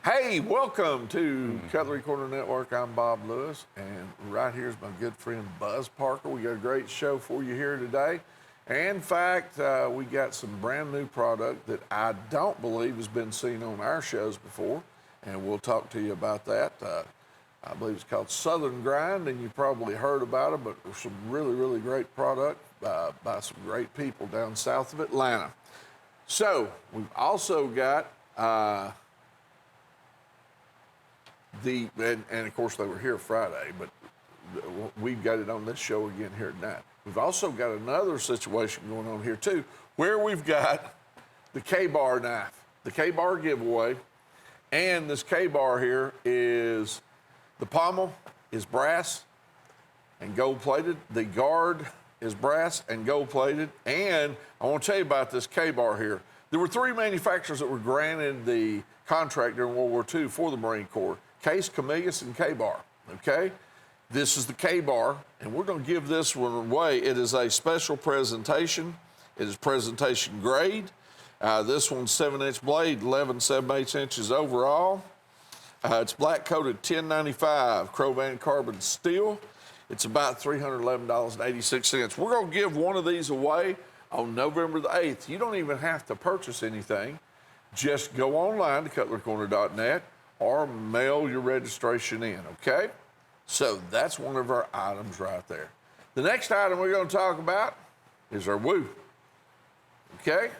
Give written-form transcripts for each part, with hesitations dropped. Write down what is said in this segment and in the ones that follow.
Hey, welcome to Cutlery Corner Network. I'm Bob Lewis, and right here is my good friend Buzz Parker. We got a great show for you here today. And in fact, we got some brand new product that I don't believe has been seen on our shows before, and we'll talk to you about that. I believe it's called Southern Grind, and you probably heard about it, but some really, really great product by some great people down south of Atlanta. So we've also got and of course they were here Friday, but we've got it on this show again here tonight. We've also got another situation going on here too, where we've got the K-Bar knife, the K-Bar giveaway, and this K-Bar here is, the pommel is brass and gold-plated. The guard is brass and gold-plated. And I want to tell you about this K-Bar here. There were 3 manufacturers that were granted the contract during World War II for the Marine Corps: Case, Camillus, and K-Bar, okay? This is the K-Bar, and we're going to give this one away. It is a special presentation. It is presentation grade. This one's 7-inch blade, 11 7/8 inches overall. It's black-coated 1095 Crovan carbon steel. It's about $311.86. We're going to give one of these away on November the 8th. You don't even have to purchase anything. Just go online to cutlerycorner.net or mail your registration in, okay? So that's one of our items right there. The next item we're going to talk about is our woo, okay?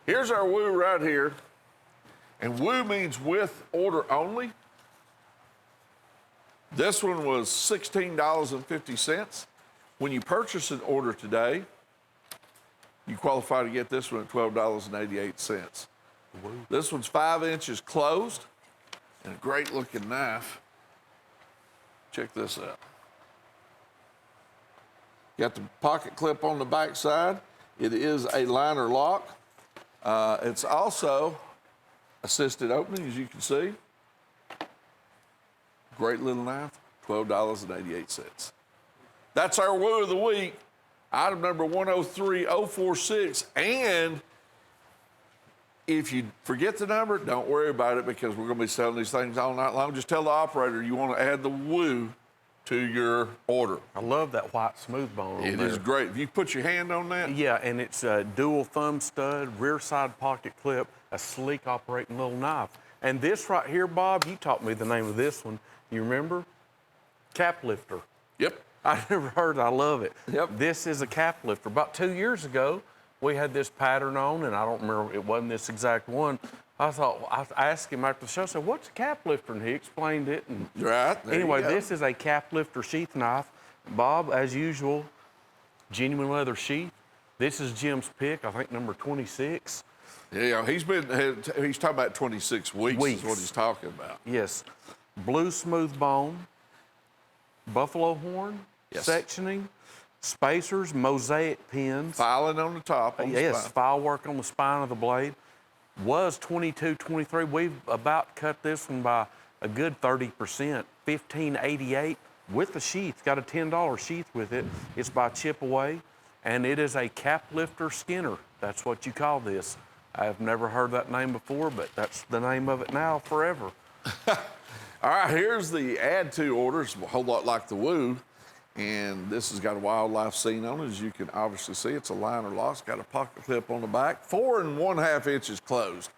Here's our woo right here. And woo means with order only. This one was $16.50. When you purchase an order today, you qualify to get this one at $12.88. This one's 5 inches closed and a great looking knife. Check this out. Got the pocket clip on the back side. It is a liner lock. It's also assisted opening, as you can see. Great little knife, $12.88. That's our woo of the week. Item number 103046. And if you forget the number, don't worry about it, because we're going to be selling these things all night long. Just tell the operator you want to add the woo to your order. I love that white smooth bone. It is great. If you put your hand on that. Yeah, and it's a dual thumb stud, rear side pocket clip, a sleek operating little knife. And this right here, Bob, you taught me the name of this one. You remember? Cap lifter. Yep. I never heard it. I love it. Yep. This is a cap lifter. About 2 years ago, we had this pattern on, and I don't remember, it wasn't this exact one. I asked him after the show, I said, what's a cap lifter? And he explained it. And right. Anyway, this is a cap lifter sheath knife. Bob, as usual, genuine leather sheath. This is Jim's pick, I think number 26. Yeah, he's talking about 26 weeks is what he's talking about. Yes. Blue smooth bone, buffalo horn, yes, sectioning, spacers, mosaic pins. Filing on the top. Yes, file work on the spine of the blade. Was 22, 23. We've about cut this one by a good 30%, $15.88 with the sheath. Got a $10 sheath with it. It's by Chip Away, and it is a cap lifter skinner. That's what you call this. I've never heard that name before, but that's the name of it now forever. All right, here's the add to order. It's a whole lot like the woo. And this has got a wildlife scene on it. As you can obviously see, it's a liner lock. It's got a pocket clip on the back, 4 1/2 inches closed.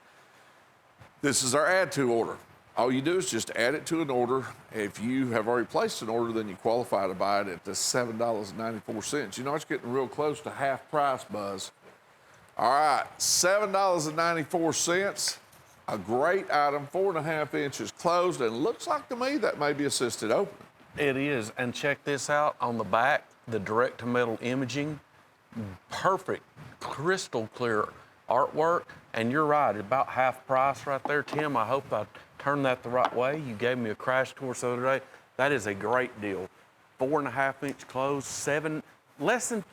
This is our add to order. All you do is just add it to an order. If you have already placed an order, then you qualify to buy it at the $7.94. You know, it's getting real close to half price, Buzz. All right, $7.94. A great item, 4 1/2 inches closed, and looks like to me that may be assisted opening. It is, and check this out on the back, the direct-to-metal imaging, perfect, crystal clear artwork, and you're right, about half price right there. Tim, I hope I turned that the right way. You gave me a crash course the other day. That is a great deal. 4 1/2 inch closed,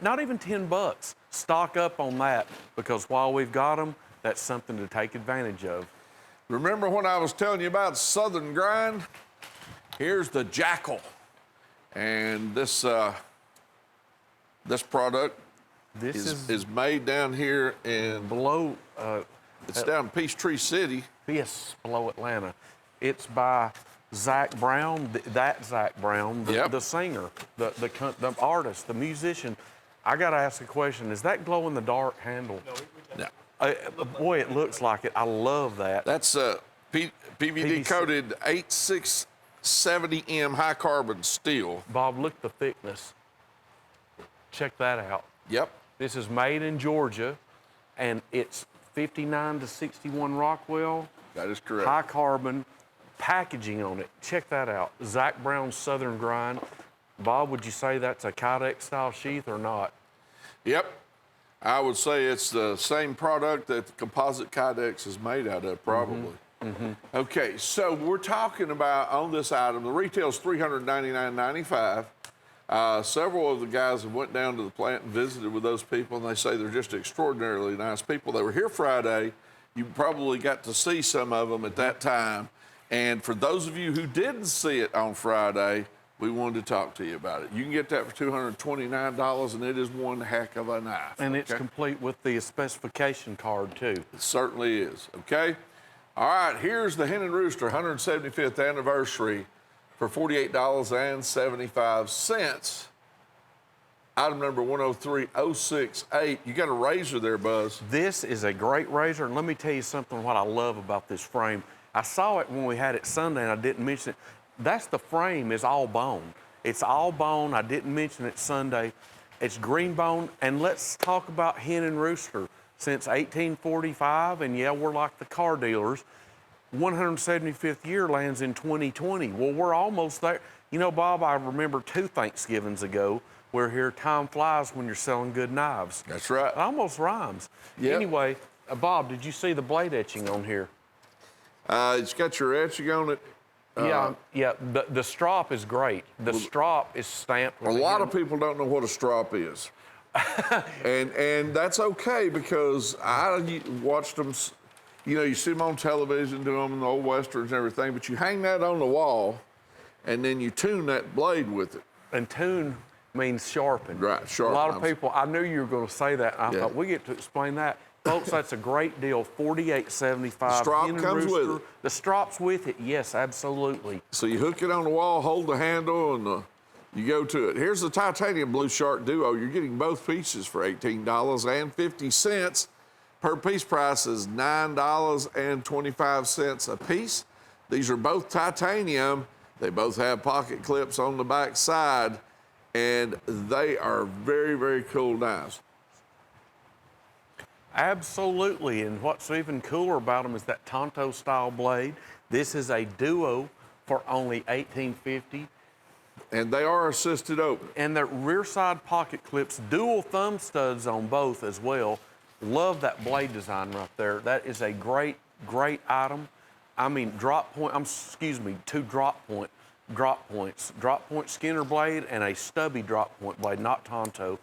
not even $10. Stock up on that, because while we've got them, that's something to take advantage of. Remember when I was telling you about Southern Grind? Here's the Jackal. And this product is made down here in below It's down in Peachtree City. Yes, below Atlanta. It's by Zach Brown, that Zach Brown, the singer, the artist, the musician. I got to ask a question. Is that glow-in-the-dark handle? No. Boy, it looks like it. I love that. That's PVD coated 8670M high carbon steel. Bob, look at the thickness. Check that out. Yep. This is made in Georgia, and it's 59 to 61 Rockwell. That is correct. High carbon packaging on it. Check that out. Zach Brown's Southern Grind. Bob, would you say that's a Kydex style sheath or not? Yep. I would say it's the same product that the composite Kydex is made out of, probably. Okay, so we're talking about on this item, the retail is $399.95. Several of the guys have went down to the plant and visited with those people, and they say they're just extraordinarily nice people. They were here Friday. You probably got to see some of them at that time. And for those of you who didn't see it on Friday, we wanted to talk to you about it. You can get that for $229, and it is one heck of a knife. And it's complete with the specification card, too. It certainly is, okay? All right, here's the Hen and Rooster 175th anniversary for $48.75. Item number 103068. You got a razor there, Buzz. This is a great razor, and let me tell you something what I love about this frame. I saw it when we had it Sunday, and I didn't mention it. That's the frame is all bone. It's all bone. I didn't mention it Sunday. It's green bone, and let's talk about Hen and Rooster. Since 1845, and yeah, we're like the car dealers. 175th year lands in 2020. Well, we're almost there. You know, Bob, I remember 2 Thanksgivings ago, we're here, time flies when you're selling good knives. That's right. It almost rhymes. Yep. Anyway, Bob, did you see the blade etching on here? It's got your etching on it. Yeah, the strop is great. The strop is stamped. A lot of people don't know what a strop is. and that's okay, because I watched them, you know, you see them on television doing them in the old westerns and everything, but you hang that on the wall and then you tune that blade with it. And tune means sharpen. Right, sharpen. A lot of people, I knew you were going to say that. I thought we get to explain that. Folks, that's a great deal, $48.75. The strop comes with it. The strop's with it, yes, absolutely. So you hook it on the wall, hold the handle, and you go to it. Here's the titanium Blue Shark Duo. You're getting both pieces for $18.50. Per piece price is $9.25 a piece. These are both titanium. They both have pocket clips on the back side, and they are very, very cool knives. Absolutely, and what's even cooler about them is that Tonto style blade. This is a duo for only $18.50. And they are assisted open. And the rear side pocket clips, dual thumb studs on both as well. Love that blade design right there. That is a great, great item. I mean, 2 drop points. Drop point Skinner blade and a stubby drop point blade, not Tonto.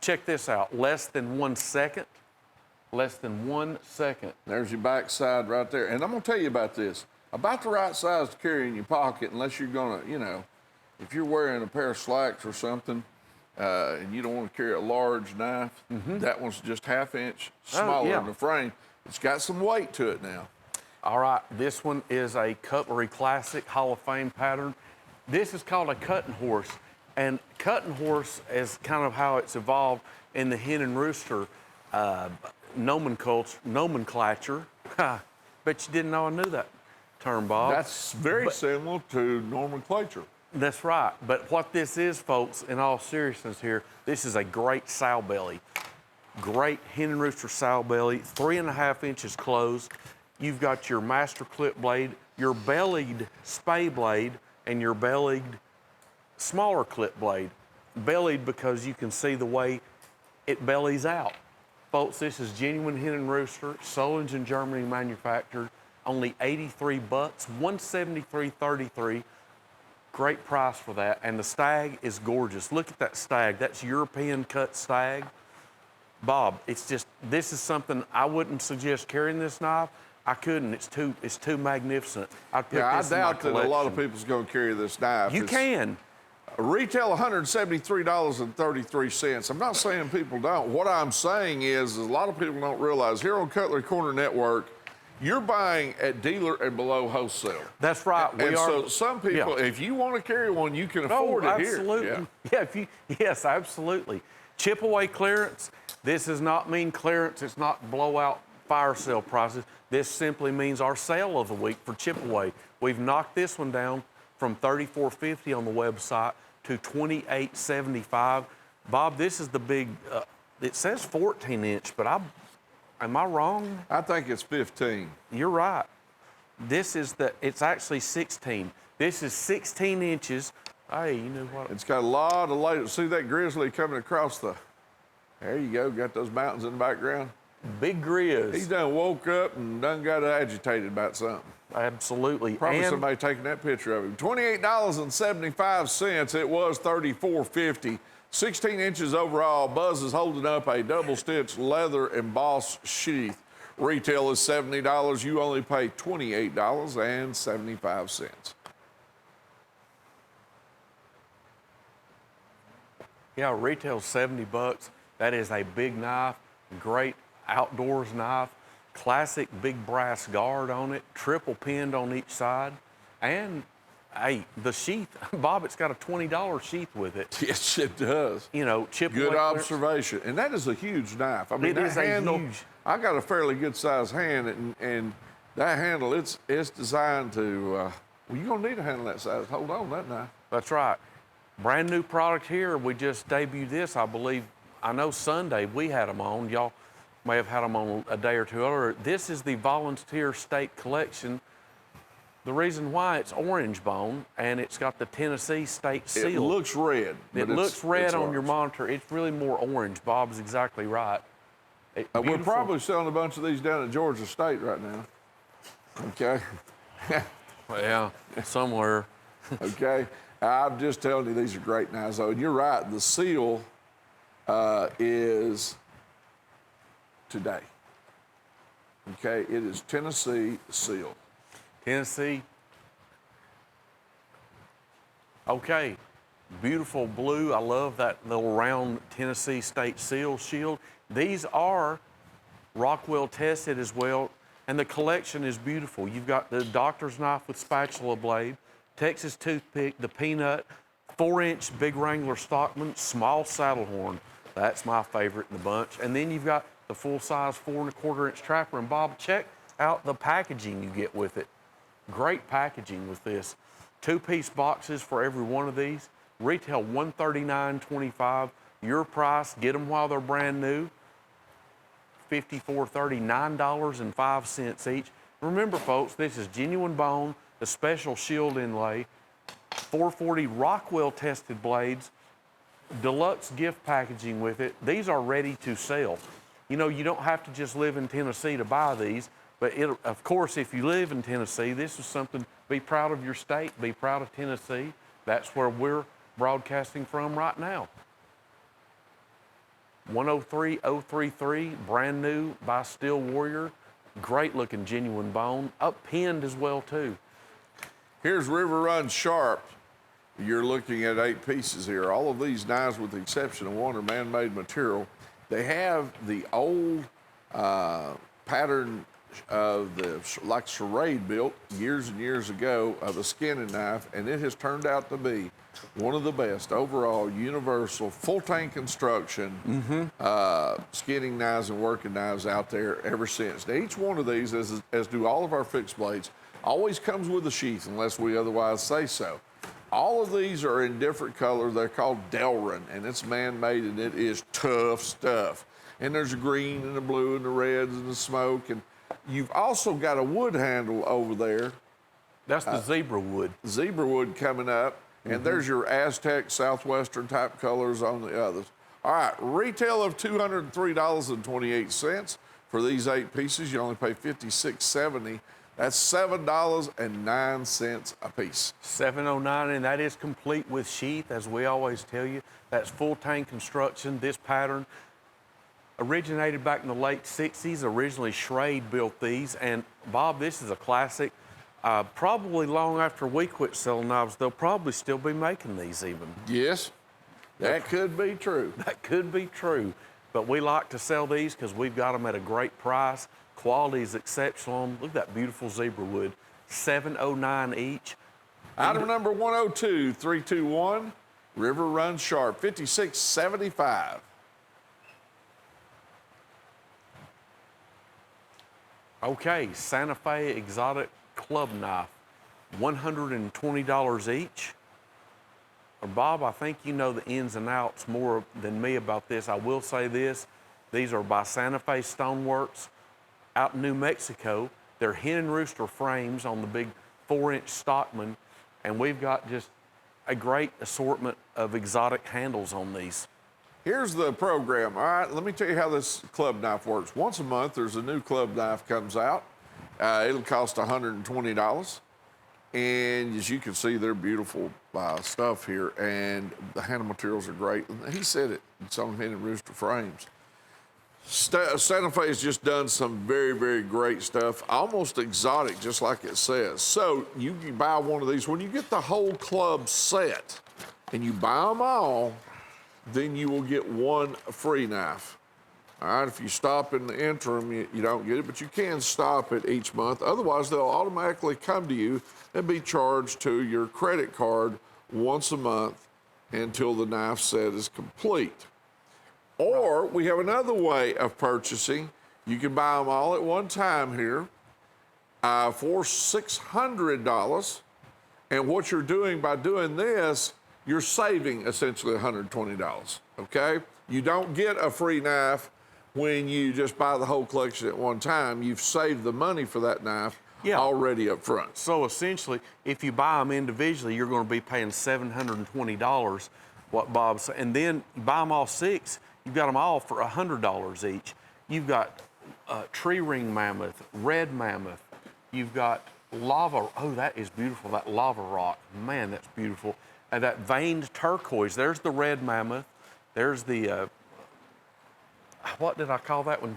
Check this out, less than 1 second. Less than 1 second. There's your back side right there. And I'm gonna tell you about this. About the right size to carry in your pocket, unless you're gonna, you know, if you're wearing a pair of slacks or something, and you don't want to carry a large knife, that one's just 1/2 inch smaller than the frame. It's got some weight to it now. All right, this one is a Cutlery Classic Hall of Fame pattern. This is called a cutting horse, and cutting horse is kind of how it's evolved in the Hen and Rooster nomenclature. Bet you didn't know I knew that term, Bob. That's very similar to nomenclature. That's right. But what this is, folks, in all seriousness here, this is a great sow belly. Great Hen and Rooster sow belly, 3.5 inches closed. You've got your master clip blade, your bellied spay blade, and your bellied smaller clip blade. Bellied because you can see the way it bellies out. Folks, this is genuine Hen and Rooster, Solingen, Germany manufactured, only $83, $173.33. Great price for that, and the stag is gorgeous. Look at that stag. That's European cut stag. Bob, it's just, this is something I wouldn't suggest carrying this knife. I couldn't. It's too magnificent. I'd put Yeah, I this in my doubt that a lot of collection. people's going to carry this knife. You can. Retail $173.33. I'm not saying people don't. What I'm saying is a lot of people don't realize here on Cutlery Corner Network, you're buying at dealer and below wholesale. That's right. So some people, if you want to carry one, you can afford it here. Absolutely. Yes, absolutely. Chip away clearance. This does not mean clearance. It's not blowout fire sale prices. This simply means our sale of the week for chip away. We've knocked this one down from $34.50 on the website to $28.75. Bob, this is the big, it says 14-inch, but am I wrong? I think it's 15. You're right. It's actually 16. This is 16 inches. Hey, you know what? It's got a lot of layers. See that grizzly coming across there you go, got those mountains in the background. Big grizz. He's done woke up and done got agitated about something. Absolutely. Probably somebody taking that picture of him. $28.75. It was $34.50. 16 inches overall. Buzz is holding up a double-stitch leather embossed sheath. Retail is $70. You only pay $28.75. Yeah, retail's $70. That is a big knife, great outdoors knife, classic big brass guard on it, triple pinned on each side, and hey, the sheath, Bob, it's got a $20 sheath with it. Yes, it does. You know, chip Good away observation. And that is a huge knife. I mean, It is that a handle, huge- I got a fairly good sized hand, and that handle, it's designed to, well, you're going to need a handle that size. Hold on, that knife. That's right. Brand new product here. We just debuted this, I believe. I know Sunday we had them on. Y'all may have had them on a day or two earlier. This is the Volunteer State Collection. The reason why, it's orange bone, and it's got the Tennessee State seal. It looks red. It looks red on your orange. monitor. It's really more orange. Bob's exactly right. We're Beautiful. probably selling a bunch of these down at Georgia State right now. Okay? Yeah, somewhere. Okay? I'm just telling you, these are great knives, though. And you're right, the seal is today. Okay? It is Tennessee seal. Tennessee. Okay, beautiful blue. I love that little round Tennessee State seal shield. These are Rockwell tested as well, and the collection is beautiful. You've got the doctor's knife with spatula blade, Texas toothpick, the peanut, 4-inch Big Wrangler Stockman, small saddle horn. That's my favorite in the bunch. And then you've got the full-size 4 1/4-inch trapper. And Bob, check out the packaging you get with it. Great packaging with this. 2-piece boxes for every one of these. Retail $139.25. Your price, get them while they're brand new. $54.30, $9.05 each. Remember, folks, this is genuine bone, the special shield inlay, 440 Rockwell tested blades, deluxe gift packaging with it. These are ready to sell. You know, you don't have to just live in Tennessee to buy these, but of course, if you live in Tennessee, this is something, be proud of your state, be proud of Tennessee. That's where we're broadcasting from right now. 103033, brand new by Steel Warrior. Great looking genuine bone, up-pinned as well too. Here's River Run Sharp. You're looking at 8 pieces here. All of these knives, with the exception of one, are man-made material. They have the old pattern of the, like charade built years and years ago of a skinning knife, and it has turned out to be one of the best overall universal full tank construction skinning knives and working knives out there ever since. Now, each one of these, as do all of our fixed blades, always comes with a sheath unless we otherwise say so. All of these are in different colors. They're called Delrin, and it's man-made, and it is tough stuff. And there's a green and a blue and the reds and the smoke, and you've also got a wood handle over there. That's the zebra wood. Zebra wood coming up, and there's your Aztec Southwestern type colors on the others. All right, retail of $203.28 for these 8 pieces. You only pay $56.70. That's $7.09 a piece. $7.09, and that is complete with sheath, as we always tell you. That's full tank construction. This pattern originated back in the late 60s. Originally, Schrade built these. And Bob, this is a classic. Probably long after we quit selling knives, they'll probably still be making these even. Yes, that could be true. That could be true. But we like to sell these because we've got them at a great price. Quality is exceptional. Look at that beautiful zebra wood, $7.09 each. Item number 102-321, River Run Sharp, $56.75. Okay, Santa Fe exotic club knife, $120 each. Bob, I think you know the ins and outs more than me about this. I will say this, these are by Santa Fe Stoneworks out in New Mexico. They're hen and rooster frames on the big 4-inch Stockman, and we've got just a great assortment of exotic handles on these. Here's the program. All right, let me tell you how this club knife works. Once a month, there's a new club knife comes out. It'll cost $120. And as you can see, they're beautiful stuff here, and the handle materials are great. He said it, it's on hen and rooster frames. Santa Fe has just done some very, very great stuff, almost exotic, just like it says. So you can buy one of these. When you get the whole club set and you buy them all, then you will get one free knife. All right, if you stop in the interim, you don't get it, but you can stop it each month. Otherwise, they'll automatically come to you and be charged to your credit card once a month until the knife set is complete. Or we have another way of purchasing. You can buy them all at one time here for $600. And what you're doing by doing this, you're saving essentially $120, okay? You don't get a free knife when you just buy the whole collection at one time. You've saved the money for that knife already up front. So essentially, if you buy them individually, you're going to be paying $720, what Bob said. And then you buy them all 6, you've got them all for $100 each. You've got tree ring mammoth, red mammoth. You've got lava. Oh, that is beautiful, that lava rock. Man, that's beautiful. And that veined turquoise. There's the red mammoth. There's the, what did I call that one?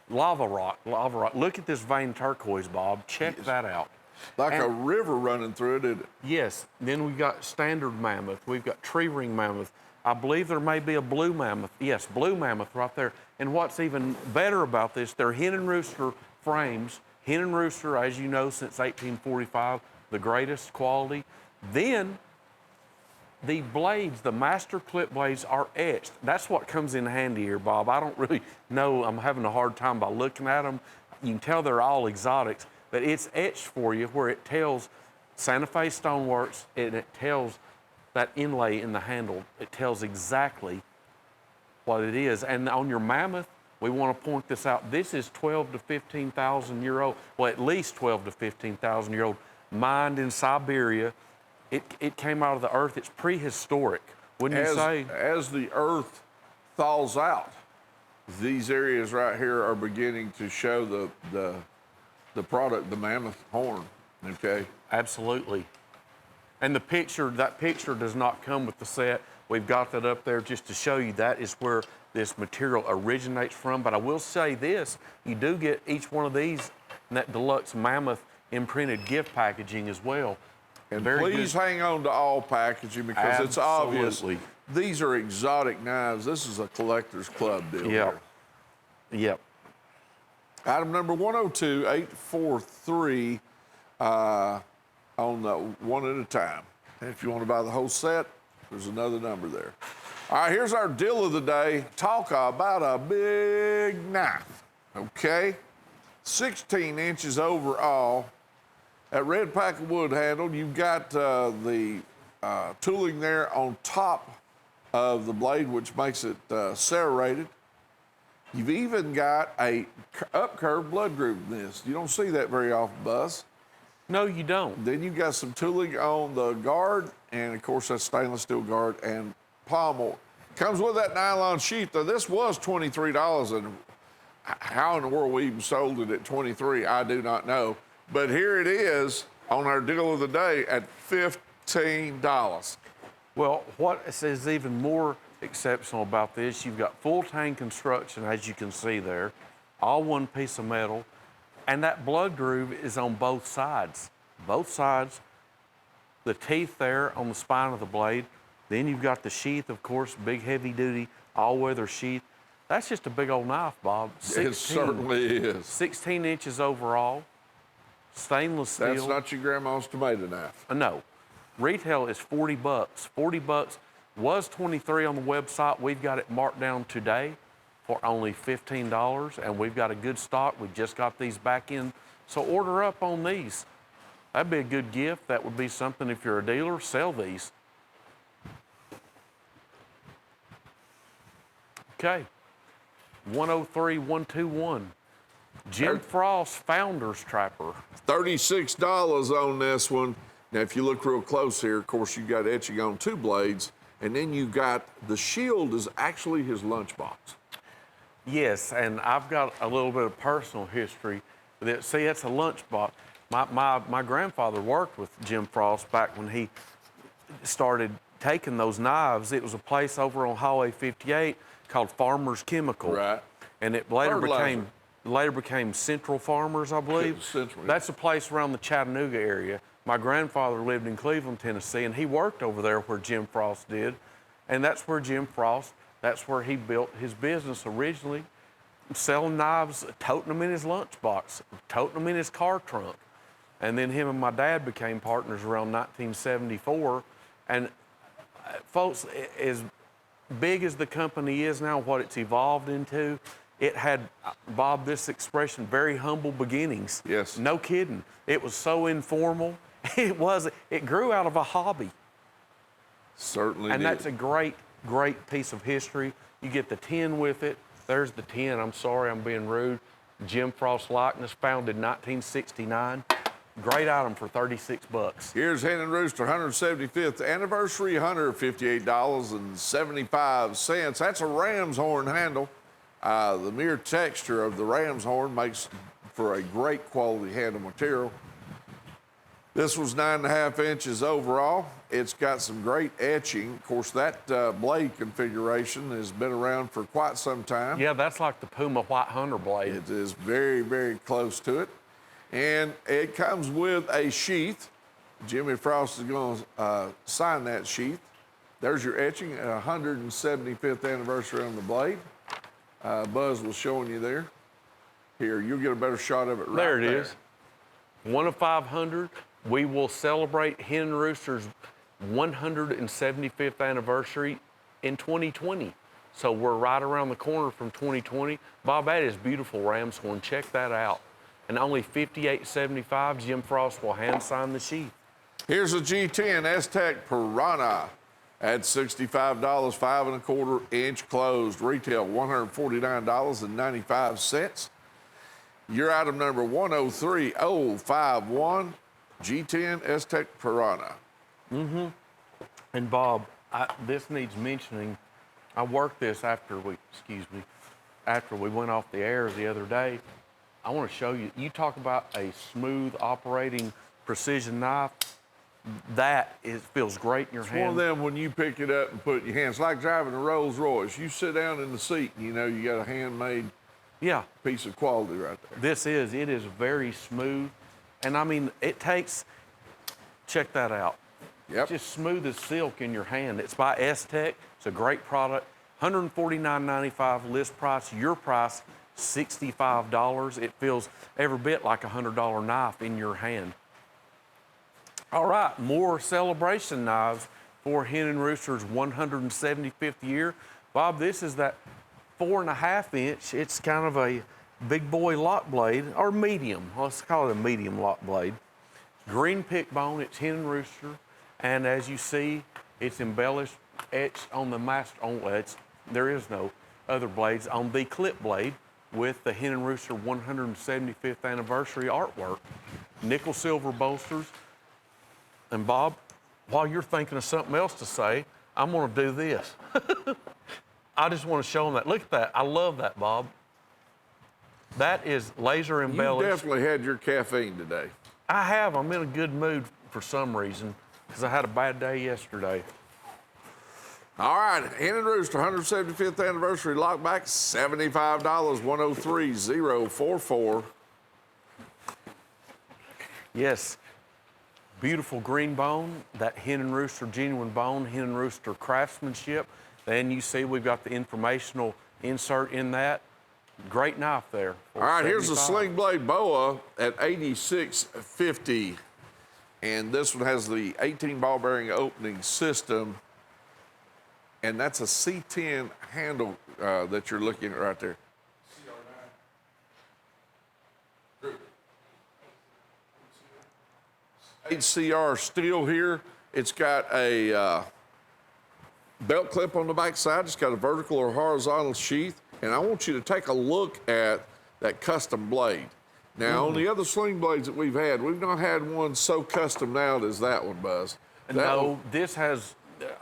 Lava rock, lava rock. Look at this veined turquoise, Bob. Check that out. Like a river running through it, isn't it? Yes. Then we've got standard mammoth. We've got tree ring mammoth. I believe there may be a blue mammoth. Yes, blue mammoth right there. And what's even better about this, they're hen and rooster frames. Hen and rooster, as you know, since 1845, the greatest quality. Then the blades, the master clip blades, are etched. That's what comes in handy here, Bob. I don't really know. I'm having a hard time by looking at them. You can tell they're all exotics, but it's etched for you where it tells Santa Fe Stoneworks, and it tells that inlay in the handle. It tells exactly what it is. And on your mammoth, we want to point this out. This is 12 to 15,000 year old, well, at least 12 to 15,000 year old, mined in Siberia. It came out of the earth. It's prehistoric, wouldn't you say? As the earth thaws out, these areas right here are beginning to show the product, the mammoth horn, okay? Absolutely. And that picture does not come with the set. We've got that up there just to show you that is where this material originates from. But I will say this, you do get each one of these in that deluxe mammoth imprinted gift packaging as well. And please hang on to all packaging because it's obvious. These are exotic knives. This is a collector's club deal here. Yep. Item number 102-843 on the one at a time. And if you want to buy the whole set, there's another number there. All right, here's our deal of the day. Talk about a big knife, okay? 16 inches overall. That red pack of wood handle, you've got the tooling there on top of the blade, which makes it serrated. You've even got a up-curved blood groove in this. You don't see that very often, Buzz. No, you don't. Then you've got some tooling on the guard, and of course that's stainless steel guard and pommel. Comes with that nylon sheath. Now, this was $23, and how in the world we even sold it at $23, I do not know. But here it is on our deal of the day at $15. Well, what is even more exceptional about this, you've got full tang construction, as you can see there, all one piece of metal, and that blood groove is on both sides. both sides, the teeth there on the spine of the blade. Then you've got the sheath, of course, big heavy duty, all weather sheath. That's just a big old knife, Bob. It certainly is. 16 inches overall, stainless steel. That's not your grandma's tomato knife. No. Retail is 40 bucks. 40 bucks was 23 on the website. We've got it marked down today for only $15, and we've got a good stock. We just got these back in. So order up on these. That'd be a good gift. That would be something if you're a dealer, sell these. Okay. 103, 121. Jim Frost Founder's Trapper. $36 on this one. Now, if you look real close here, of course, you got etching on 2 blades, and then you got the shield is actually his lunchbox. Yes, and I've got a little bit of personal history with it. See, it's a lunchbox. My grandfather worked with Jim Frost back when he started taking those knives. It was a place over on Highway 58 called Farmers Chemical. Right. And it later became Central Farmers, I believe. Central. That's a place around the Chattanooga area. My grandfather lived in Cleveland, Tennessee, and he worked over there where Jim Frost did. And that's where that's where he built his business originally, selling knives, toting them in his lunchbox, toting them in his car trunk. And then him and my dad became partners around 1974. And folks, as big as the company is now, what it's evolved into, it had, Bob, this expression, very humble beginnings. Yes. No kidding. It was so informal. It grew out of a hobby. Certainly And did. that's a great, great piece of history. You get the tin with it. There's the tin. I'm sorry, I'm being rude. Jim Frost likeness, founded 1969. Great item for 36 bucks. Here's Hen and Rooster 175th anniversary, $158.75. That's a ram's horn handle. The mere texture of the ram's horn makes for a great quality handle material. This was 9.5 inches overall. It's got some great etching. Of course, that blade configuration has been around for quite some time. Yeah, that's like the Puma White Hunter blade. It is very, very close to it. And it comes with a sheath. Jimmy Frost is going to sign that sheath. There's your etching, 175th anniversary on the blade. Buzz was showing you there. Here, you'll get a better shot of it right there. There it is. 1 of 500. We will celebrate Hen and Rooster's 175th anniversary in 2020. So we're right around the corner from 2020. Bob, that is beautiful ram's horn. Check that out. And only $58.75, Jim Frost will hand sign the sheath. Here's a G10 Aztec Piranha at $65, 5¼ inch closed. Retail $149.95. Your item number 103051, G10 Aztec Piranha. Mm-hmm. And Bob, this needs mentioning. I worked this after we went off the air the other day. I want to show you. You talk about a smooth operating precision knife. Feels great in your hand. One of them when you pick it up and put it in your hands, like driving a Rolls Royce. You sit down in the seat and you know you got a handmade piece of quality right there. It is very smooth. And I mean, check that out. Yep. Just smooth as silk in your hand. It's by Aztec. It's a great product. $149.95 list price. Your price, $65. It feels every bit like a $100 knife in your hand. All right, more celebration knives for Hen and Rooster's 175th year. Bob, this is that 4.5 inch. It's kind of a big boy lock blade, or medium. Let's call it a medium lock blade. Green pick bone, it's Hen and Rooster. And as you see, it's embellished, etched on the there is no other blades, on the clip blade with the Hen and Rooster 175th anniversary artwork. Nickel silver bolsters. And Bob, while you're thinking of something else to say, I'm gonna do this. I just wanna show them that. Look at that, I love that, Bob. That is laser embellished. You definitely had your caffeine today. I have, I'm in a good mood for some reason, because I had a bad day yesterday. All right, Hen and Rooster 175th anniversary lockback, $75, 103044. Yes, Beautiful green bone, that hen and rooster genuine bone, hen and rooster craftsmanship. Then you see we've got the informational insert in that. Great knife there. All right, here's the 75. sling blade boa at $86.50. And this one has the 18 ball bearing opening system. And that's a C10 handle that you're looking at right there. HCR steel here. It's got a belt clip on the back side. It's got a vertical or horizontal sheath. And I want you to take a look at that custom blade. Now, on the other sling blades that we've not had one so customed out as that one, Buzz. No, this has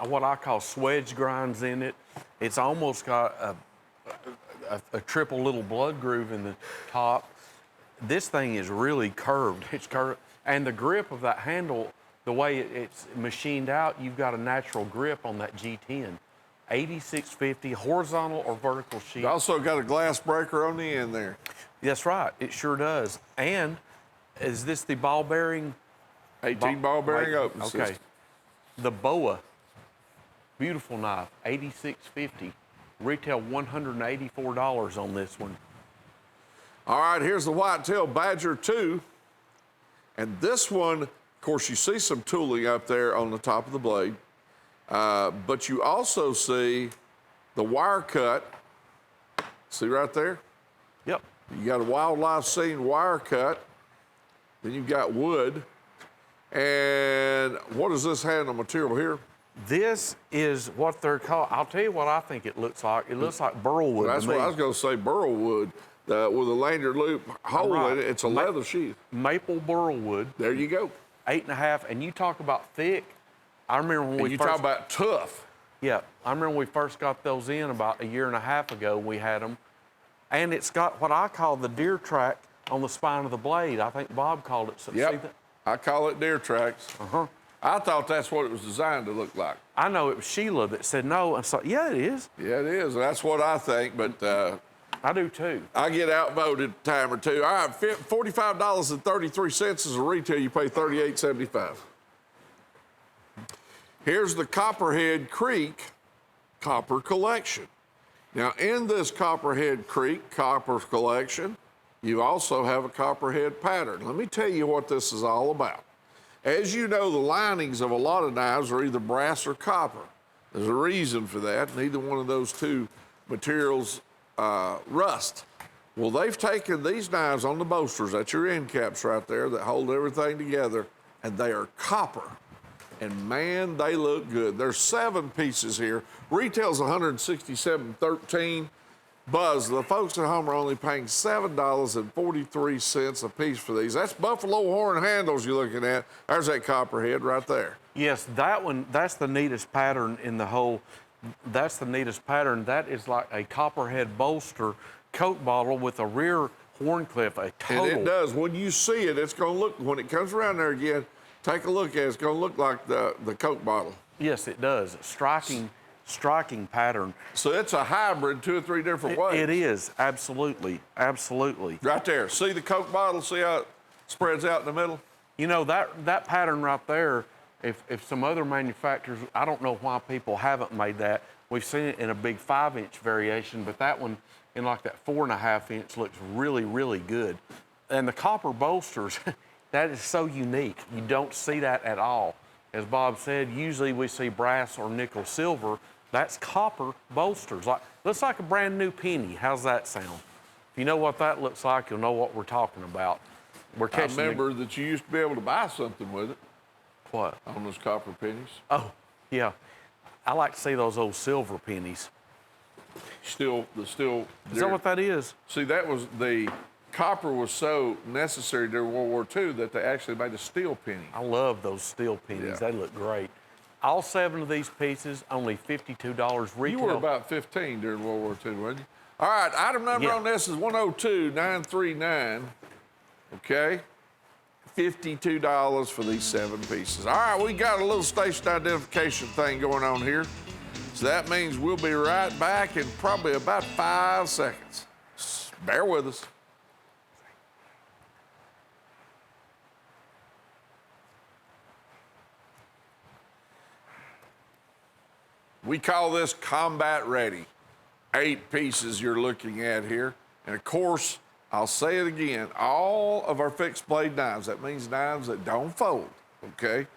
what I call swedge grinds in it. It's almost got a triple little blood groove in the top. This thing is really curved. It's curved. And the grip of that handle, the way it's machined out, you've got a natural grip on that G10. 8650, horizontal or vertical sheet. It's also got a glass breaker on the end there. That's right, it sure does. And is this the ball bearing? 18 ball bearing open Okay. system. The boa, beautiful knife, 8650. Retail $184 on this one. All right, here's the Whitetail Badger 2. And this one, of course, you see some tooling up there on the top of the blade. But you also see the wire cut. See right there? Yep. You got a wildlife scene wire cut. Then you've got wood. And what is this handle material here? This is what they're called. I'll tell you what I think it looks like. It looks like burl wood. That's to me. what I was going to say, burl wood with a lanyard loop hole Right. in it. It's a leather sheath. Maple burl wood, There you go. 8.5. And you talk about thick. I remember when And we you first talk about tough. Yeah, I remember when we first got those in about a year and a half ago. We had them, and it's got what I call the deer track on the spine of the blade. I think Bob called it. So, see Yep. that? I call it deer tracks. I thought that's what it was designed to look like. I know it was Sheila that said no, and so yeah, it is. Yeah, it is. That's what I think, but I do too. I get outvoted a time or two. All right, $45.33 is a retail. You pay $38.75. Here's the Copperhead Creek Copper Collection. Now, in this Copperhead Creek Copper Collection, you also have a Copperhead pattern. Let me tell you what this is all about. As you know, the linings of a lot of knives are either brass or copper. There's a reason for that. Neither one of those two materials rust. Well, they've taken these knives on the bolsters, that's your end caps right there that hold everything together, and they are copper. And man, they look good. There's 7 pieces here. Retail's $167.13. Buzz, the folks at home are only paying $7.43 a piece for these. That's buffalo horn handles you're looking at. There's that copperhead right there. Yes, that one. That's the neatest pattern in the whole. That's the neatest pattern. That is like a copperhead bolster coat bottle with a rear horn clip. A total. And it does. When you see it, it's going to look, when it comes around there again, take a look at it. It's going to look like the Coke bottle. Yes, it does. Striking pattern. So it's a hybrid 2 or 3 different ways. It is, absolutely, absolutely. Right there. See the Coke bottle? See how it spreads out in the middle? You know, that pattern right there, if some other manufacturers, I don't know why people haven't made that. We've seen it in a big 5-inch variation, but that one in like that 4.5-inch looks really, really good. And the copper bolsters, that is so unique. You don't see that at all. As Bob said, usually we see brass or nickel silver. That's copper bolsters. Looks like a brand new penny. How's that sound? If you know what that looks like, you'll know what we're talking about. We're I catching remember that you used to be able to buy something with it what? on those copper pennies. Oh, yeah. I like to see those old silver pennies. Is Is that what that is? See, that was the copper was so necessary during World War II that they actually made a steel penny. I love those steel pennies. Yeah. They look great. All 7 of these pieces, only $52 retail. You were about 15 during World War II, weren't you? All right, item number Yeah. on this is 102939. Okay? $52 for these 7 pieces. All right, we got a little station identification thing going on here. So that means we'll be right back in probably about 5 seconds. Bear with us. We call this combat ready. 8 pieces you're looking at here. And of course, I'll say it again, all of our fixed blade knives, that means knives that don't fold, okay?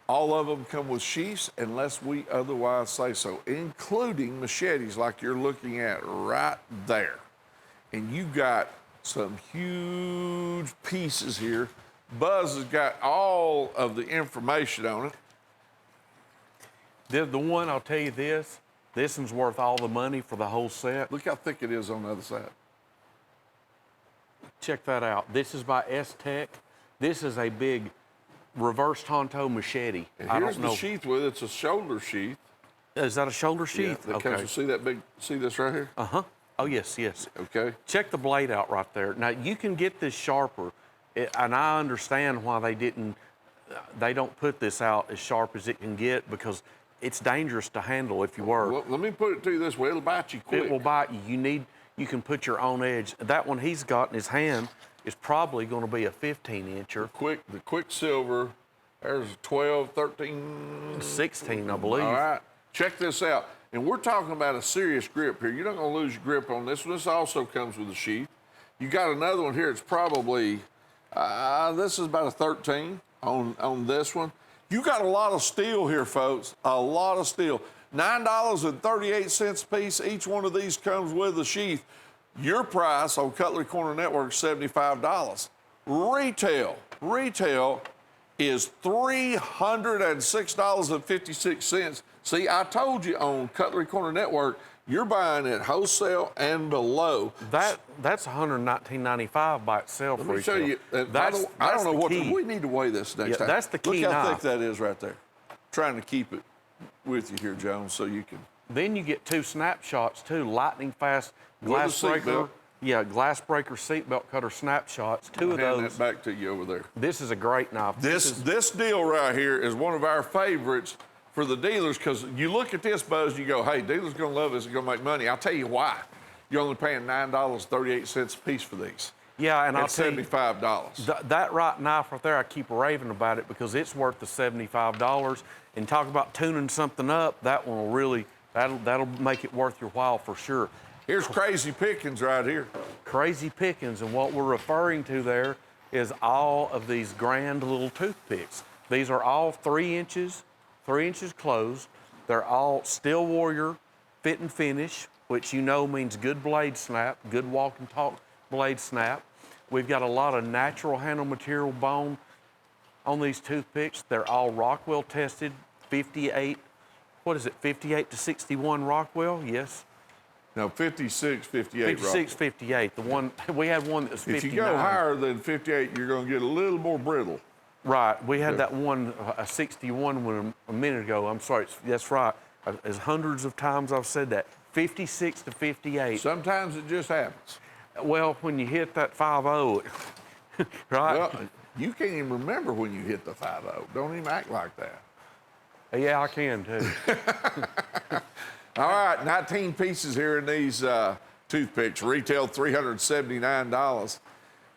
All of them come with sheaths unless we otherwise say so, including machetes like you're looking at right there. And you got some huge pieces here. Buzz has got all of the information on it. The one, I'll tell you this one's worth all the money for the whole set. Look how thick it is on the other side. Check that out. This is by S-Tech. This is a big reverse Tonto machete. And I here's don't know. the sheath with it. It's a shoulder sheath. Is that a shoulder sheath? Yeah, Okay. see that big, see this right here? Uh-huh. Oh, yes, yes. Okay. Check the blade out right there. Now, you can get this sharper, and I understand why they don't put this out as sharp as it can get because it's dangerous to handle if you work. Well, let me put it to you this way. It'll bite you quick. It will bite you. You can put your own edge. That one he's got in his hand is probably going to be a 15-incher. The Quicksilver, there's 12, 13. 16, I believe. All right, check this out. And we're talking about a serious grip here. You're not going to lose your grip on this one. This also comes with a sheath. You got another one here. It's probably, this is about a 13 on this one. You got a lot of steel here, folks, a lot of steel. $9.38 a piece. Each one of these comes with a sheath. Your price on Cutlery Corner Network is $75. Retail is $306.56. See, I told you on Cutlery Corner Network, you're buying at wholesale and below. That's $119.95 by itself. Let me show you. I don't know what we need to weigh this next time. That's the key. Look how knife. thick that is right there. Trying to keep it with you here, Jones, so you can. Then you get 2 snapshots too, lightning fast glass With a breaker. seatbelt. Yeah, glass breaker seatbelt cutter snapshots. 2 of Hand those. that back to you over there. This is a great knife. This deal right here is one of our favorites for the dealers because you look at this, Buzz, you go, hey, dealers gonna love this, they're gonna make money. I'll tell you why. You're only paying $9.38 a piece for these. Yeah, and I'll It's tell you, $75. that right knife right there, I keep raving about it because it's worth the $75. And talk about tuning something up, that one will really, that'll make it worth your while for sure. Here's crazy pickings right here. Crazy pickings, and what we're referring to there is all of these grand little toothpicks. These are all 3 inches closed. They're all Steel Warrior fit and finish, which you know means good blade snap, good walk and talk blade snap. We've got a lot of natural handle material bone on these toothpicks. They're all Rockwell tested, 58 to 61 Rockwell, yes. No, 56, 58. 56, 58. The one, we had one that was 59. If you go higher than 58, you're going to get a little more brittle. Right. We had that one, a 61 one a minute ago. I'm sorry. That's right. As hundreds of times I've said that. 56 to 58. Sometimes it just happens. Well, when you hit that 5-0, right? Well, you can't even remember when you hit the 5-0. Don't even act like that. Yeah, I can too. All right, 19 pieces here in these toothpicks. Retail $379.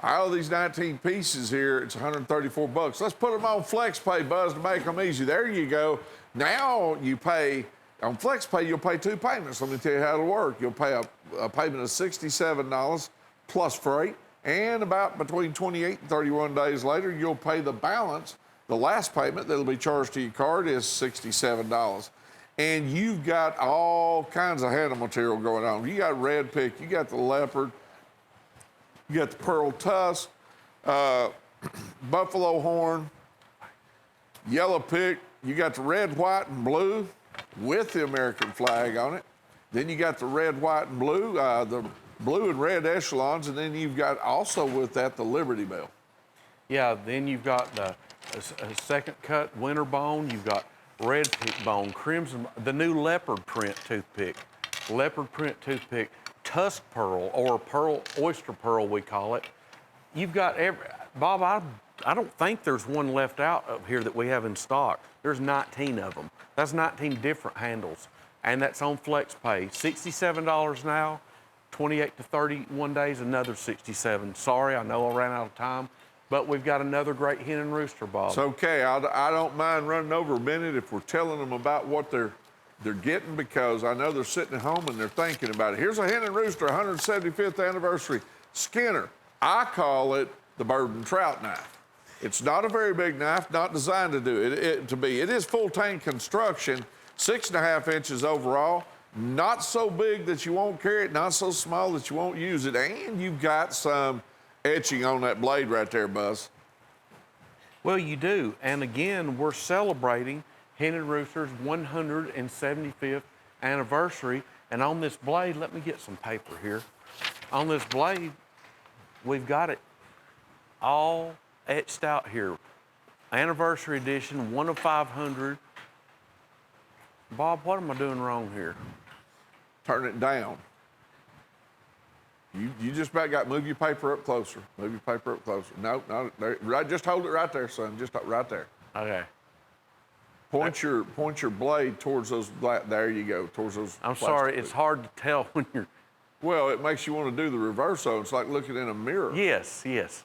All of these 19 pieces here, it's $134. Let's put them on FlexPay, Buzz, to make them easy. There you go. Now you pay, on FlexPay, you'll pay 2 payments. Let me tell you how it'll work. You'll pay a payment of $67 plus freight, and about between 28 and 31 days later, you'll pay the balance. The last payment that'll be charged to your card is $67. And you've got all kinds of handle material going on. You got red pick, you got the leopard, you got the pearl tusk, buffalo horn, yellow pick. You got the red, white, and blue with the American flag on it. Then you got the red, white, and blue, the blue and red echelons, and then you've got also with that the Liberty Bell. Yeah, then you've got the second cut winter bone. You've got red pick bone, crimson, the new leopard print toothpick, tusk pearl, or pearl, oyster pearl we call it. You've got Bob, I don't think there's one left out of here that we have in stock. There's 19 of them. That's 19 different handles, and that's on FlexPay. $67 now, 28 to 31 days, another $67. Sorry, I know I ran out of time. But we've got another great hen and rooster, Bob. It's okay. I don't mind running over a minute if we're telling them about what they're they're getting because I know they're sitting at home and they're thinking about it. Here's a Hen and Rooster 175th anniversary Skinner. I call it the bourbon trout knife. It's not a very big knife, not designed to do it. It is full tank construction, 6.5 inches overall. Not so big that you won't carry it, not so small that you won't use it. And you've got some etching on that blade right there, Buzz. Well, you do. And again, we're celebrating Hen and Rooster's 175th anniversary. And on this blade, let me get some paper here. On this blade, we've got it all etched out here. Anniversary edition, 1 of 500. Bob, what am I doing wrong here? Turn it down. You just about got, move your paper up closer. Move your paper up closer. No, there, right, just hold it right there, son. Just right there. Okay. Point your blade towards those black, there you go, towards those. I'm sorry, it's hard to tell when you're. Well, it makes you want to do the reverse, though. It's like looking in a mirror. Yes, yes.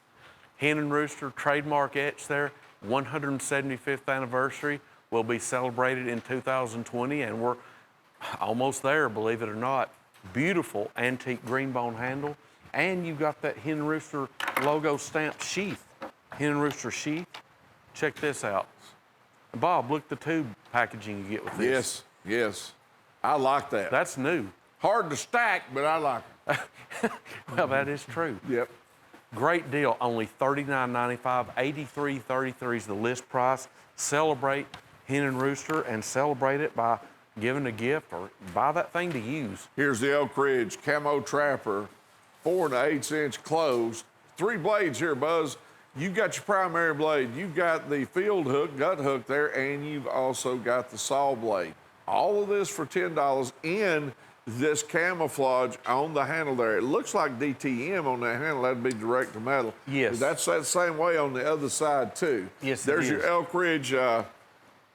Hen and Rooster trademark etch there, 175th anniversary will be celebrated in 2020, and we're almost there, believe it or not. Beautiful antique green bone handle, and you've got that Hen and Rooster logo stamped sheath. Hen and Rooster sheath. Check this out. Bob, look at the tube packaging you get with this. Yes, yes. I like that. That's new. Hard to stack, but I like it. Well, that is true. Yep. Great deal, only $39.95, $83.33 is the list price. Celebrate Hen and Rooster and celebrate it by giving a gift or buy that thing to use. Here's the Elk Ridge Camo Trapper, 4 1/8 inch closed. 3 blades here, Buzz. You've got your primary blade, you've got the field hook, gut hook there, and you've also got the saw blade. All of this for $10 in this camouflage on the handle there. It looks like DTM on that handle. That'd be direct to metal. Yes. That's that same way on the other side, too. Yes, There's your Elk Ridge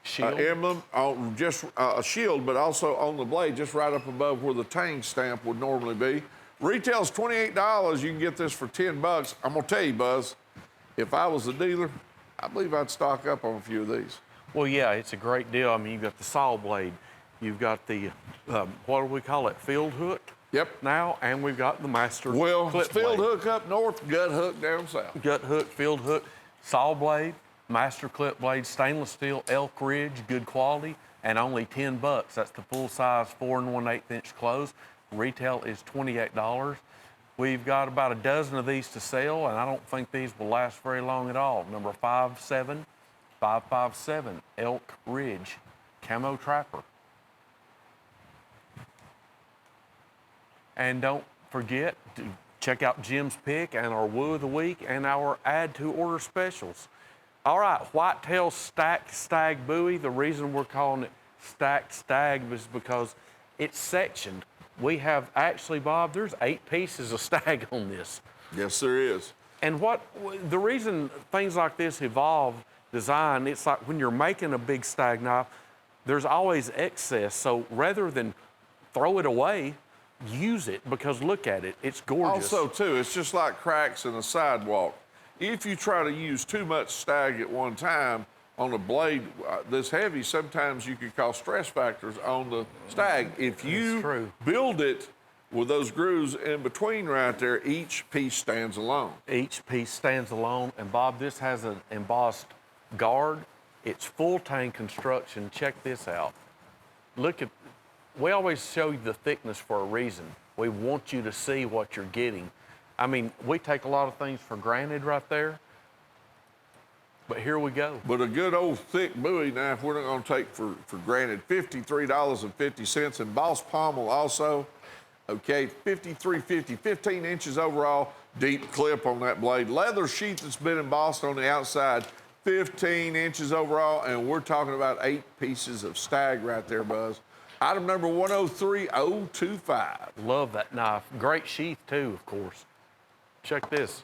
Shield. emblem, on just a shield, but also on the blade, just right up above where the Tang stamp would normally be. Retails $28. You can get this for $10. I'm going to tell you, Buzz, if I was a dealer, I believe I'd stock up on a few of these. Well, yeah, it's a great deal. I mean, you've got the saw blade. You've got the, what do we call it, field hook? Yep. Now, and we've got the master Well, clip field blade. hook up north, gut hook down south. Gut hook, field hook, saw blade, master clip blade, stainless steel, Elk Ridge, good quality, and only $10. That's the full size 4 1/8 inch close. Retail is $28. We've got about a dozen of these to sell, and I don't think these will last very long at all. Number 57557, Elk Ridge, Camo Trapper. And don't forget to check out Jim's Pick and our Woo of the Week and our add to order specials. All right, whitetail stacked stag buoy. The reason we're calling it stacked stag is because it's sectioned. We have actually, Bob, there's 8 pieces of stag on this. Yes, there is. And the reason things like this evolve design, it's like when you're making a big stag knife, there's always excess. So rather than throw it away, use it, because look at it, it's gorgeous. Also, too, it's just like cracks in a sidewalk. If you try to use too much stag at one time on a blade this heavy, sometimes you could cause stress factors on the stag. If you build it with those grooves in between right there, each piece stands alone. Each piece stands alone. And Bob, this has an embossed guard. It's full tang construction. Check this out. Look at, we always show you the thickness for a reason. We want you to see what you're getting. I mean, we take a lot of things for granted right there, but here we go. But a good old thick Bowie knife, we're not going to take for granted. $53.50. Embossed pommel also. Okay, $53.50, 15 inches overall, deep clip on that blade. Leather sheath that's been embossed on the outside, 15 inches overall, and we're talking about 8 pieces of stag right there, Buzz. Item number 103025. Love that knife. Great sheath too, of course. Check this,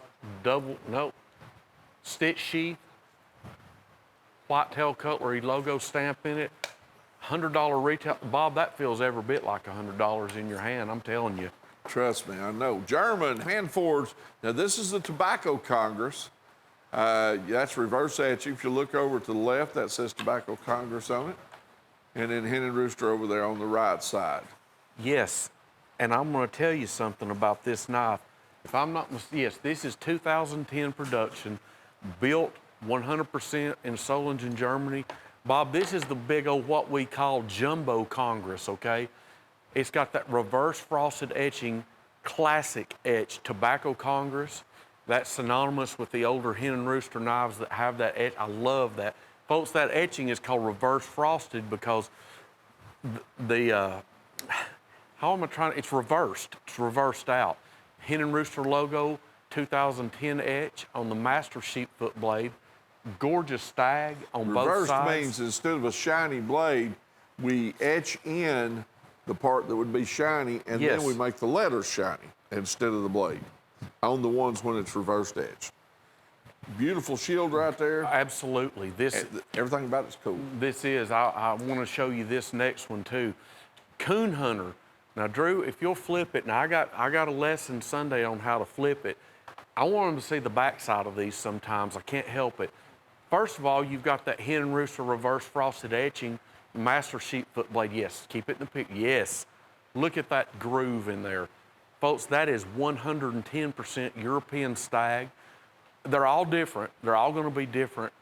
stitch sheath, whitetail cutlery logo stamp in it, $100 retail. Bob, that feels every bit like $100 in your hand, I'm telling you. Trust me, I know. German hand forged. Now, this is the Tobacco Congress. That's reverse at you. If you look over to the left, that says Tobacco Congress on it. and then Hen and Rooster over there on the right side. Yes, and I'm going to tell you something about this knife. If I'm not yes, this is 2010 production, built 100% in Solingen, Germany. Bob, this is the big old what we call jumbo Congress, okay? It's got that reverse frosted etching, classic etch, tobacco Congress. That's synonymous with the older Hen and Rooster knives that have that etch. I love that. Folks, that etching is called reverse frosted because how am I trying? It's reversed. It's reversed out. Hen and Rooster logo, 2010 etch on the master sheepfoot blade. Gorgeous stag on both sides. Reversed means instead of a shiny blade, we etch in the part that would be shiny, and Yes. then we make the letters shiny instead of the blade on the ones when it's reversed etched. Beautiful shield right there. Absolutely. Everything about it's cool. This is. I want to show you this next one too. Coon Hunter. Now, Drew, if you'll flip it, now I got a lesson Sunday on how to flip it. I want them to see the backside of these sometimes. I can't help it. First of all, you've got that Hen and Rooster reverse frosted etching, master sheepfoot blade. Yes, keep it in the picture. Yes. Look at that groove in there. Folks, that is 110% European stag. They're all different. They're all going to be different.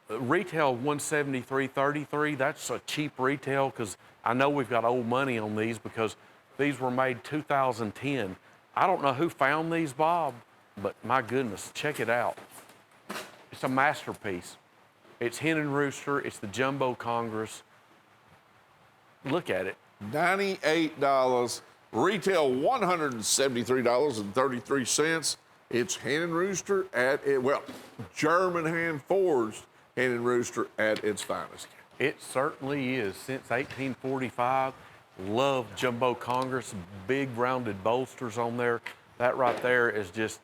Retail $173.33. That's a cheap retail because I know we've got old money on these because these were made 2010. I don't know who found these, Bob, but my goodness, check it out. It's a masterpiece. It's Hen and Rooster. It's the Jumbo Congress. Look at it. $98. Retail $173.33. It's Hen and Rooster German hand forged Hen and Rooster at its finest. It certainly is. Since 1845, love Jumbo Congress, big rounded bolsters on there. That right there is just,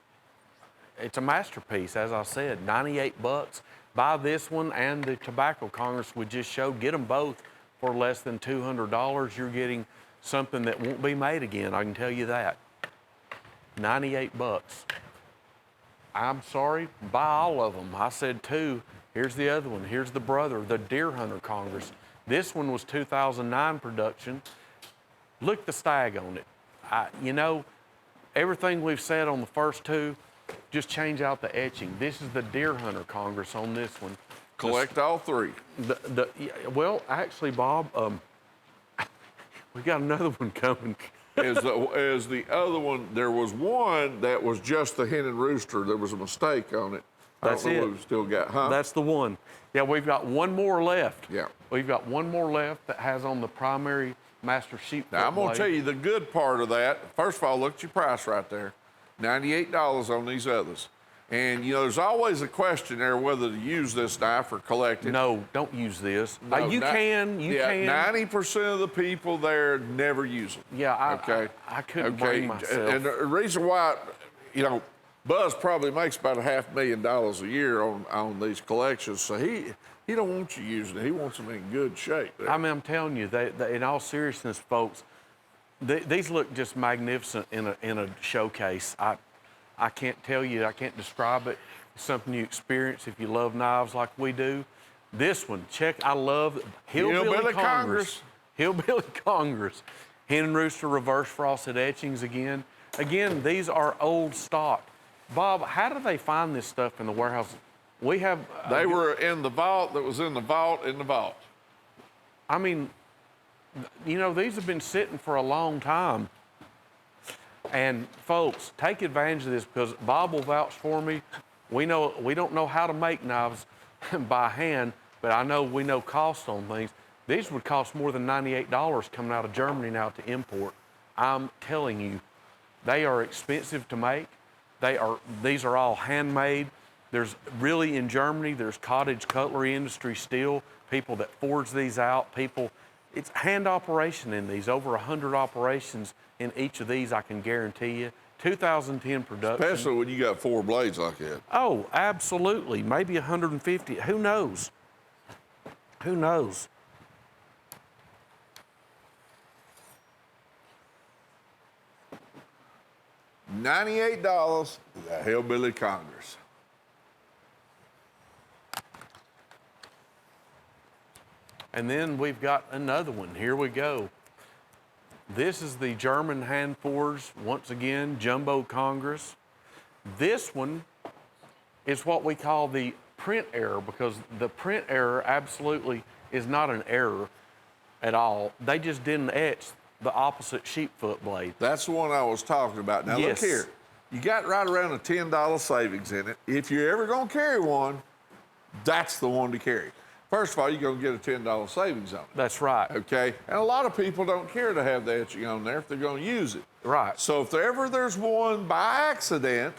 it's a masterpiece, as I said, 98 bucks. Buy this one and the Tobacco Congress we just showed. Get them both for less than $200. You're getting something that won't be made again, I can tell you that. 98 bucks. I'm sorry, buy all of them. I said two. Here's the other one. Here's the brother, the Deer Hunter Congress. This one was 2009 production. Look the stag on it. You know, everything we've said on the first two, just change out the etching. This is the Deer Hunter Congress on this one. Collect all three. Well, actually, Bob, we got another one coming. As the other one, there was one that was just the Hen and Rooster. There was a mistake on it. That's I don't know it. what we've still got, huh? That's the one. Yeah, we've got one more left. Yeah. We've got one more left that has on the primary master sheepfoot Now, I'm going blade. to tell you the good part of that. First of all, look at your price right there. $98 on these others. And, you know, there's always a question there whether to use this knife or collect it. No, don't use this. No, You can. 90% of the people there never use them. Yeah, I couldn't bring myself. And the reason why, you know, Buzz probably makes about $500,000 a year on these collections, so he don't want you using it. He wants them in good shape. There. I mean, I'm telling you, they, in all seriousness, folks, these look just magnificent in a showcase. I can't tell you, I can't describe it. It's something you experience if you love knives like we do. This one, I love Hillbilly Congress. Hillbilly Congress. Hen and Rooster reverse frosted etchings again. Again, these are old stock. Bob, how do they find this stuff in the warehouse? We have... They were in the vault that was in the vault in the vault. I mean, you know, these have been sitting for a long time. And folks, take advantage of this because Bob will vouch for me. We don't know how to make knives by hand, but I know we know cost on things. These would cost more than $98 coming out of Germany now to import. I'm telling you, they are expensive to make. These are all handmade. There's really in Germany, there's cottage cutlery industry still, people that forge these out, it's hand operation in these, over 100 operations in each of these, I can guarantee you. 2010 production. Especially when you got 4 blades like that. Oh, absolutely. Maybe 150. Who knows? Who knows? $98, the Hillbilly Congress. And then we've got another one. Here we go. This is the German hand forged, once again, Jumbo Congress. This one is what we call the print error, because the print error absolutely is not an error at all. They just didn't etch the opposite sheep foot blade. That's the one I was talking about. Now, Yes. look here. You got right around a $10 savings in it. If you're ever going to carry one, that's the one to carry. First of all, you're going to get a $10 savings on it. That's right. Okay? And a lot of people don't care to have the etching on there if they're going to use it. Right. So if there's one by accident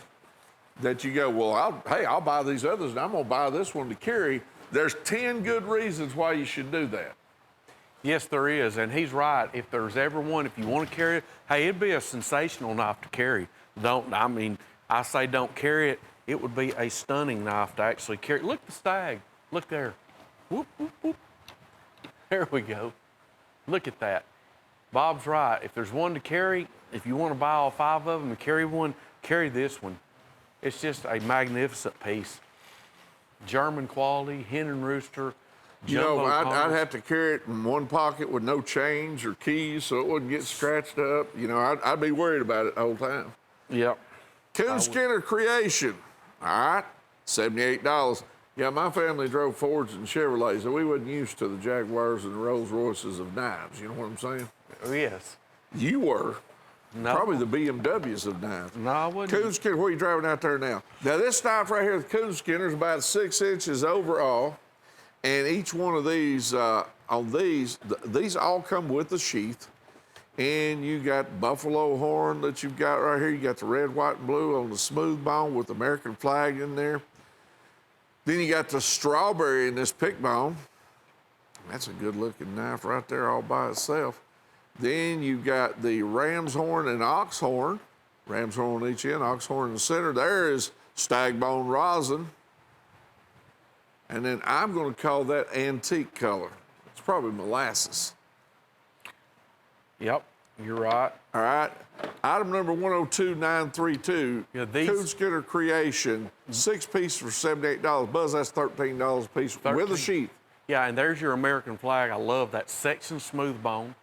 that you go, well, I'll buy these others, and I'm going to buy this one to carry, there's 10 good reasons why you should do that. Yes, there is, and he's right. If there's ever one, if you want to carry it, hey, it'd be a sensational knife to carry. I say don't carry it. It would be a stunning knife to actually carry. Look at the stag. Look there. Whoop, whoop, whoop. There we go. Look at that. Bob's right. If there's one to carry, if you want to buy all 5 of them and carry one, carry this one. It's just a magnificent piece. German quality, hen and rooster. You know, Jumbo I'd Congress. have to carry it in one pocket with no change or keys so it wouldn't get scratched up. You know, I'd be worried about it the whole time. Yep. Coonskinner Creation, all right, $78. Yeah, my family drove Fords and Chevrolets, so we wasn't used to the Jaguars and Rolls Royces of knives. You know what I'm saying? Yes. You were. No. Probably the BMWs of knives. No, I wouldn't. Coonskinner, what are you driving out there now? Now, this knife right here, the Coonskinner, is about 6 inches overall. And each one of these, these all come with a sheath. And you got buffalo horn that you've got right here. You got the red, white, and blue on the smooth bone with the American flag in there. Then you got the strawberry in this pick bone. That's a good looking knife right there all by itself. Then you've got the ram's horn and ox horn. Ram's horn on each end, ox horn in the center. There is stag bone rosin. And then I'm going to call that antique color. It's probably molasses. Yep, you're right. All right. Item number 102932. Yeah, these- Coonskinner Creation, 6 pieces for $78. Buzz, that's $13 a piece with a 13. sheath. Yeah, and there's your American flag. I love that section smooth bone.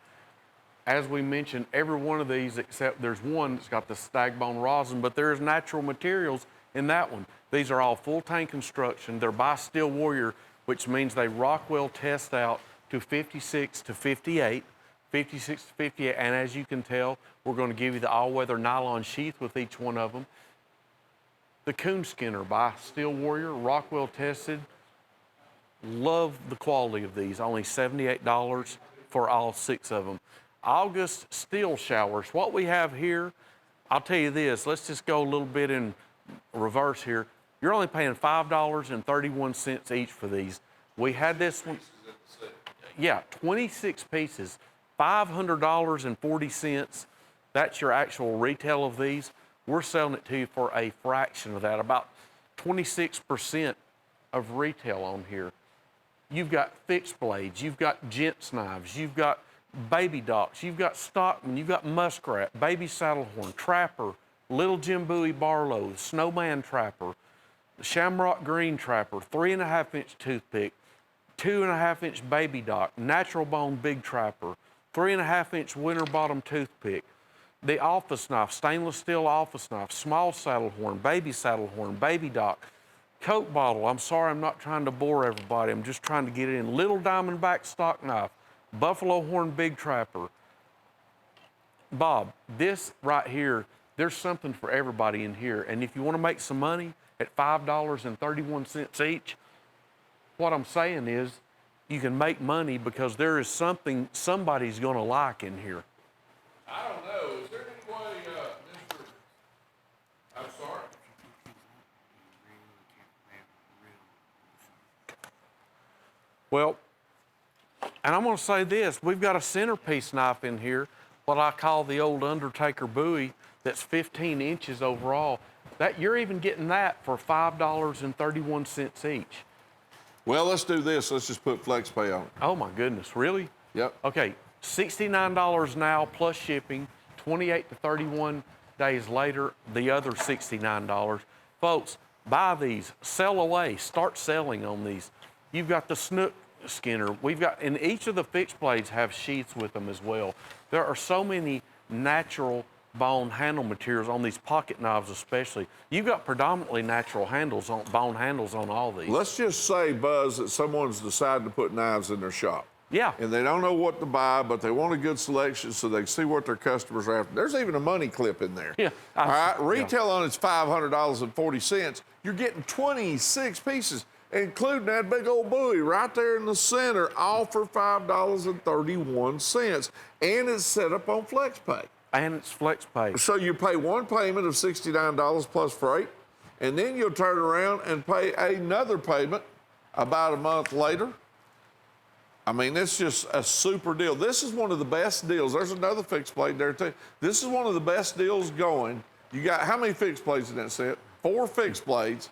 As we mentioned, every one of these, except there's one that's got the stag bone rosin, but there's natural materials in that one. These are all full tank construction. They're by Steel Warrior, which means they Rockwell test out to 56 to 58. 56 to 58, and as you can tell, we're going to give you the all-weather nylon sheath with each one of them. The Coonskinner by Steel Warrior, Rockwell tested. Love the quality of these, only $78 for all 6 of them. August steel showers, what we have here, I'll tell you this, let's just go a little bit in reverse here. You're only paying $5.31 each for these. We had this one, yeah, 26 pieces. $500.40. That's your actual retail of these. We're selling it to you for a fraction of that, about 26% of retail on here. You've got fixed blades, you've got gents knives, you've got baby docks, you've got stockman, you've got muskrat, baby saddlehorn, trapper, little Jim Bowie Barlow, snowman trapper, shamrock green trapper, 3.5-inch toothpick, 2.5-inch baby dock, natural bone big trapper, 3.5-inch winter bottom toothpick, the office knife, stainless steel office knife, small saddle horn, baby dock, Coke bottle. I'm sorry, I'm not trying to bore everybody. I'm just trying to get it in. Little diamondback stock knife, buffalo horn big trapper. Bob, this right here, there's something for everybody in here. And if you want to make some money at $5.31 each, what I'm saying is, you can make money because there is something somebody's going to like in here. I don't know. Is there any way, Mr. I'm sorry? Well, and I'm going to say this. We've got a centerpiece knife in here, what I call the old Undertaker Bowie, that's 15 inches overall. That you're even getting that for $5.31 each. Well, let's do this. Let's just put FlexPay on it. Oh my goodness, really? Yep. Okay, $69 now plus shipping, 28 to 31 days later, the other $69. Folks, buy these, sell away, start selling on these. You've got the Snook Skinner. We've got, and each of the fixed blades have sheaths with them as well. There are so many natural bone handle materials on these pocket knives especially. You've got predominantly natural handles on, bone handles on all these. Let's just say, Buzz, that someone's decided to put knives in their shop. Yeah. And they don't know what to buy, but they want a good selection so they can see what their customers are after. There's even a money clip in there. Yeah. All right, retail on it's $500.40. You're getting 26 pieces, including that big old buoy right there in the center, all for $5.31. And it's set up on FlexPay. And it's flex pay. So you pay one payment of $69 plus freight, and then you'll turn around and pay another payment about a month later. I mean, it's just a super deal. This is one of the best deals. There's another fixed blade there, too. This is one of the best deals going. You got how many fixed blades in that set? 4 fixed blades.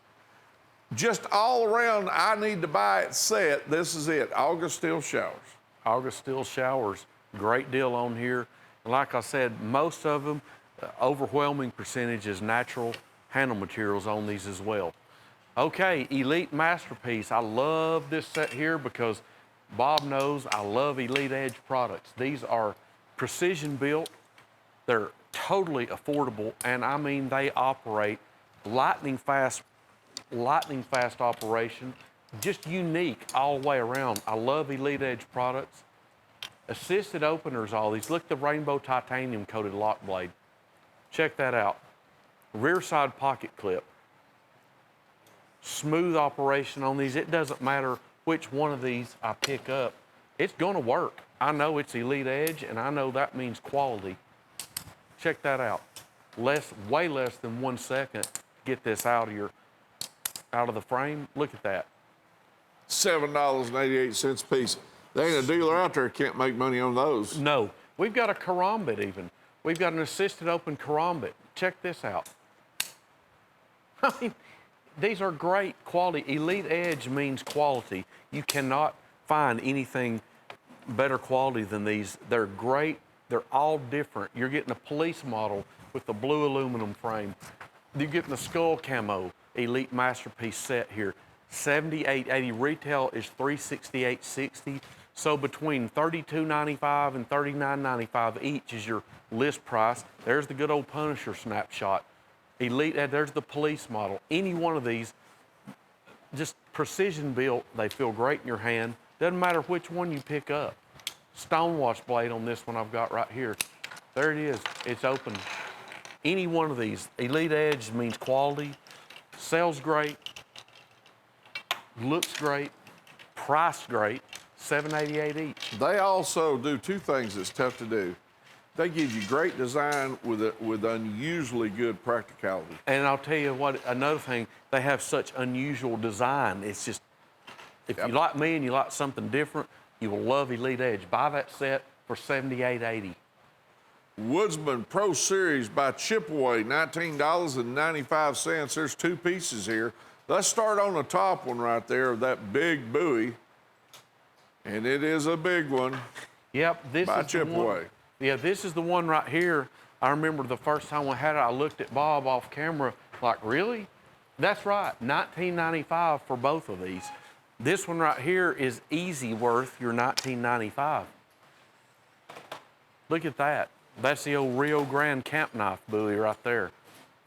Just all around, I need to buy it set. This is it, August Steel Showers. August Steel Showers, great deal on here. And like I said, most of them, overwhelming percentage is natural handle materials on these as well. Okay, Elite Masterpiece. I love this set here because Bob knows I love Elite Edge products. These are precision built. They're totally affordable, and I mean they operate lightning fast operation, just unique all the way around. I love Elite Edge products. Assisted openers, all these. Look at the rainbow titanium coated lock blade. Check that out. Rear side pocket clip. Smooth operation on these. It doesn't matter which one of these I pick up. It's gonna work. I know it's Elite Edge, and I know that means quality. Check that out. Way less than 1 second to get this out of the frame. Look at that. $7.88 a piece. There ain't a dealer out there that can't make money on those. No. We've got a karambit even. We've got an assisted open karambit. Check this out. I mean, these are great quality. Elite Edge means quality. You cannot find anything better quality than these. They're great. They're all different. You're getting a police model with the blue aluminum frame. You're getting the skull camo Elite Masterpiece set here. $78.80. Retail is $368.60. So between $32.95 and $39.95 each is your list price. There's the good old Punisher snapshot. Elite, there's the police model. Any one of these, just precision built, they feel great in your hand. Doesn't matter which one you pick up. Stonewash blade on this one I've got right here. There it is, it's open. Any one of these. Elite Edge means quality, sells great, looks great, price great. $7.88 each. They also do 2 things that's tough to do. They give you great design with unusually good practicality. And I'll tell you what, another thing, they have such unusual design. It's just, if you like me and you like something different, you will love Elite Edge. Buy that set for $78.80. Woodsman Pro Series by Chipaway, $19.95. There's 2 pieces here. Let's start on the top one right there of that big buoy. And it is a big one. Yep, this by is the one. Chipaway. Yeah, this is the one right here. I remember the first time we had it, I looked at Bob off camera like, really? That's right, $19.95 for both of these. This one right here is easy worth your $19.95. Look at that. That's the old Rio Grande camp knife buoy right there.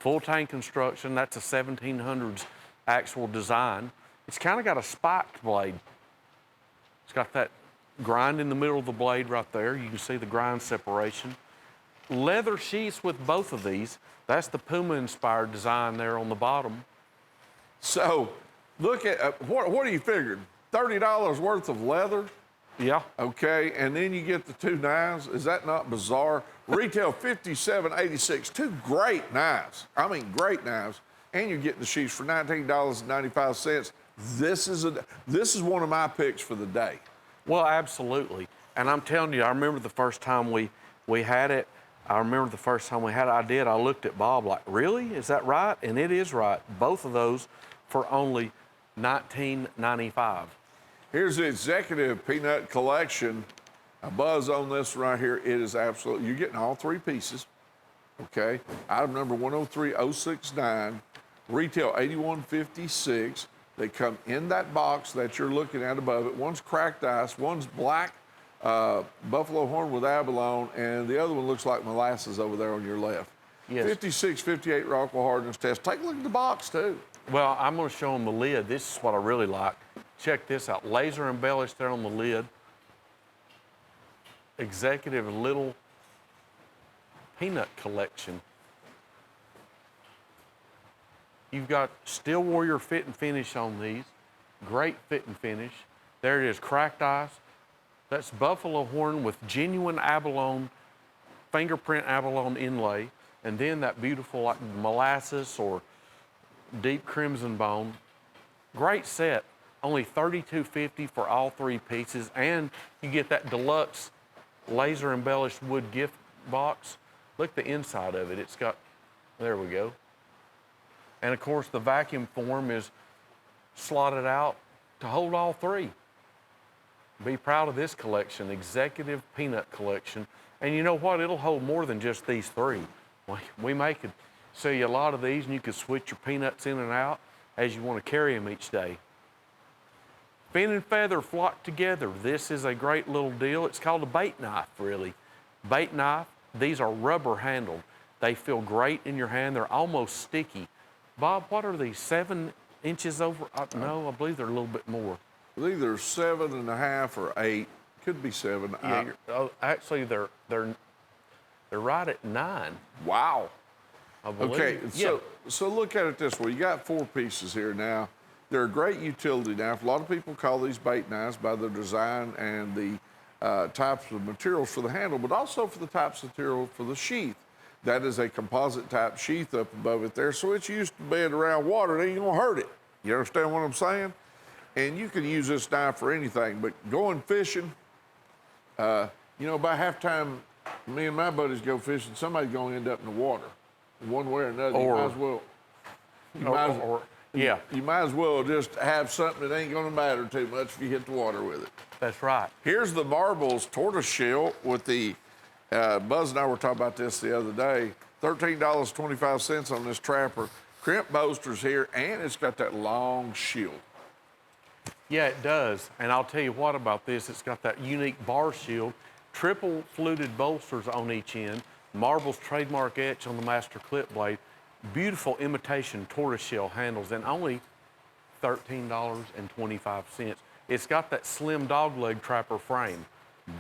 Full tank construction, that's a 1700s actual design. It's kind of got a spiked blade. It's got that grind in the middle of the blade right there. You can see the grind separation. Leather sheaths with both of these. That's the Puma-inspired design there on the bottom. So, look at, what do you figure? $30 worth of leather? Yeah. Okay, and then you get the 2 knives. Is that not bizarre? Retail $57.86. 2 great knives. I mean, great knives. And you're getting the sheaths for $19.95. This is one of my picks for the day. Well, absolutely. And I'm telling you, I remember the first time we had it. I looked at Bob like, really? Is that right? And it is right. Both of those for only $19.95. Here's the Executive Peanut Collection. A buzz on this right here. It is absolutely, you're getting all 3 pieces. Okay. Item number 103069. Retail $81.56. They come in that box that you're looking at above it. One's cracked ice, one's black buffalo horn with abalone, and the other one looks like molasses over there on your left. Yes. 56, 58 Rockwell hardness test. Take a look at the box, too. Well, I'm going to show them the lid. This is what I really like. Check this out. Laser embellished there on the lid. Executive Little Peanut Collection. You've got Steel Warrior fit and finish on these. Great fit and finish. There it is, cracked ice. That's buffalo horn with genuine abalone, fingerprint abalone inlay. And then that beautiful like molasses or deep crimson bone. Great set. Only $32.50 for all 3 pieces. And you get that deluxe laser embellished wood gift box. Look at the inside of it. It's got, there we go. And of course the vacuum form is slotted out to hold all 3. Be proud of this collection, Executive Peanut Collection. And you know what? It'll hold more than just these 3. We could sell you a lot of these and you could switch your peanuts in and out as you want to carry them each day. Fin and feather flock together. This is a great little deal. It's called a bait knife, really. Bait knife, these are rubber handled. They feel great in your hand. They're almost sticky. Bob, what are these, 7 inches over? No, I believe they're a little bit more. Either 7.5 or 8. Could be 7. Yeah, actually, they're right at 9. Wow. I believe. Okay, Yeah. so look at it this way. You got 4 pieces here now. They're a great utility knife. A lot of people call these bait knives by their design and the types of materials for the handle, but also for the types of material for the sheath. That is a composite type sheath up above it there, so it's used to being around water. It ain't gonna hurt it. You understand what I'm saying? And you can use this knife for anything, but going fishing, you know, by halftime, me and my buddies go fishing, somebody's gonna end up in the water, one way or another. You might as well just have something that ain't gonna matter too much if you hit the water with it. That's right. Here's the Marbles tortoise shell with the, Buzz and I were talking about this the other day, $13.25 on this trapper. Crimp bolsters here, and it's got that long shield. Yeah, it does. And I'll tell you what about this. It's got that unique bar shield, triple fluted bolsters on each end, Marbles trademark etch on the master clip blade, beautiful imitation tortoiseshell handles, and only $13.25. It's got that slim dogleg trapper frame.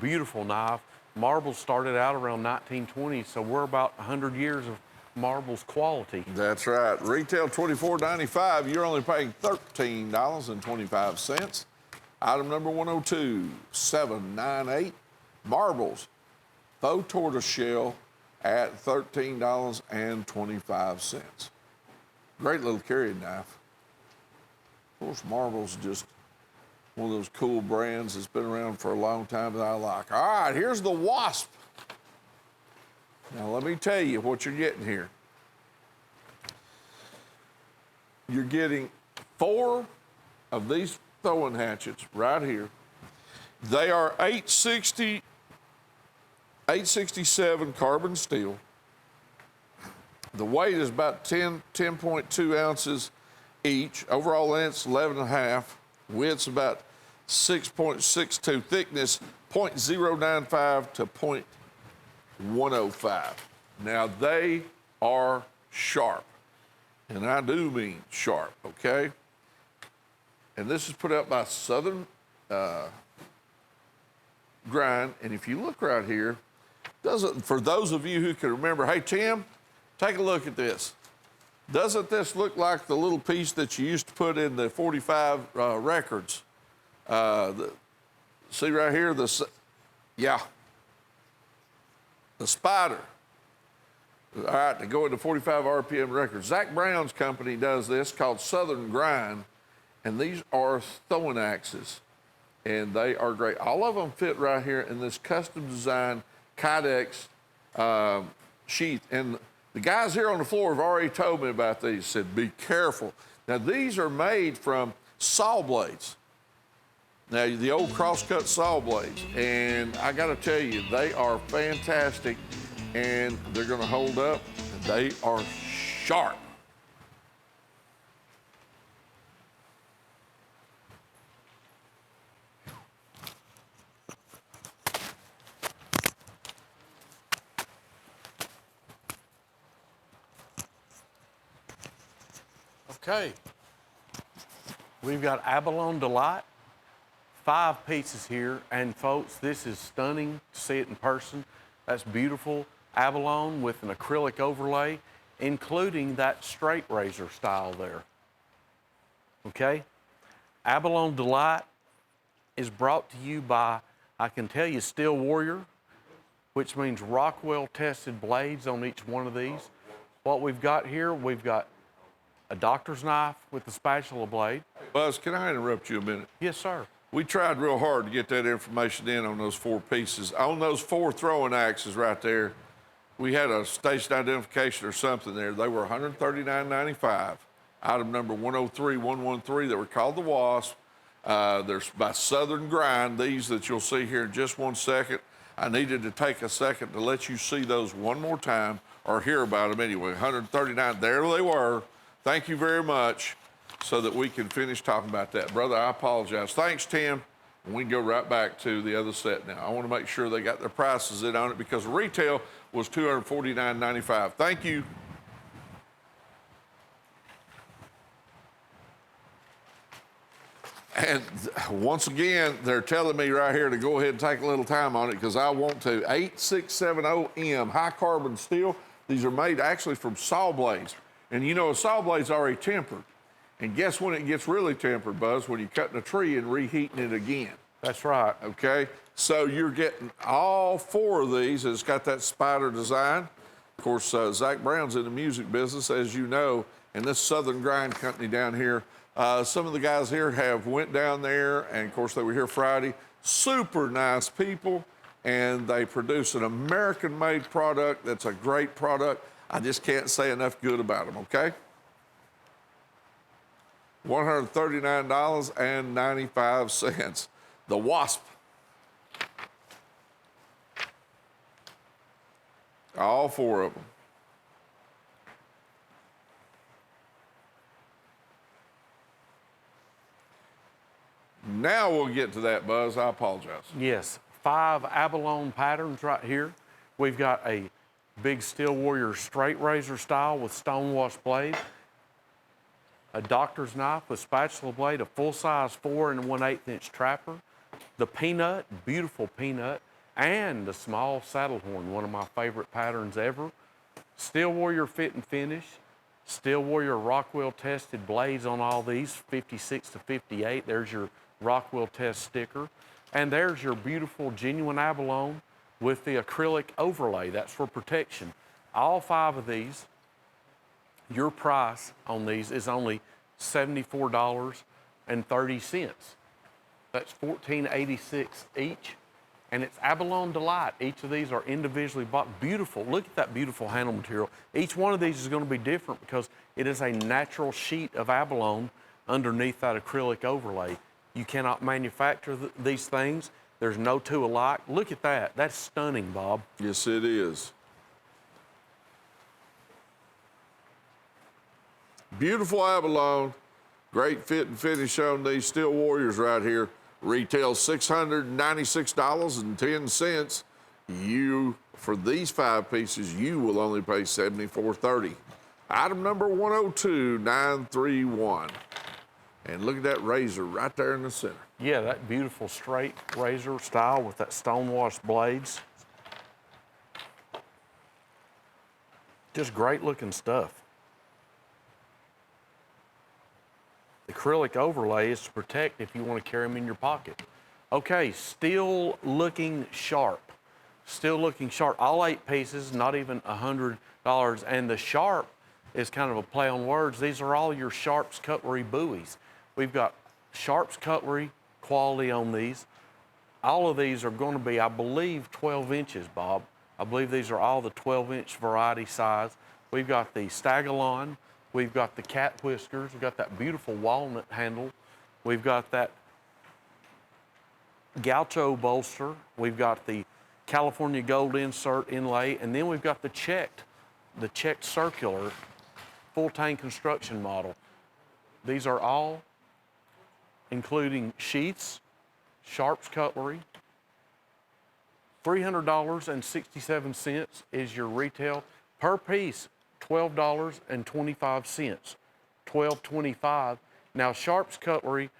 Beautiful knife. Marbles started out around 1920, so we're about 100 years of Marbles quality. That's right. Retail $24.95. You're only paying $13.25. Item number 102798. Marbles faux tortoise shell at $13.25. Great little carrying knife. Of course, Marbles just one of those cool brands that's been around for a long time that I like. All right, here's the Wasp. Now, let me tell you what you're getting here. You're getting 4 of these throwing hatchets right here. They are 867 carbon steel. The weight is about 10.2 ounces each. Overall length's 11.5. Width's about 6.62. Thickness 0.095 to 0.105. Now they are sharp, and I do mean sharp, okay? And this is put out by Southern Grind, and if you look right here, for those of you who can remember, hey Tim, take a look at this. Doesn't this look like the little piece that you used to put in the 45 records? See right here, the spider. All right, to go into 45 RPM records. Zach Brown's company does this called Southern Grind, and these are throwing axes, and they are great. All of them fit right here in this custom designed Kydex sheath. And the guys here on the floor have already told me about these, said be careful. Now these are made from saw blades. Now the old crosscut saw blades, and I gotta tell you, they are fantastic, and they're gonna hold up, and they are sharp. Okay. We've got Abalone Delight, 5 pieces here. And folks, this is stunning to see it in person. That's beautiful abalone with an acrylic overlay, including that straight razor style there. Okay? Abalone Delight is brought to you by, I can tell you, Steel Warrior, which means Rockwell tested blades on each one of these. What we've got here, we've got a doctor's knife with the spatula blade. Buzz, can I interrupt you a minute? Yes, sir. We tried real hard to get that information in on those 4 pieces. On those 4 throwing axes right there, we had a station identification or something there. They were $139.95. Item number 103113 that were called the Wasp. There's by Southern Grind, these that you'll see here in just 1 second. I needed to take a second to let you see those one more time or hear about them anyway. 139, there they were. Thank you very much, so that we can finish talking about that. Brother, I apologize. Thanks, Tim. And we can go right back to the other set now. I want to make sure they got their prices in on it because retail was $249.95. Thank you. And once again, they're telling me right here to go ahead and take a little time on it because I want to. 8670M, high carbon steel. These are made actually from saw blades. And you know, a saw blade's already tempered. And guess when it gets really tempered, Buzz? When you're cutting a tree and reheating it again. That's right. Okay? So you're getting all 4 of these. It's got that spider design. Of course, Zach Brown's in the music business, as you know, and this Southern Grind company down here. Some of the guys here have went down there, and of course they were here Friday. Super nice people, and they produce an American-made product that's a great product. I just can't say enough good about them, okay? $139.95. The Wasp. All 4 of them. Now we'll get to that, Buzz. I apologize. Yes, 5 abalone patterns right here. We've got a big Steel Warrior straight razor style with stonewash blade, a doctor's knife with spatula blade, a full-size 4 1/8 inch trapper, the peanut, beautiful peanut, and the small saddle horn, one of my favorite patterns ever. Steel Warrior fit and finish, Steel Warrior Rockwell tested blades on all these, 56 to 58. There's your Rockwell test sticker. And there's your beautiful genuine abalone with the acrylic overlay. That's for protection. All 5 of these, your price on these is only $74.30. That's $14.86 each. And it's Abalone Delight. Each of these are individually bought. Beautiful. Look at that beautiful handle material. Each one of these is going to be different because it is a natural sheet of abalone underneath that acrylic overlay. You cannot manufacture these things. There's no 2 alike. Look at that. That's stunning, Bob. Yes, it is. Beautiful abalone. Great fit and finish on these Steel Warriors right here. Retail $696.10. For these 5 pieces, you will only pay $74.30. Item number 102931. And look at that razor right there in the center. Yeah, that beautiful straight razor style with that stonewash blades. Just great looking stuff. The acrylic overlay is to protect if you want to carry them in your pocket. Okay, still looking sharp. Still looking sharp. All 8 pieces, not even $100. And the sharp is kind of a play on words. These are all your Sharp's Cutlery buoys. We've got Sharp's Cutlery quality on these. All of these are going to be, I believe, 12 inches, Bob. I believe these are all the 12-inch variety size. We've got the Stagalon. We've got the cat whiskers. We've got that beautiful walnut handle. We've got that gaucho bolster. We've got the California gold insert inlay. And then we've got the checked circular full tank construction model. These are all including sheaths, Sharp's Cutlery. $300.67 is your retail. Per piece, $12.25. $12.25. Now, Sharp's Cutlery,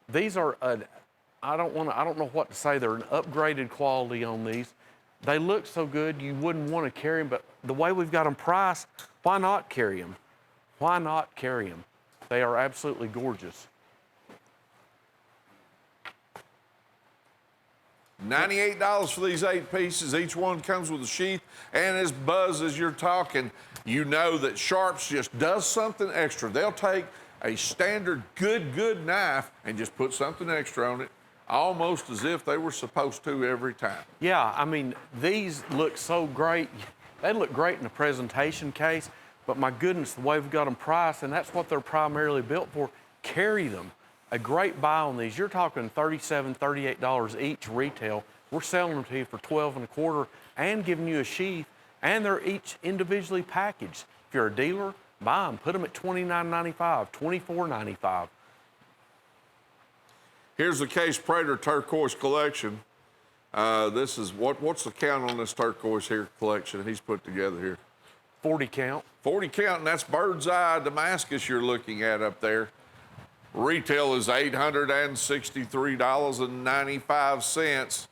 these are, I don't know what to say. They're an upgraded quality on these. They look so good, you wouldn't want to carry them, but the way we've got them priced, why not carry them? Why not carry them? They are absolutely gorgeous. $98 for these 8 pieces. Each one comes with a sheath. And as Buzz, as you're talking, you know that Sharps just does something extra. They'll take a standard good knife and just put something extra on it, almost as if they were supposed to every time. Yeah, I mean, these look so great. They look great in a presentation case, but my goodness, the way we've got them priced, and that's what they're primarily built for, carry them. A great buy on these. You're talking $37, $38 each retail. We're selling them to you for $12.25 and giving you a sheath, and they're each individually packaged. If you're a dealer, buy them. Put them at $29.95, $24.95. Here's the Case Prater Turquoise Collection. This is, what's the count on this turquoise here collection he's put together here? 40 count. 40 count, and that's bird's eye Damascus you're looking at up there. Retail is $863.95.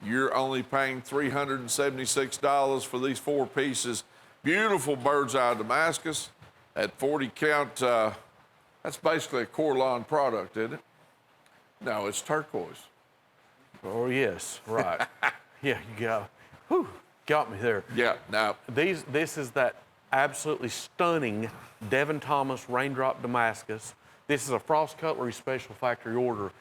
You're only paying $376 for these 4 pieces. Beautiful bird's eye Damascus at 40 count. That's basically a Corlon product, isn't it? No, it's turquoise. Oh, yes, right. Yeah, you got me there. Yeah, now. This is that absolutely stunning Devin Thomas Raindrop Damascus. This is a Frost Cutlery special factory order.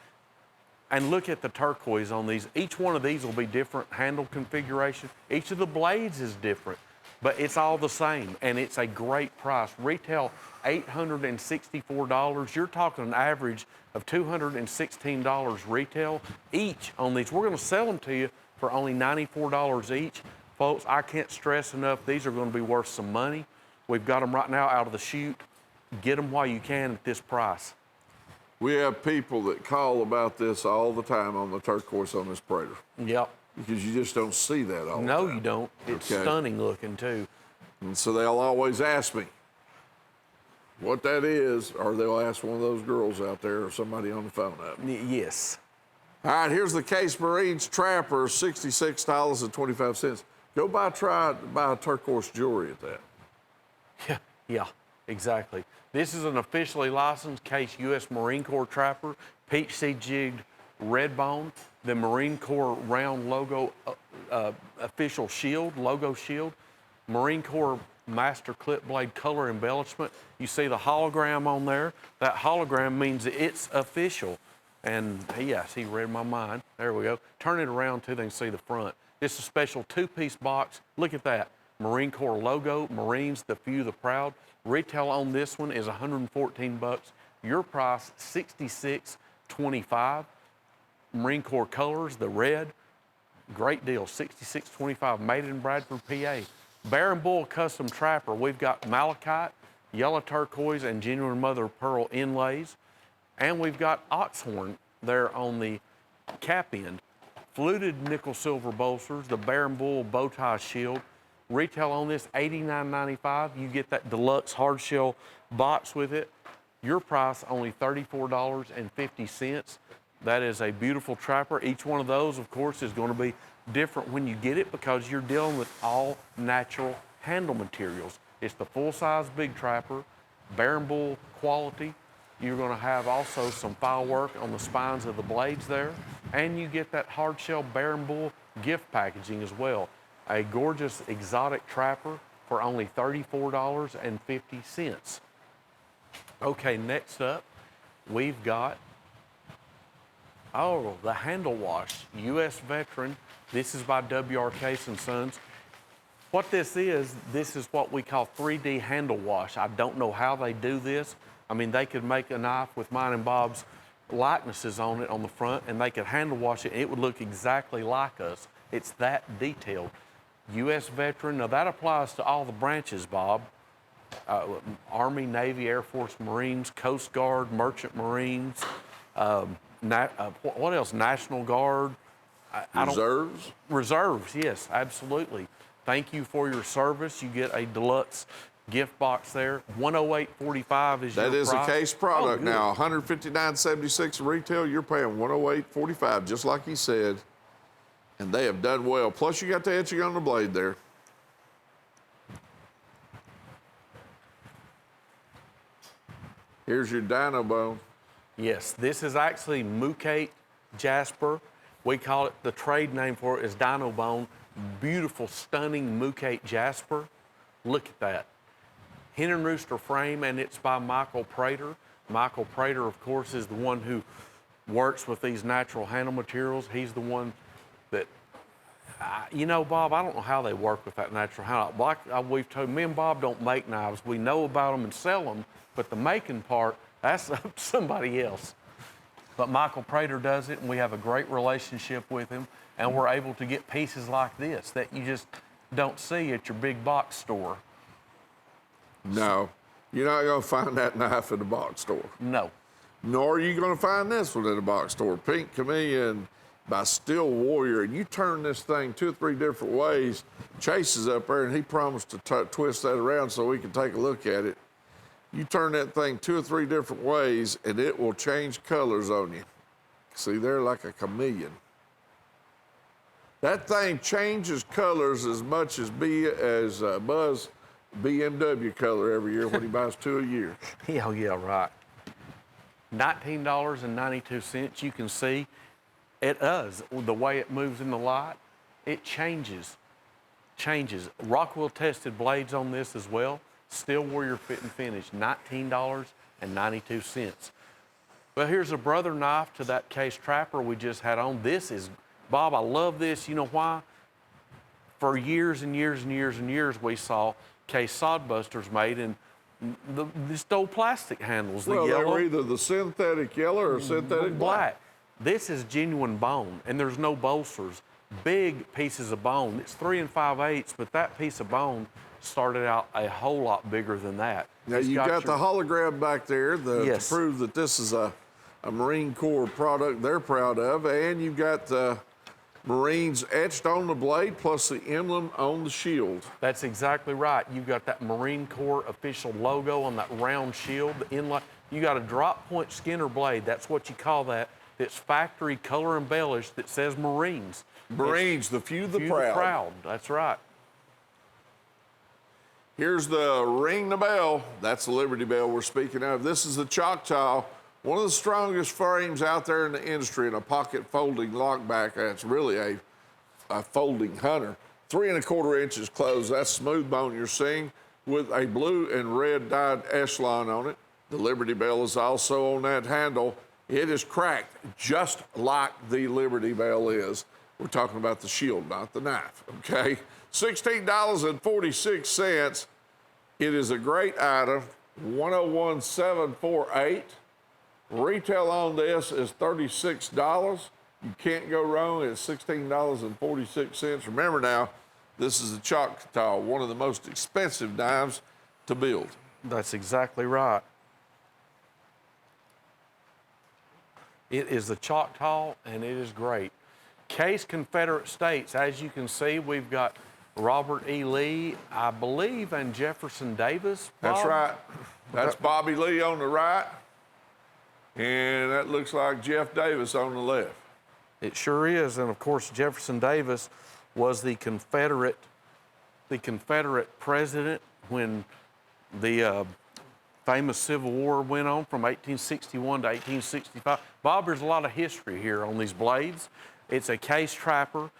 And look at the turquoise on these. Each one of these will be different handle configuration. Each of the blades is different, but it's all the same, and it's a great price. Retail $864. You're talking an average of $216 retail each on these. We're gonna sell them to you for only $94 each. Folks, I can't stress enough, these are gonna be worth some money. We've got them right now out of the chute. Get them while you can at this price. We have people that call about this all the time on the turquoise on this Prater. Yep. Because you just don't see that all the time. No, you don't. It's stunning looking too. And so they'll always ask me what that is, or they'll ask one of those girls out there or somebody on the phone up. Yes. All right, here's the Case Marines Trapper, $66.25. Go try turquoise jewelry at that. Yeah, exactly. This is an officially licensed Case U.S. Marine Corps Trapper, peach seed jigged red bone, the Marine Corps round logo official shield, logo shield, Marine Corps master clip blade color embellishment. You see the hologram on there. That hologram means it's official. And yes, he read my mind. There we go. Turn it around too, they can see the front. It's a special 2-piece box. Look at that. Marine Corps logo, Marines, the few, the proud. Retail on this one is $114. Your price, $66.25. Marine Corps colors, the red. Great deal, $66.25. Made in Bradford, PA. Bear and Bull Custom Trapper. We've got malachite, yellow turquoise, and genuine mother of pearl inlays. And we've got oxhorn there on the cap end. Fluted nickel silver bolsters, the Bear and Bull bow tie shield. Retail on this, $89.95. You get that deluxe hard shell box with it. Your price, only $34.50. That is a beautiful trapper. Each one of those, of course, is going to be different when you get it because you're dealing with all natural handle materials. It's the full-size big trapper, Bear and Bull quality. You're going to have also some file work on the spines of the blades there, and you get that hard shell Bear and Bull gift packaging as well. A gorgeous exotic trapper for only $34.50. Okay, next up, we've got, the handle wash, U.S. Veteran. This is by W.R. Case & Sons. What this is what we call 3D handle wash. I don't know how they do this. I mean, they could make a knife with mine and Bob's likenesses on it on the front, and they could handle wash it, and it would look exactly like us. It's that detailed. U.S. Veteran, now that applies to all the branches, Bob. Army, Navy, Air Force, Marines, Coast Guard, Merchant Marines, what else? National Guard. Reserves? Reserves, yes, absolutely. Thank you for your service. You get a deluxe gift box there. 108.45 is That your is price. a case product good. now. $159.76 retail. You're paying $108.45, just like he said. And they have done well. Plus, you got the etching on the blade there. Here's your dino bone. Yes, this is actually Mucate Jasper. We call it, the trade name for it is Dino Bone. Beautiful, stunning Mucate Jasper. Look at that. Hen and Rooster frame, and it's by Michael Prater. Michael Prater, of course, is the one who works with these natural handle materials. He's the one that, you know, Bob, I don't know how they work with that natural handle. Like we've told, me and Bob don't make knives. We know about them and sell them, but the making part, that's up to somebody else. But Michael Prater does it, and we have a great relationship with him, and we're able to get pieces like this that you just don't see at your big box store. No, you're not going to find that knife in the box store. No. Nor are you going to find this one in the box store. Pink Chameleon by Steel Warrior. And you turn this thing 2 or 3 different ways. Chase is up there, and he promised to twist that around so we can take a look at it. You turn that thing 2 or 3 different ways, and it will change colors on you. See, they're like a chameleon. That thing changes colors as much as Buzz BMW color every year when he buys 2 a year. Yeah, right. $19.92. You can see it does. The way it moves in the light, it changes. Rockwell tested blades on this as well. Steel Warrior fit and finish, $19.92. Well, here's a brother knife to that case trapper we just had on. This is, Bob, I love this. You know why? For years and years and years and years, we saw case sodbusters made in these old plastic handles. Well, the yellow, they were either the synthetic yellow or synthetic black. This is genuine bone, and there's no bolsters. Big pieces of bone. It's 3 5/8, but that piece of bone started out a whole lot bigger than that. Now, you got the hologram back there to prove that this is a Marine Corps product they're proud of, and you've got the Marines etched on the blade plus the emblem on the shield. That's exactly right. You've got that Marine Corps official logo on that round shield, the inlay. You got a drop point Skinner blade. That's what you call that. It's factory color embellished that says Marines. Marines, the few, the proud. That's right. Here's the ring the bell. That's the Liberty Bell we're speaking of. This is the Choctaw, one of the strongest frames out there in the industry, and a pocket folding lockback. That's really a folding hunter. 3 1/4 inches closed. That's smooth bone you're seeing with a blue and red dyed echelon on it. The Liberty Bell is also on that handle. It is cracked just like the Liberty Bell is. We're talking about the shield, not the knife, okay? $16.46. It is a great item, $101,748. Retail on this is $36. You can't go wrong. It's $16.46. Remember now, this is a Choctaw, one of the most expensive knives to build. That's exactly right. It is the Choctaw, and it is great. Case Confederate States, as you can see, we've got Robert E. Lee, I believe, and Jefferson Davis. Bob? That's right. That's Bobby Lee on the right, and that looks like Jeff Davis on the left. It sure is, and of course, Jefferson Davis was the Confederate president when the famous Civil War went on from 1861 to 1865. Bob, there's a lot of history here on these blades. It's a case trapper.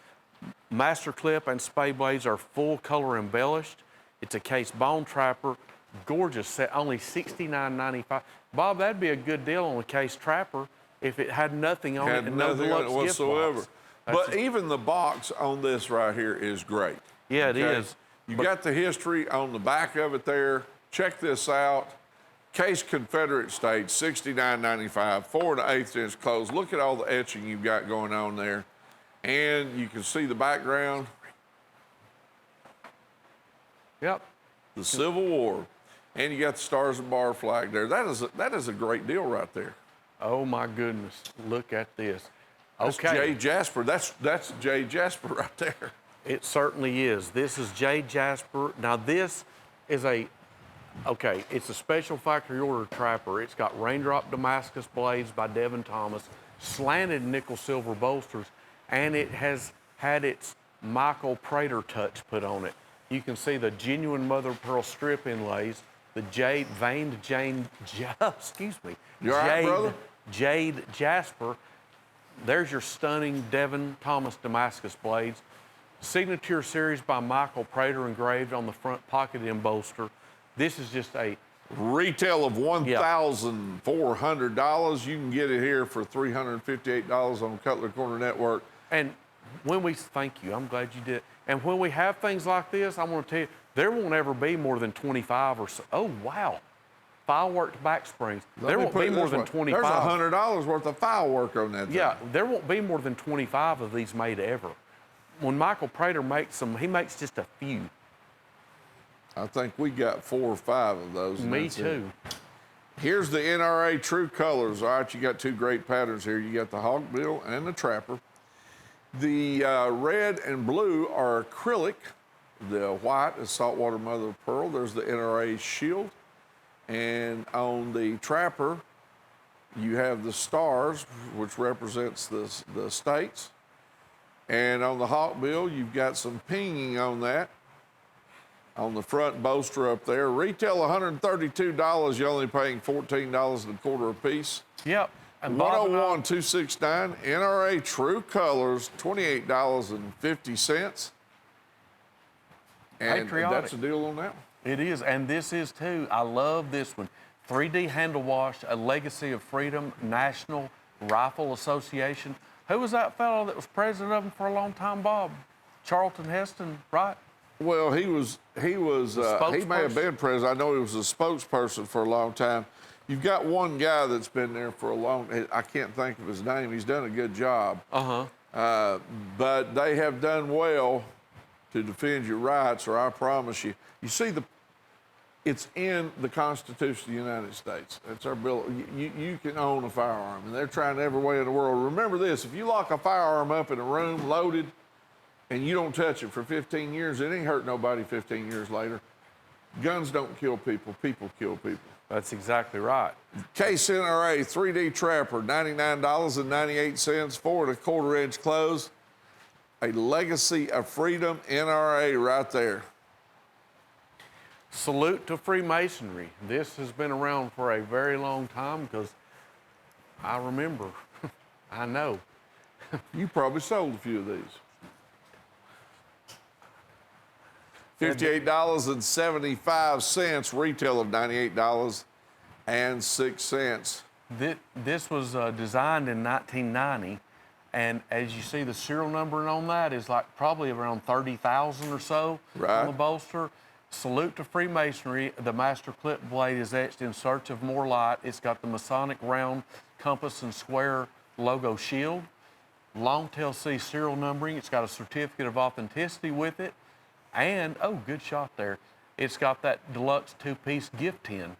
Master clip and spade blades are full color embellished. It's a case bone trapper. Gorgeous set, only $69.95. Bob, that'd be a good deal on a case trapper if it had nothing on it and no deluxe whatsoever. But even the box on this right here is great. Yeah, it is. You got the history on the back of it there. Check this out. Case Confederate States, $69.95, 4 1/8 inch close. Look at all the etching you've got going on there. And you can see the background. Yep. The Civil War. And you got the Stars and Bar flag there. That is a great deal right there. Oh my goodness, look at this. That's Jay Jasper. That's Jay Jasper right there. It certainly is. This is Jay Jasper. Now this is a Okay, it's a special factory order trapper. It's got raindrop Damascus blades by Devin Thomas, slanted nickel silver bolsters, and it has had its Michael Prater touch put on it. You can see the genuine mother of pearl strip inlays, the jade veined excuse me, You all right, brother? jade jasper. There's your stunning Devin Thomas Damascus blades. Signature series by Michael Prater engraved on the front pocket end bolster. This is just a Retail of $1,400. You can get it here for $358 on Cutlery Corner Network. And when we thank you, I'm glad you did. And when we have things like this, I want to tell you, there won't ever be more than 25 or so. Oh wow, firework back springs. There won't be more than 25. There's $100 worth of firework on that thing. Yeah, there won't be more than 25 of these made ever. When Michael Prater makes them, he makes just a few. I think we got 4 or 5 of those. Me too. Here's the NRA True Colors. All right, you got 2 great patterns here. You got the Hawkbill and the Trapper. The red and blue are acrylic. The white is saltwater mother of pearl. There's the NRA shield. And on the Trapper, you have the stars, which represents the states. And on the Hawkbill, you've got some pinging on that. On the front bolster up there. Retail $132, you're only paying $14.25 a piece. Yep. And Bob and I- 101-269, NRA True Colors, $28.50. And Patriotic. that's a deal on that one. It is, and this is too. I love this one. 3D handle wash, a legacy of freedom, National Rifle Association. Who was that fellow that was president of them for a long time, Bob? Charlton Heston, right? Well, he may have been president. I know he was a spokesperson for a long time. You've got one guy that's been there for a long, I can't think of his name. He's done a good job. But they have done well to defend your rights, or I promise you. You see, it's in the Constitution of the United States. It's our bill. You can own a firearm, and they're trying every way in the world. Remember this, if you lock a firearm up in a room loaded, and you don't touch it for 15 years, it ain't hurt nobody 15 years later. Guns don't kill people, people kill people. That's exactly right. Case NRA 3D Trapper, $99.98, 4 1/4 inch close. A legacy of freedom, NRA right there. Salute to Freemasonry. This has been around for a very long time because I remember, I know. You probably sold a few of these. $58.75, retail of $98.06. This was designed in 1990, and as you see, the serial numbering on that is like probably around 30,000 or so on the bolster. Salute to Freemasonry. The master clip blade is etched in search of more light. It's got the Masonic round compass and square logo shield. Long tail C serial numbering. It's got a certificate of authenticity with it. And, oh, good shot there. It's got that deluxe 2-piece gift tin.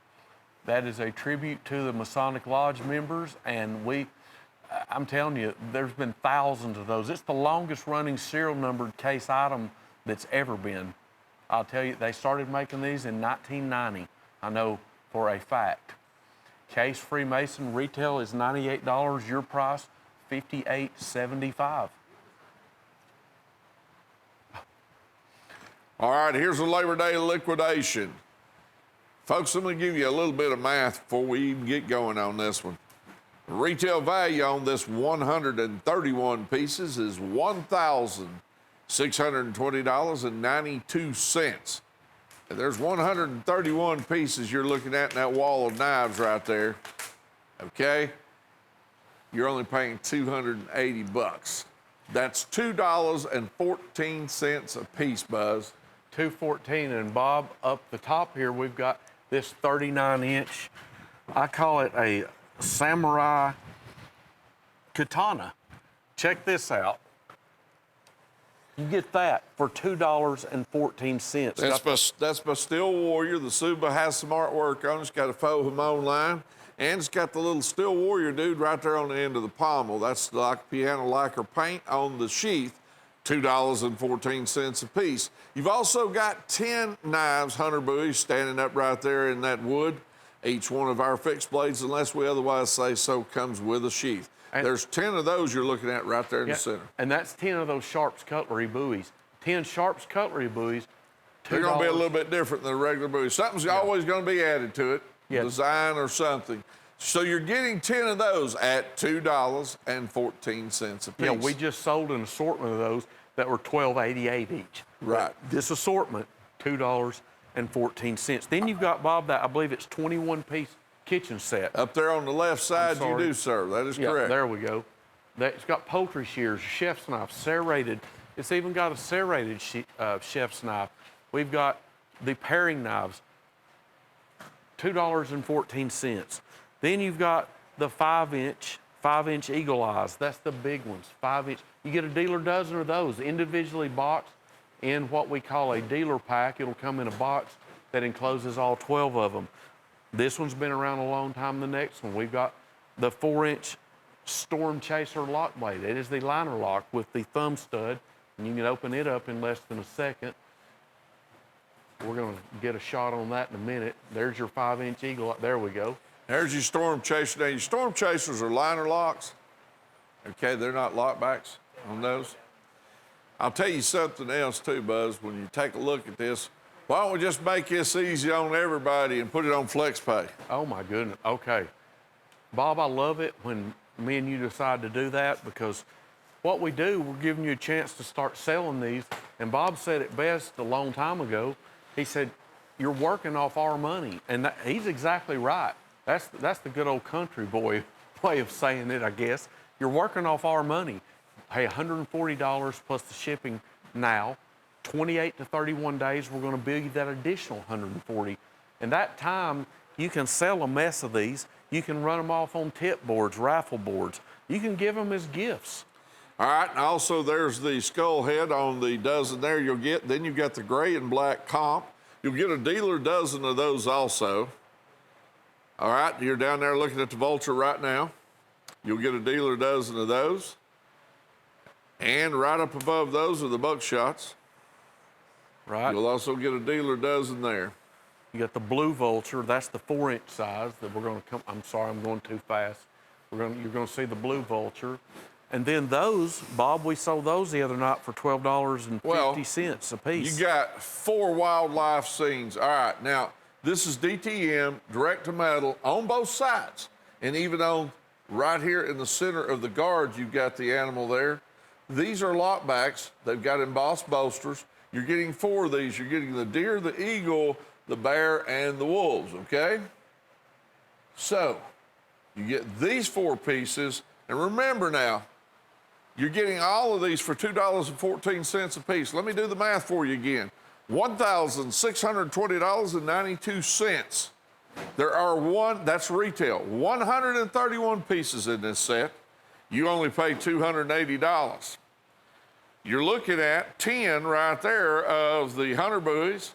That is a tribute to the Masonic Lodge members, and I'm telling you, there's been thousands of those. It's the longest running serial numbered case item that's ever been. I'll tell you, they started making these in 1990. I know for a fact. Case Freemason retail is $98. Your price, $58.75. All right, here's a Labor Day liquidation. Folks, I'm going to give you a little bit of math before we even get going on this one. The retail value on this 131 pieces is $1,620.92. And there's 131 pieces you're looking at in that wall of knives right there. Okay? You're only paying $280. That's $2.14 a piece, Buzz. $2.14, and Bob, up the top here, we've got this 39-inch, I call it a samurai katana. Check this out. You get that for $2.14. That's my Steel Warrior. The Suba has some artwork on it. It's got a faux Hamon line, and it's got the little Steel Warrior dude right there on the end of the pommel. That's like piano lacquer paint on the sheath. $2.14 a piece. You've also got 10 knives, Hunter buoys, standing up right there in that wood. Each one of our fixed blades, unless we otherwise say so, comes with a sheath. And there's 10 of those you're looking at right there in the center. And that's 10 of those Sharps Cutlery buoys. 10 Sharps Cutlery buoys. They're going to be a little bit different than a regular buoy. Something's always going to be added to it, design or something. So you're getting 10 of those at $2.14 a piece. Yeah, we just sold an assortment of those that were $12.88 each. Right. This assortment, $2.14. Then you've got, Bob, that I believe it's 21-piece kitchen set. Up there on the left side, you do, sir. That is correct. There we go. It's got poultry shears, chef's knife, serrated. It's even got a serrated chef's knife. We've got the paring knives, $2.14. Then you've got the 5-inch eagle eyes. That's the big ones, 5-inch. You get a dealer dozen of those, individually boxed in what we call a dealer pack. It'll come in a box that encloses all 12 of them. This one's been around a long time, the next one. We've got the 4-inch Storm Chaser lock blade. It is the liner lock with the thumb stud, and you can open it up in less than a second. We're gonna get a shot on that in a minute. There's your 5-inch eagle, there we go. There's your Storm Chaser. Now, your Storm Chasers are liner locks. Okay, they're not lockbacks on those. I'll tell you something else too, Buzz, when you take a look at this. Why don't we just make this easy on everybody and put it on FlexPay? Oh my goodness, okay. Bob, I love it when me and you decide to do that, because what we do, we're giving you a chance to start selling these. And Bob said it best a long time ago. He said, you're working off our money. And he's exactly right. That's the good old country boy way of saying it, I guess. You're working off our money. Hey, $140 plus the shipping now. 28 to 31 days, we're going to bill you that additional $140. And that time, you can sell a mess of these. You can run them off on tip boards, raffle boards. You can give them as gifts. All right, and also there's the skull head on the dozen there you'll get. Then you've got the gray and black comp. You'll get a dealer dozen of those also. All right, you're down there looking at the Vulture right now. You'll get a dealer dozen of those. And right up above those are the buckshots. Right. You'll also get a dealer dozen there. You got the blue Vulture. That's the 4-inch size that we're going to come. I'm sorry, I'm going too fast. You're going to see the blue Vulture. And then those, Bob, we sold those the other night for $12.50 a piece. You got 4 wildlife scenes. All right, now, this is DTM, direct to metal, on both sides. And even on right here in the center of the guards, you've got the animal there. These are lockbacks. They've got embossed bolsters. You're getting 4 of these. You're getting the deer, the eagle, the bear, and the wolves, okay? So, you get these 4 pieces. And remember now, you're getting all of these for $2.14 a piece. Let me do the math for you again. $1,620.92. There are that's retail, 131 pieces in this set. You only pay $280. You're looking at 10 right there of the Hunter buoys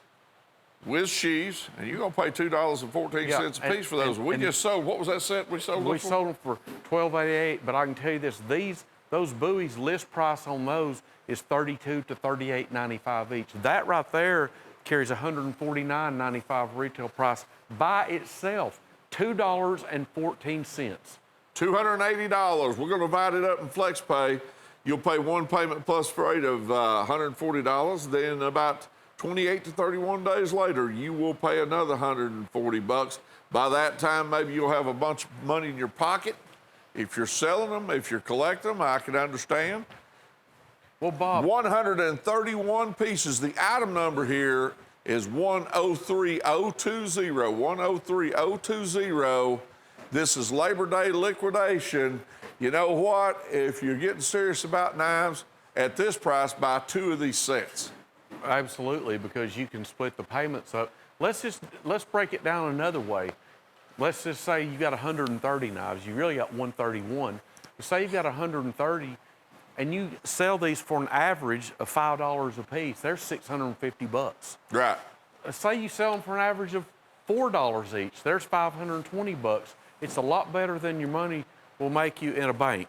with sheaves, and you're going to pay $2.14 a piece for those. We just sold, what was that set we sold them for? We sold them for $12.88, but I can tell you this, those buoys, list price on those is $32 to $38.95 each. That right there carries $149.95 retail price by itself, $2.14. $280. We're going to divide it up in FlexPay. You'll pay one payment plus freight of $140. Then about 28 to 31 days later, you will pay another $140. By that time, maybe you'll have a bunch of money in your pocket. If you're selling them, if you're collecting them, I can understand. Well, Bob. 131 pieces. The item number here is 103020. 103020. This is Labor Day liquidation. You know what? If you're getting serious about knives, at this price, buy 2 of these sets. Absolutely, because you can split the payments up. Let's break it down another way. Let's just say you got 130 knives. You really got 131. Say you've got 130, and you sell these for an average of $5 a piece. There's $650. Right. Say you sell them for an average of $4 each. There's $520. It's a lot better than your money will make you in a bank.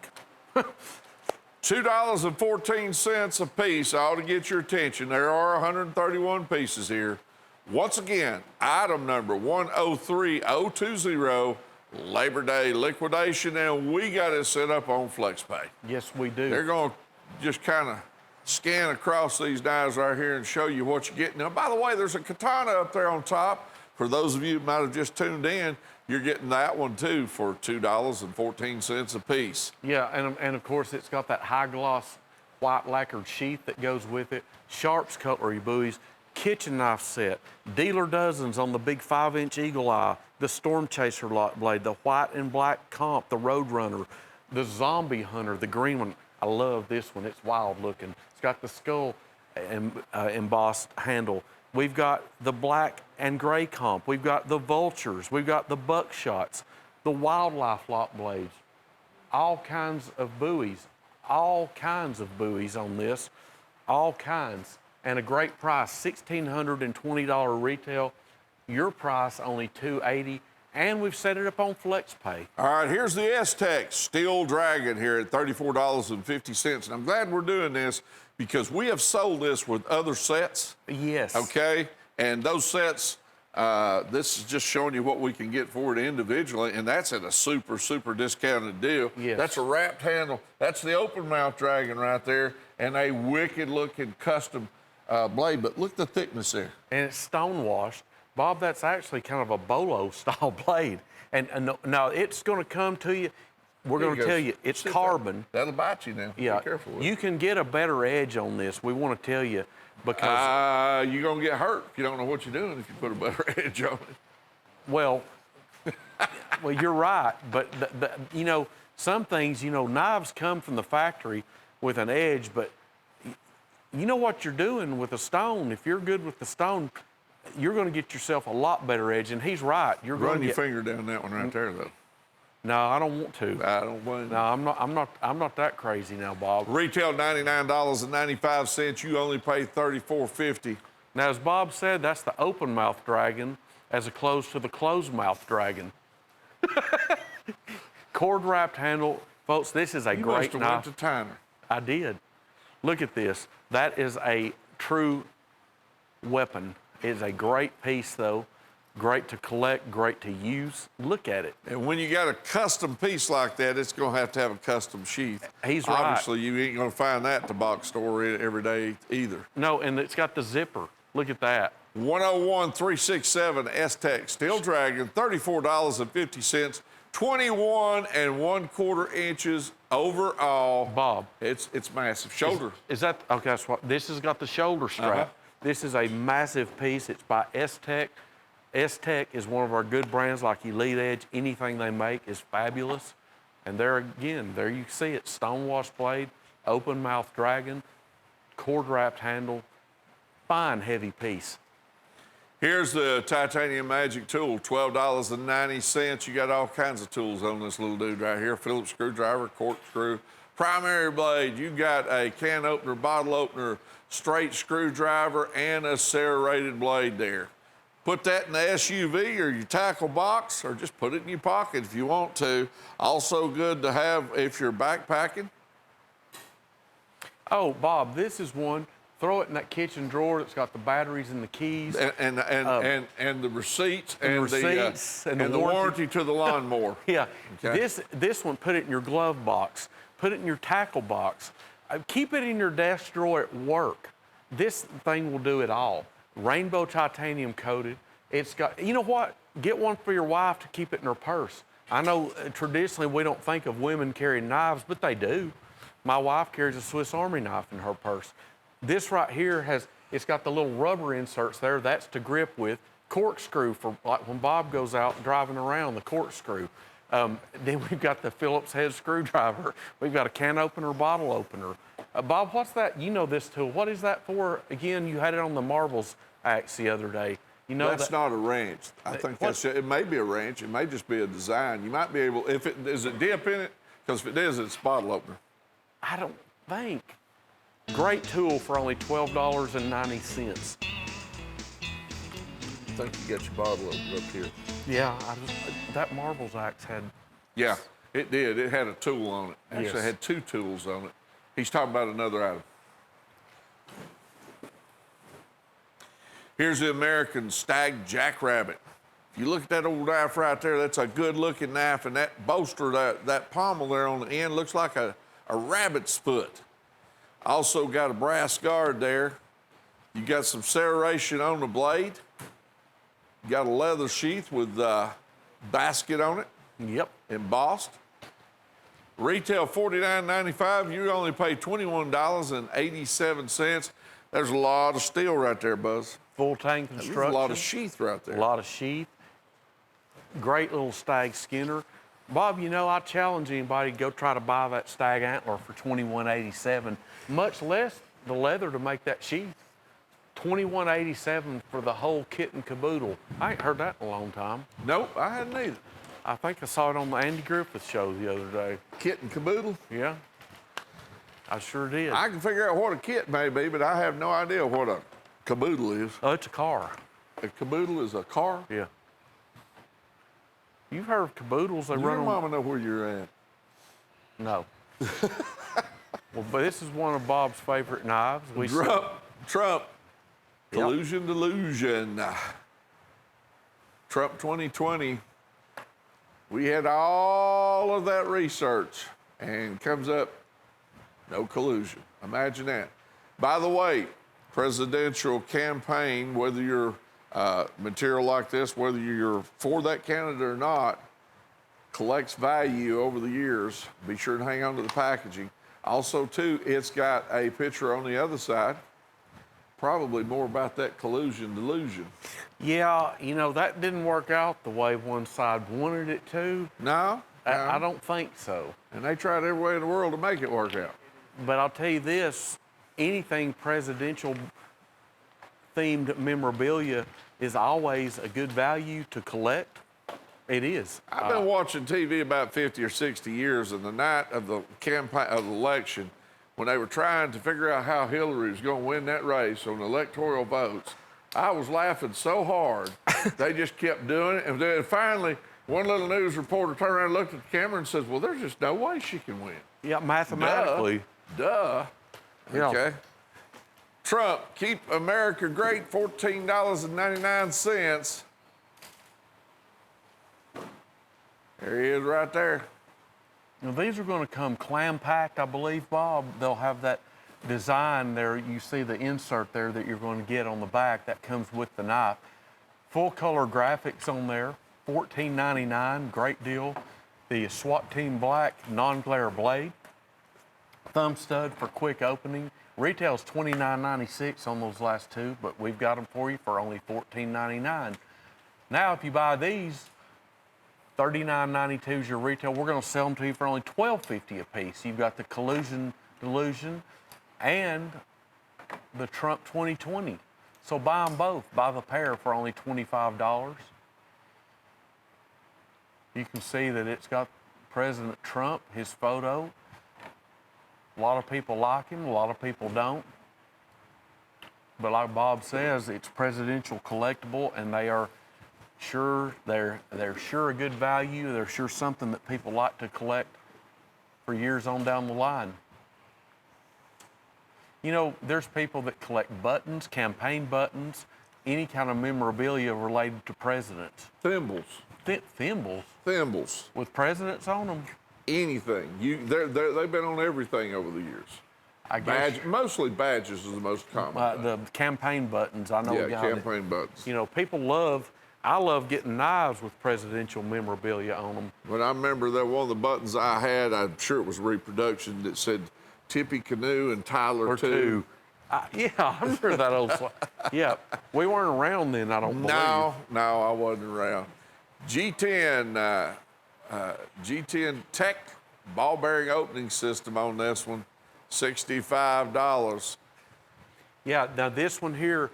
$2.14 a piece, all to get your attention. There are 131 pieces here. Once again, item number 103020, Labor Day liquidation, and we got it set up on FlexPay. Yes, we do. They're going to just kind of scan across these dies right here and show you what you're getting. Now, by the way, there's a katana up there on top. For those of you who might have just tuned in, you're getting that one too for $2.14 a piece. Yeah, and of course it's got that high gloss white lacquered sheath that goes with it. Sharp's cutlery buoys, kitchen knife set, dealer dozens on the big 5-inch Eagle Eye, the Storm Chaser lock blade, the white and black comp, the Road Runner, the Zombie Hunter, the green one. I love this one. It's wild looking. It's got the skull embossed handle. We've got the black and gray comp. We've got the vultures. We've got the buckshots, the wildlife lock blades, all kinds of buoys on this, all kinds. And a great price, $1,620 retail. Your price only $280, and we've set it up on FlexPay. All right, here's the S-Tech Steel Dragon here at $34.50. And I'm glad we're doing this because we have sold this with other sets. Yes. Okay, and those sets, this is just showing you what we can get for it individually, and that's at a super, super discounted deal. Yes. That's a wrapped handle. That's the open mouth dragon right there, and a wicked looking custom blade, but look at the thickness there. And it's stone washed. Bob, that's actually kind of a bolo style blade. And now it's going to come to you. We're going to tell you it's carbon. That'll bite you now. Yeah. Be careful with it. You can get a better edge on this. We want to tell you because you're going to get hurt if you don't know what you're doing if you put a better edge on it. well, you're right. But you know, some things, you know, knives come from the factory with an edge, but you know what you're doing with a stone. If you're good with the stone, you're going to get yourself a lot better edge. And he's right. You're going to Run your finger down that one right there, though. No, I don't want to. I don't blame you. No, I'm not that crazy now, Bob. Retail $99.95. You only pay $34.50. Now, as Bob said, that's the open mouth dragon as opposed to the closed mouth dragon. Cord wrapped handle, folks. This is a You great must have knife. went to Tyner. I did. Look at this. That is a true weapon. It's a great piece, though. Great to collect, great to use. Look at it. And when you got a custom piece like that, it's going to have a custom sheath. He's right. Obviously, you ain't going to find that at the box store every day either. No, and it's got the zipper. Look at that. 101367 S-Tech Steel Dragon, $34.50, 21 1/4 inches overall. Bob. It's massive. Shoulder. Is that, okay, that's what, this has got the shoulder strap. Uh-huh. This is a massive piece. It's by S-Tech. S-Tech is one of our good brands like Elite Edge. Anything they make is fabulous. And there again, there you see it, stone wash blade, open mouth dragon, cord wrapped handle, fine heavy piece. Here's the titanium magic tool, $12.90. You got all kinds of tools on this little dude right here. Phillips screwdriver, corkscrew, primary blade. You got a can opener, bottle opener, straight screwdriver, and a serrated blade there. Put that in the SUV or your tackle box, or just put it in your pocket if you want to. Also good to have if you're backpacking. Oh, Bob, this is one. Throw it in that kitchen drawer that's got the batteries and the keys. And the receipts and the warranty to the lawnmower. Yeah, Okay. this one, put it in your glove box. Put it in your tackle box. Keep it in your desk drawer at work. This thing will do it all. Rainbow titanium coated. It's got, you know what? Get one for your wife to keep it in her purse. I know traditionally we don't think of women carrying knives, but they do. My wife carries a Swiss Army knife in her purse. This right here it's got the little rubber inserts there. That's to grip with. Corkscrew for like when Bob goes out driving around, the corkscrew. Then we've got the Phillips head screwdriver. We've got a can opener, bottle opener. Bob, what's that? You know this tool. What is that for? Again, you had it on the marbles axe the other day. You know that's not a wrench. I think it may be a wrench. It may just be a design. You might be able, is it dip in it? Because if it is, it's a bottle opener. I don't think. Great tool for only $12.90. I think you got your bottle opener up here. Yeah, that marbles axe had. Yeah, it did. It had a tool on it. Actually, Yes. it had two tools on it. He's talking about another item. Here's the American Stag Jackrabbit. If you look at that old knife right there, that's a good-looking knife, and that bolster, that pommel there on the end looks like a rabbit's foot. Also got a brass guard there. You got some serration on the blade. You got a leather sheath with basket on it. Yep. Embossed. Retail $49.95. You only pay $21.87. There's a lot of steel right there, Buzz. Full tank construction. There's a lot of sheath right there. A lot of sheath. Great little stag skinner. Bob, you know, I challenge anybody to go try to buy that stag antler for $21.87, much less the leather to make that sheath. $21.87 for the whole kit and caboodle. I ain't heard that in a long time. Nope, I hadn't either. I think I saw it on the Andy Griffith show the other day. Kit and caboodle? Yeah, I sure did. I can figure out what a kit may be, but I have no idea what a caboodle is. Oh, it's a car. A caboodle is a car? Yeah. You've heard of caboodles? They Does run your on. mama know where you're at? No. Well, but this is one of Bob's favorite knives. Trump. Collusion, delusion. Trump 2020. We had all of that research, and comes up no collusion. Imagine that. By the way, presidential campaign, whether you're material like this, whether you're for that candidate or not, collects value over the years. Be sure to hang on to the packaging. Also, too, it's got a picture on the other side. Probably more about that collusion delusion. Yeah, you know, that didn't work out the way one side wanted it to. No? I don't think so. And they tried every way in the world to make it work out. But I'll tell you this, anything presidential themed memorabilia is always a good value to collect. It is. I've been watching TV about 50 or 60 years, and the night of the campaign of the election, when they were trying to figure out how Hillary was going to win that race on electoral votes, I was laughing so hard. They just kept doing it. And then finally, one little news reporter turned around and looked at the camera and says, well, there's just no way she can win. Yeah, mathematically. Duh. Yeah. Okay. Trump, keep America great, $14.99. There he is right there. Now, these are going to come clam packed, I believe, Bob. They'll have that design there. You see the insert there that you're going to get on the back that comes with the knife. Full color graphics on there, $14.99, great deal. The SWAT Team Black non-glare blade. Thumb stud for quick opening. Retails $29.96 on those last two, but we've got them for you for only $14.99. Now, if you buy these, $39.92 is your retail. We're going to sell them to you for only $12.50 a piece. You've got the Collusion Delusion and the Trump 2020. So buy them both. Buy the pair for only $25. You can see that it's got President Trump, his photo. A lot of people like him, a lot of people don't. But like Bob says, it's presidential collectible, and they are sure, they're sure a good value. They're sure something that people like to collect for years on down the line. You know, there's people that collect buttons, campaign buttons, any kind of memorabilia related to presidents. Thimbles. Thimbles? Thimbles. With presidents on them? Anything. They've been on everything over the years. I guess. Mostly badges is the most common. The campaign buttons, I know. Yeah, a guy campaign buttons. You know, people love, I love getting knives with presidential memorabilia on them. But I remember that one of the buttons I had, I'm sure it was reproduction, that said Tippy Canoe and Tyler too. Yeah, I remember that old slide. Yeah, we weren't around then, I don't believe. No, I wasn't around. G10 Tech ball bearing opening system on this one, $65. Yeah, now this one here,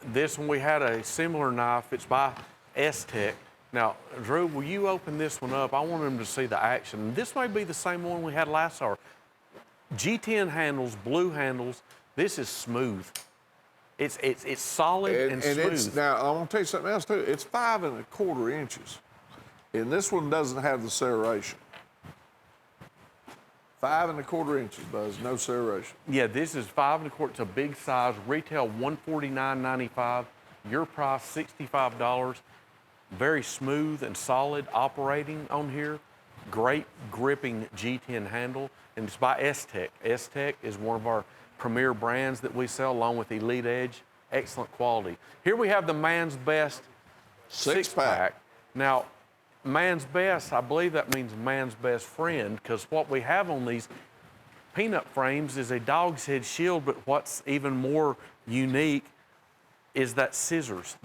this one we had a similar knife. It's by S-Tech. Now, Drew, will you open this one up? I want them to see the action. This may be the same one we had last hour. G10 handles, blue handles. This is smooth. It's solid and smooth. Now, I want to tell you something else too. It's 5 1/4 inches. And this one doesn't have the serration. 5¼ inches, Buzz, no serration. Yeah, this is 5¼ It's a big size. Retail $149.95. Your price $65. Very smooth and solid operating on here. Great gripping G10 handle, and it's by S-Tech. S-Tech is one of our premier brands that we sell along with Elite Edge. Excellent quality. Here we have the Man's Best six-pack. Now, Man's Best, I believe that means man's best friend, because what we have on these peanut frames is a dog's head shield, but what's even more unique is that scissors.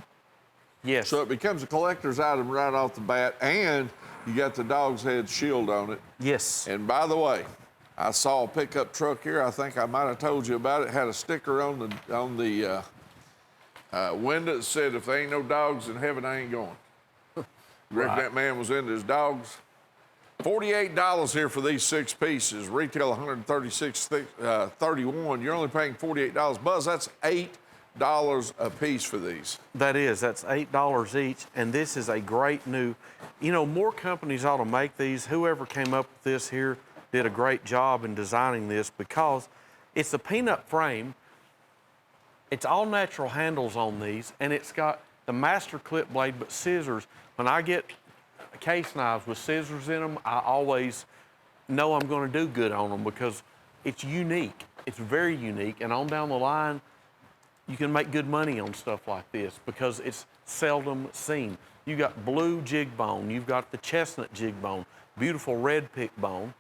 Yes. So it becomes a collector's item right off the bat, and you got the dog's head shield on it. Yes. And by the way, I saw a pickup truck here. I think I might have told you about it. It had a sticker on the window that said, "If there ain't no dogs in heaven, I ain't going." Reckon that man was into his dogs. $48 here for these 6 pieces. Retail $136.31. You're only paying $48. Buzz, that's $8 a piece for these. That's $8 each, and this is a great new, more companies ought to make these. Whoever came up with this here did a great job in designing this, because it's a peanut frame. It's all natural handles on these, and it's got the master clip blade, but scissors. When I get case knives with scissors in them, I always know I'm going to do good on them, because it's unique. It's very unique, and on down the line, you can make good money on stuff like this because it's seldom seen. You got blue jig bone, you've got the chestnut jig bone, beautiful red pick bone,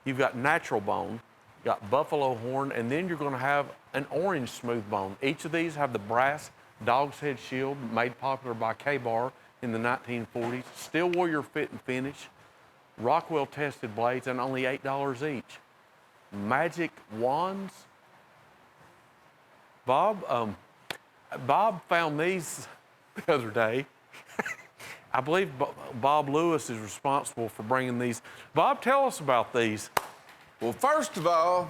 you've got natural bone, you got buffalo horn, and then you're going to have an orange smooth bone. Each of these have the brass dog's head shield, made popular by K-Bar in the 1940s. Steel Warrior fit and finish, Rockwell tested blades, and only $8 each. Magic wands. Bob found these the other day. I believe Bob Lewis is responsible for bringing these. Bob, tell us about these. Well, first of all,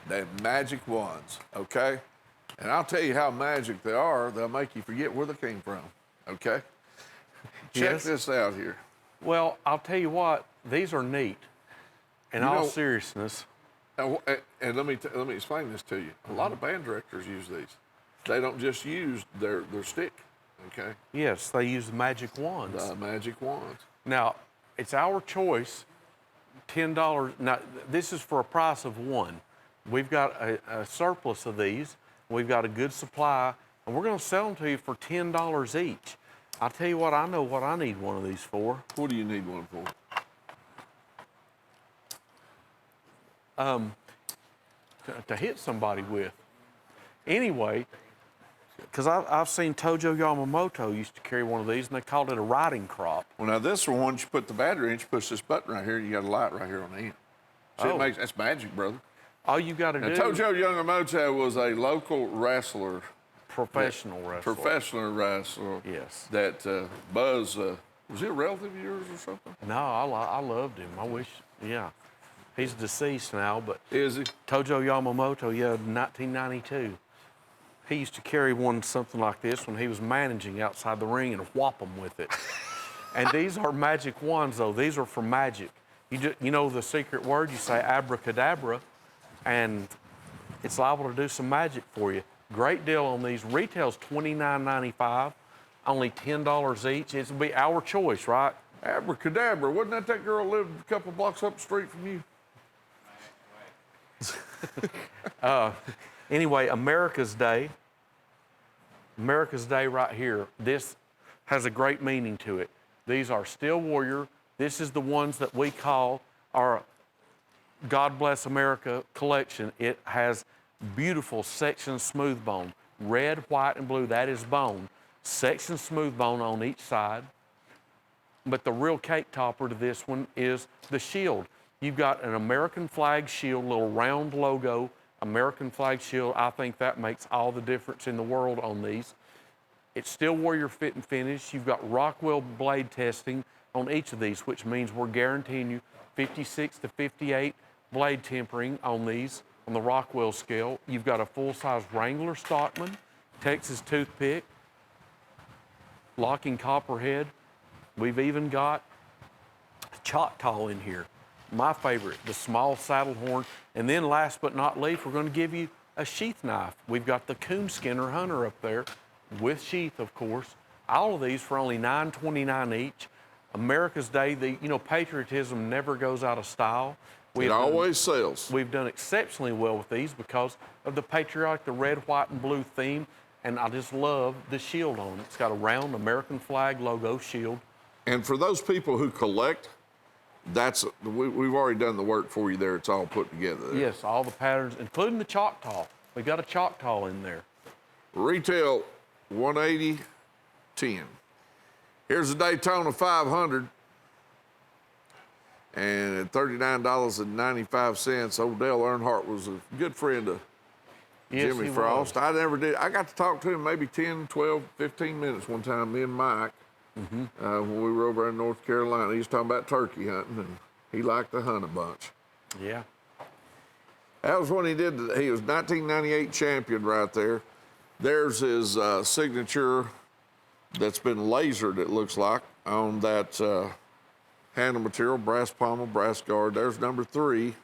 they're magic wands, okay? And I'll tell you how magic they are. They'll make you forget where they came from, okay? Check this out here. Well, I'll tell you what, these are neat. In all seriousness. And let me explain this to you. A lot of band directors use these. They don't just use their stick, okay? Yes, they use the magic wands. The magic wands. Now, it's our choice, $10. Now, this is for a price of one. We've got a surplus of these. We've got a good supply, and we're going to sell them to you for $10 each. I'll tell you what, I know what I need one of these for. What do you need one for? To hit somebody with. Anyway, because I've seen Tojo Yamamoto used to carry one of these, and they called it a riding crop. Well, now this one, once you put the battery in, you push this button right here, you got a light right here on the end. So that's magic, brother. All you got to do. Tojo Yamamoto was a local wrestler. Professional wrestler. Professional wrestler. Yes. That Buzz, was he a relative of yours or something? No, I loved him. I wish, yeah. He's deceased now, but. Is he? Tojo Yamamoto, 1992. He used to carry something like this when he was managing outside the ring and whop them with it. And these are magic wands, though. These are for magic. You know the secret word, you say abracadabra, and it's liable to do some magic for you. Great deal on these. Retail's $29.95, only $10 each. It'll be our choice, right? Abracadabra. Wasn't that girl lived a couple blocks up the street from you? Anyway, America's Day right here. This has a great meaning to it. These are Steel Warrior. This is the ones that we call our God Bless America collection. It has beautiful section smooth bone. Red, white, and blue, that is bone. Section smooth bone on each side. But the real cake topper to this one is the shield. You've got an American flag shield, little round logo, American flag shield. I think that makes all the difference in the world on these. It's Steel Warrior fit and finish. You've got Rockwell blade testing on each of these, which means we're guaranteeing you 56 to 58 blade tempering on these on the Rockwell scale. You've got a full-size Wrangler Stockman, Texas toothpick, locking copperhead. We've even got Choctaw in here. my favorite, the small saddle horn. And then last but not least, we're going to give you a sheath knife. We've got the Coonskinner Hunter up there with sheath, of course. All of these for only $9.29 each. America's Day, patriotism never goes out of style. It always sells. We've done exceptionally well with these because of the patriotic, the red, white, and blue theme. And I just love the shield on it. It's got a round American flag logo shield. And for those people who collect, we've already done the work for you there. It's all put together there. Yes, all the patterns, including the Choctaw. We've got a Choctaw in there. Retail $180.10. Here's a Daytona 500. And at $39.95, old Dale Earnhardt was a good friend of Jimmy Frost. I never did. I got to talk to him maybe 10, 12, 15 minutes one time, me and Mike, when we were over in North Carolina. He was talking about turkey hunting, and he liked to hunt a bunch. Yeah. That was when he was 1998 champion right there. There's his signature that's been lasered, it looks like, on that handle material, brass pommel, brass guard. There's number 3.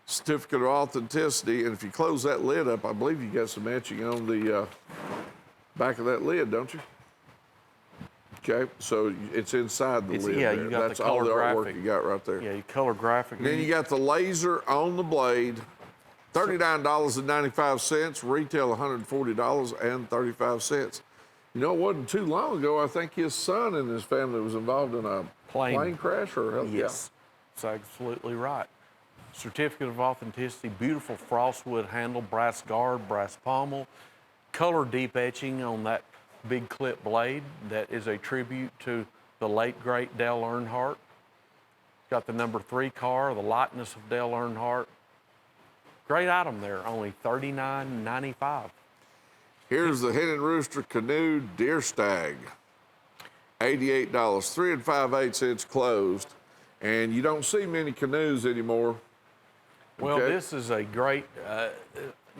Certificate of authenticity, and if you close that lid up, I believe you got some etching on the back of that lid, don't you? Okay, so it's inside the lid. Yeah, there. you got That's the all color the artwork graphic. you got right there. Yeah, you color graphic. And then you got the laser on the blade, $39.95, retail $140.35. You know, it wasn't too long ago, I think his son and his family was involved in a plane crash or Yes, that's absolutely right. Certificate of authenticity, beautiful frostwood handle, brass guard, brass pommel, color deep etching on that big clip blade that is a tribute to the late, great Dale Earnhardt. Got the number 3 car, the likeness of Dale Earnhardt. Great item there, only $39.95. Here's the Hen and Rooster Canoe Deer Stag, $88, 3 5/8 closed. And you don't see many canoes anymore. Well, Okay. this is a great,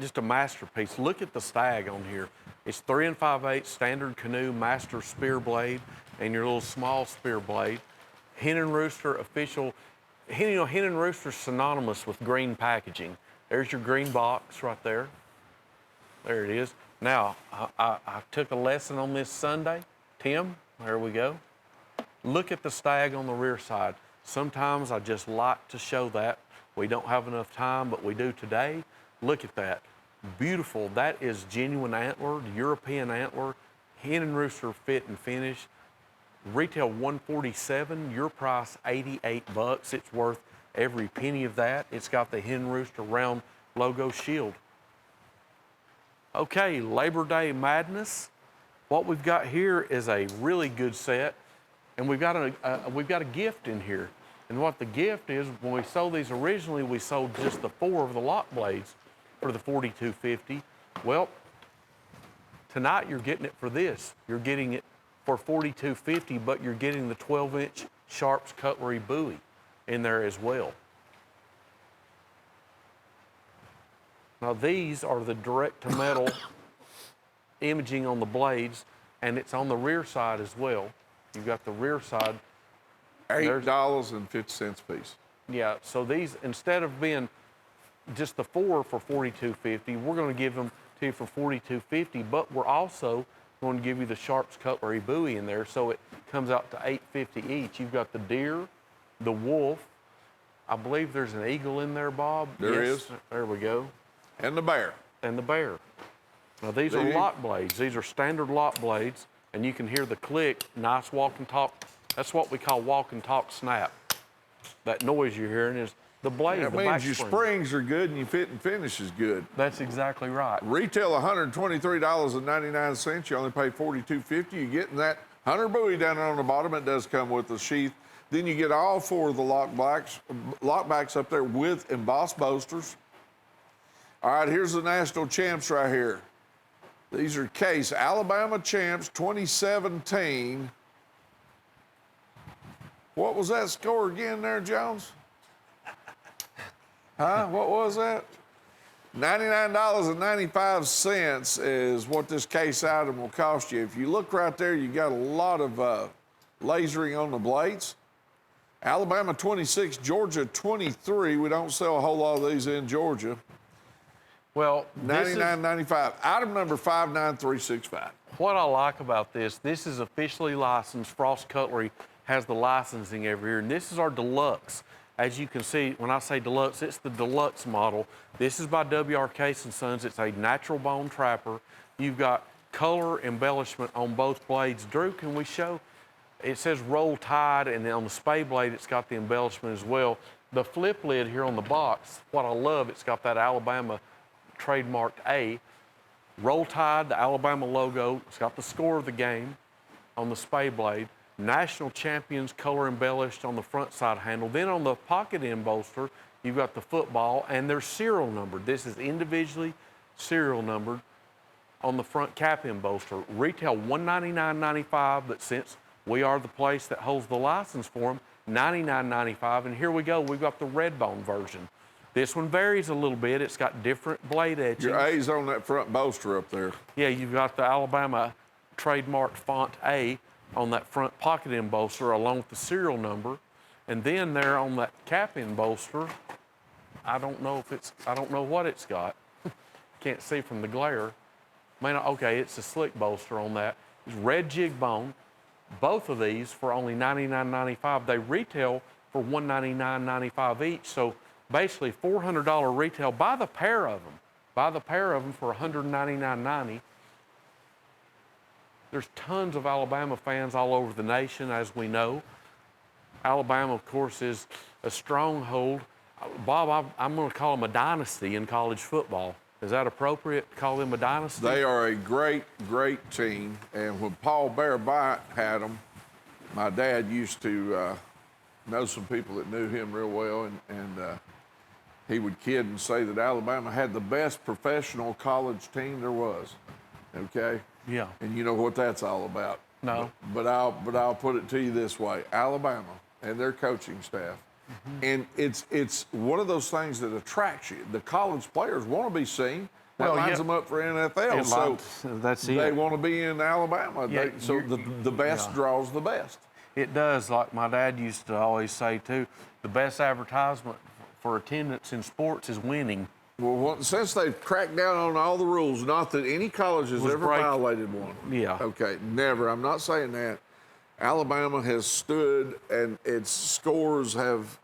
just a masterpiece. Look at the stag on here. It's 3 5/8 standard canoe, master spear blade, and your little small spear blade. Hen and Rooster official. Hen and Rooster synonymous with green packaging. There's your green box right there. There it is. Now, I took a lesson on this Sunday. Tim, there we go. Look at the stag on the rear side. Sometimes I just like to show that. We don't have enough time, but we do today. Look at that. Beautiful. That is genuine antler, European antler. Hen and Rooster fit and finish. Retail $147, your price $88. It's worth every penny of that. It's got the Hen Rooster round logo shield. Okay, Labor Day Madness. What we've got here is a really good set, and we've got a gift in here. And what the gift is, when we sold these originally, we sold just the 4 of the lock blades for the $42.50. Well, tonight you're getting it for this. You're getting it for $42.50, but you're getting the 12-inch Sharps Cutlery buoy in there as well. Now these are the direct-to-metal imaging on the blades, and it's on the rear side as well. You've got the rear side. $8.50 a piece. Yeah, so these, instead of being just the 4 for $42.50, we're going to give them to you for $42.50, but we're also going to give you the Sharps Cutlery buoy in there, so it comes out to $8.50 each. You've got the deer, the wolf. I believe there's an eagle in there, Bob. There is. There we go. And the bear. And the bear. Now these are lock blades. These are standard lock blades, and you can hear the click. Nice walk and talk. That's what we call walk and talk snap. That noise you're hearing is the blade. That means your springs are good and your fit and finish is good. That's exactly right. Retail $123.99. You only pay $42.50. You're getting that Hunter buoy down there on the bottom. It does come with the sheath. Then you get all 4 of the lockbacks up there with embossed bolsters. All right, here's the national champs right here. These are Case Alabama champs 2017. What was that score again there, Jones? Huh? What was that? $99.95 is what this case item will cost you. If you look right there, you got a lot of lasering on the blades. Alabama 26, Georgia 23. We don't sell a whole lot of these in Georgia. Well, $99.95. Item number 59365. what I like about this is officially licensed. Frost Cutlery has the licensing every year, and this is our deluxe. As you can see, when I say deluxe, it's the deluxe model. This is by W.R. Case & Sons. It's a natural bone trapper. You've got color embellishment on both blades. Drew, can we show? It says roll tide, and then on the spay blade, it's got the embellishment as well. The flip lid here on the box, what I love, it's got that Alabama trademarked A. Roll tide, the Alabama logo. It's got the score of the game on the spay blade. National champions color embellished on the front side handle. Then on the pocket end bolster, you've got the football, and they're serial numbered. This is individually serial numbered on the front cap end bolster. Retail $199.95, but since we are the place that holds the license for them, $99.95. And here we go, we've got the red bone version. This one varies a little bit. It's got different blade etchings. Your A's on that front bolster up there. Yeah, you've got the Alabama trademarked font A on that front pocket end bolster along with the serial number. And then there on that cap end bolster, I don't know what it's got. Can't see from the glare. Okay, it's a slick bolster on that. It's red jig bone. Both of these for only $99.95. They retail for $199.95 each. So basically $400 retail. Buy the pair of them. Buy the pair of them for $199.90. There's tons of Alabama fans all over the nation, as we know. Alabama, of course, is a stronghold. Bob, I'm going to call them a dynasty in college football. Is that appropriate to call them a dynasty? They are a great, great team. And when Paul Bear Bite had them, my dad used to know some people that knew him real well, and he would kid and say that Alabama had the best professional college team there was. Okay? Yeah. And you know what that's all about. No. But I'll put it to you this way: Alabama and their coaching staff, and it's one of those things that attracts you. The college players want to be seen. That lines them up for NFL. So that's it. They want to be in Alabama. Yeah, So the best draws the best. It does. Like my dad used to always say too, the best advertisement for attendance in sports is winning. Well, since they've cracked down on all the rules, not that any college has ever violated one. Yeah. Okay, never. I'm not saying that. Alabama has stood, and its scores have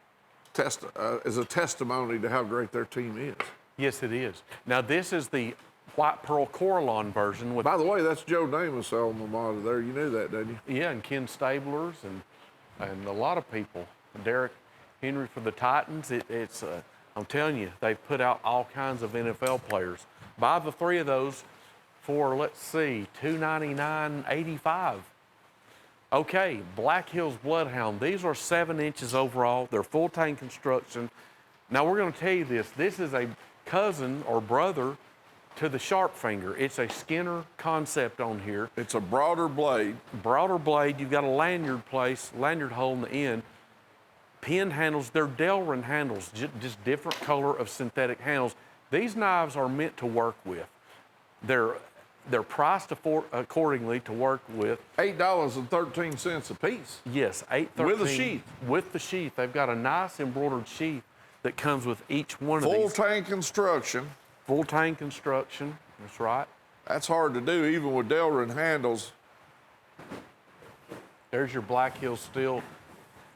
is a testimony to how great their team is. Yes, it is. Now, this is the White Pearl Coralon version. By the way, that's Joe Namath's alma mater there. You knew that, didn't you? Yeah, and Ken Stabler's and a lot of people. Derek Henry for the Titans. It's I'm telling you, they've put out all kinds of NFL players. Buy the three of those for, let's see, $299.85. Okay, Black Hills Bloodhound. These are 7 inches overall. They're full tank construction. Now, we're going to tell you this. This is a cousin or brother to the Sharp Finger. It's a Skinner concept on here. It's a broader blade. Broader blade. You've got a lanyard hole in the end. Pin handles, they're Delrin handles, just different color of synthetic handles. These knives are meant to work with. They're priced accordingly to work with. $8.13 a piece. Yes, $8.13. With a sheath. With the sheath. They've got a nice embroidered sheath that comes with each one of these. Full tank construction. Full tank construction, that's right. That's hard to do, even with Delrin handles. There's your Black Hills Steel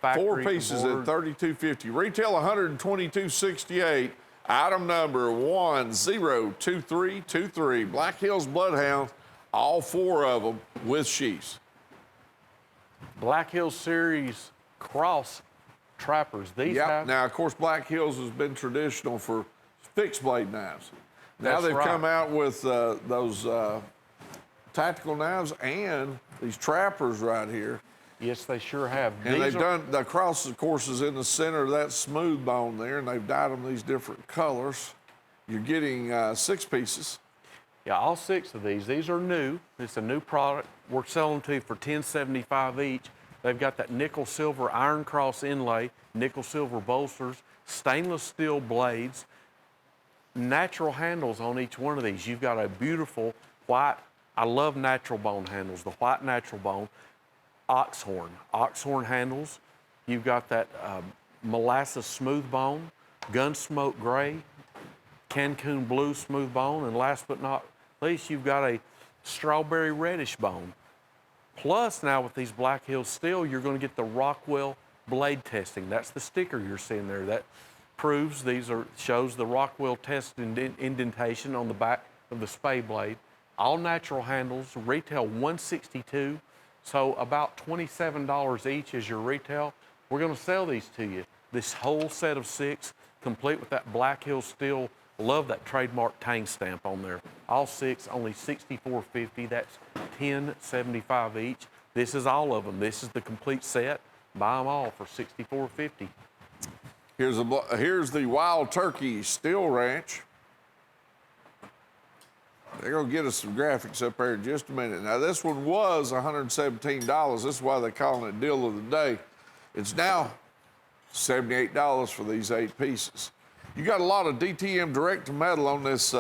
factory 4 pieces embroidered. at $32.50. Retail $122.68. Item number 102323. Black Hills Bloodhounds, all 4 of them with sheaths. Black Hills Series Cross Trappers. These have... Now, of course, Black Hills has been traditional for fixed blade knives. Now That's they've right. come out with those tactical knives and these trappers right here. Yes, they sure have. And they've done the cross, of course, is in the center of that smooth bone there, and they've dyed them these different colors. You're getting 6 pieces. Yeah, all 6 of these. These are new. It's a new product. We're selling to you for $10.75 each. They've got that nickel silver iron cross inlay, nickel silver bolsters, stainless steel blades, natural handles on each one of these. You've got a beautiful white, I love natural bone handles, the white natural bone, oxhorn handles. You've got that molasses smooth bone, gunsmoke gray, Cancun blue smooth bone, and last but not least, you've got a strawberry reddish bone. Plus, now with these Black Hills steel, you're going to get the Rockwell blade testing. That's the sticker you're seeing there. That proves shows the Rockwell tested indentation on the back of the spay blade. All natural handles, retail $162, so about $27 each is your retail. We're going to sell these to you. This whole set of 6, complete with that Black Hills steel. Love that trademark Tang stamp on there. All 6, only $64.50. That's $10.75 each. This is all of them. This is the complete set. Buy them all for $64.50. Here's the Wild Turkey Steel Ranch. They're going to get us some graphics up there in just a minute. Now, this one was $117. This is why they're calling it deal of the day. It's now $78 for these 8 pieces. You got a lot of DTM direct to metal on this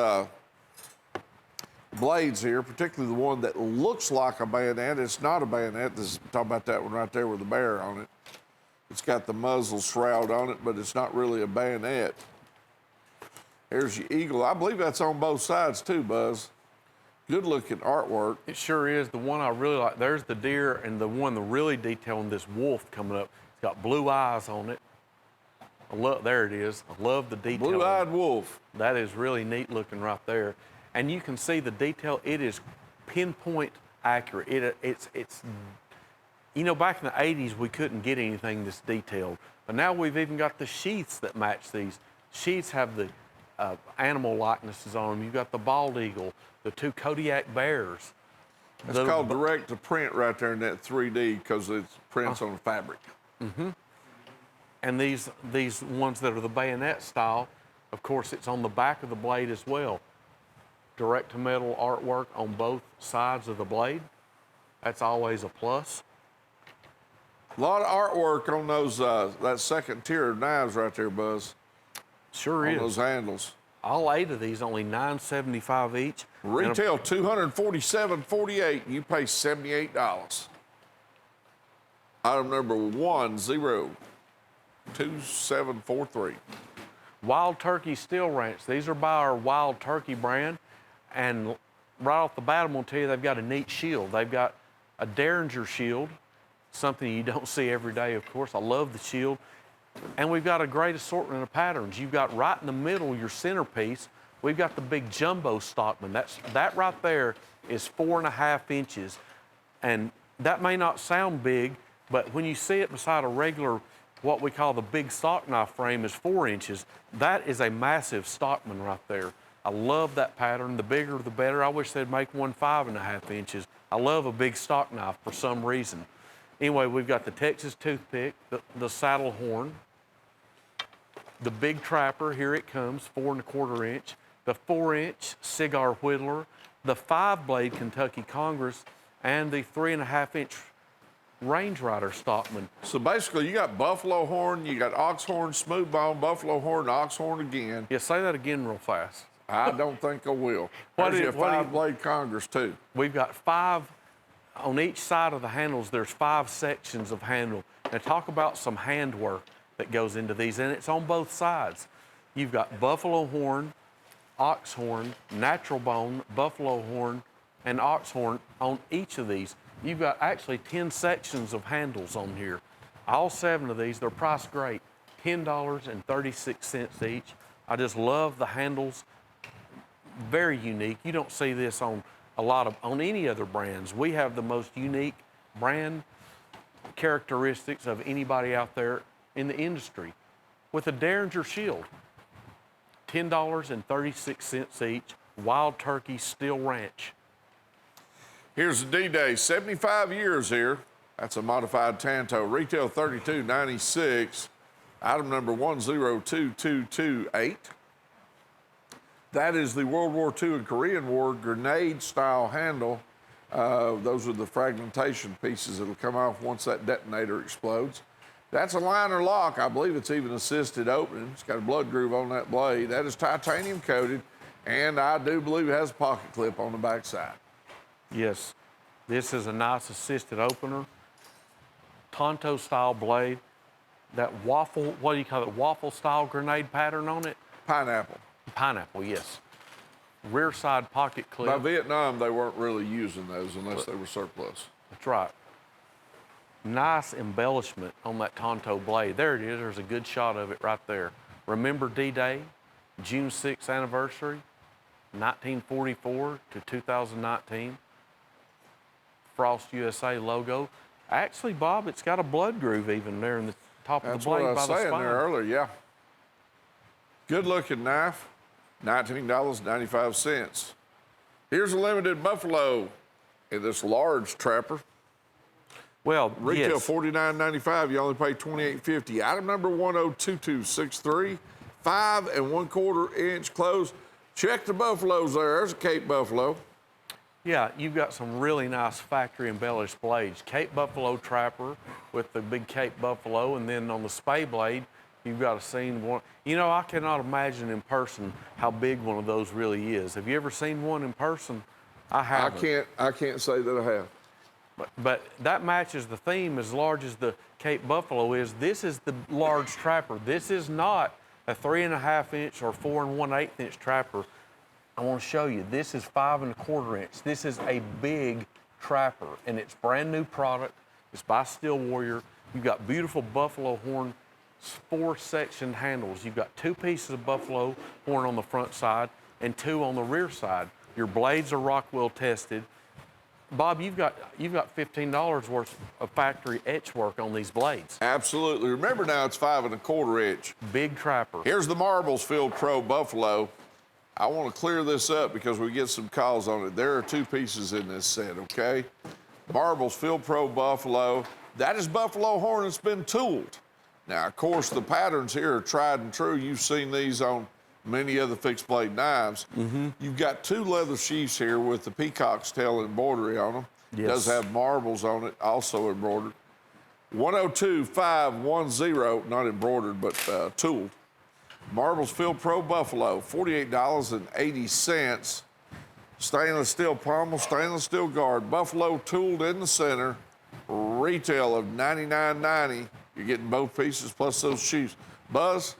blades here, particularly the one that looks like a bayonet. It's not a bayonet. Talk about that one right there with the bear on it. It's got the muzzle shroud on it, but it's not really a bayonet. Here's your eagle. I believe that's on both sides too, Buzz. Good looking artwork. It sure is. The one I really like, there's the deer, and the really detailing this wolf coming up. It's got blue eyes on it. There it is. I love the detail. Blue-eyed wolf. That is really neat looking right there. And you can see the detail. It is pinpoint accurate. It's you know, back in the 80s, we couldn't get anything this detailed. But now we've even got the sheaths that match these. Sheaths have the animal likenesses on them. You've got the bald eagle, the 2 Kodiak bears. It's called direct to print right there in that 3D because it's prints on the fabric. Mm-hmm. And these ones that are the bayonet style, of course, it's on the back of the blade as well. Direct to metal artwork on both sides of the blade. That's always a plus. A lot of artwork on those that second tier of knives right there, Buzz. Sure is. On those handles. All 8 of these, only $9.75 each. Retail $247.48. You pay $78. Item number 102743. Wild Turkey Steel Ranch. These are by our Wild Turkey brand. And right off the bat, I'm going to tell you they've got a neat shield. They've got a Derringer shield, something you don't see every day, of course. I love the shield. And we've got a great assortment of patterns. You've got right in the middle, your centerpiece, we've got the big jumbo Stockman. That right there is 4.5 inches. And that may not sound big, but when you see it beside a regular, what we call the big stock knife frame is 4 inches. That is a massive Stockman right there. I love that pattern. The bigger, the better. I wish they'd make one 5.5 inches. I love a big stock knife for some reason. Anyway, we've got the Texas toothpick, the saddle horn, the big trapper, here it comes, 4.25 inch, the 4-inch cigar whittler, the 5-blade Kentucky Congress, and the 3.5-inch Range Rider Stockman. So basically, you got buffalo horn, you got ox horn, smooth bone, buffalo horn, ox horn again. Yeah, say that again real fast. I don't think I will. There's a 5-blade Congress too. We've got 5. On each side of the handles, there's 5 sections of handle. Now talk about some handwork that goes into these, and it's on both sides. You've got buffalo horn, ox horn, natural bone, buffalo horn, and ox horn on each of these. You've got actually 10 sections of handles on here. All 7 of these, they're priced great, $10.36 each. I just love the handles, very unique. You don't see this on on any other brands. We have the most unique brand characteristics of anybody out there in the industry. With a Derringer shield, $10.36 each, Wild Turkey Steel Ranch. Here's the D-Day, 75 years here. That's a modified Tanto, retail $32.96, item number 102228. That is the World War II and Korean War grenade-style handle. Those are the fragmentation pieces that'll come off once that detonator explodes. That's a liner lock. I believe it's even assisted opening. It's got a blood groove on that blade. That is titanium coated, and I do believe it has a pocket clip on the backside. Yes, this is a nice assisted opener. Tonto-style blade. that waffle, what do you call it, waffle style grenade pattern on it? Pineapple. Pineapple, yes. Rear side pocket clip. By Vietnam, they weren't really using those unless they were surplus. That's right. Nice embellishment on that Tonto blade. There it is. There's a good shot of it right there. Remember D-Day, June 6th anniversary, 1944 to 2019. Frost USA logo. Actually, Bob, it's got a blood groove even there in the top of the blade by the spine. That's what I was saying there earlier, yeah. Good looking knife, $19.95. Here's a limited Buffalo in this large trapper. Well, Retail yes. $49.95. You only pay $28.50. Item number 102263, 5 1/4 inch close. Check the buffaloes there. There's a Cape Buffalo. Yeah, you've got some really nice factory embellished blades. Cape Buffalo trapper with the big Cape Buffalo, and then on the spay blade, you've got a seen one. You know, I cannot imagine in person how big one of those really is. Have you ever seen one in person? I haven't. I can't say that I have. But that matches the theme. As large as the Cape Buffalo is, this is the large trapper. This is not a 3.5 inch or 4 1/8 inch trapper. I want to show you. This is 5 1/4 inch. This is a big trapper, and it's brand new product. It's by Steel Warrior. You've got beautiful buffalo horn, 4-section handles. You've got 2 pieces of buffalo horn on the front side and 2 on the rear side. Your blades are Rockwell tested. Bob, you've got $15 worth of factory etch work on these blades. Absolutely. Remember now, it's 5 1/4 inch. Big trapper. Here's the Marbles Field Pro Buffalo. I want to clear this up because we get some calls on it. There are 2 pieces in this set, okay? Marbles Field Pro Buffalo. That is buffalo horn that's been tooled. Now, of course, the patterns here are tried and true. You've seen these on many other fixed blade knives. You've got 2 leather sheaths here with the peacock's tail embroidery on them. Yes. It does have marbles on it, also embroidered. 102510, not embroidered, but tooled. Marbles Field Pro Buffalo, $48.80. Stainless steel pommel, stainless steel guard, buffalo tooled in the center. Retail of $99.90. You're getting both pieces plus those sheaths. Buzz,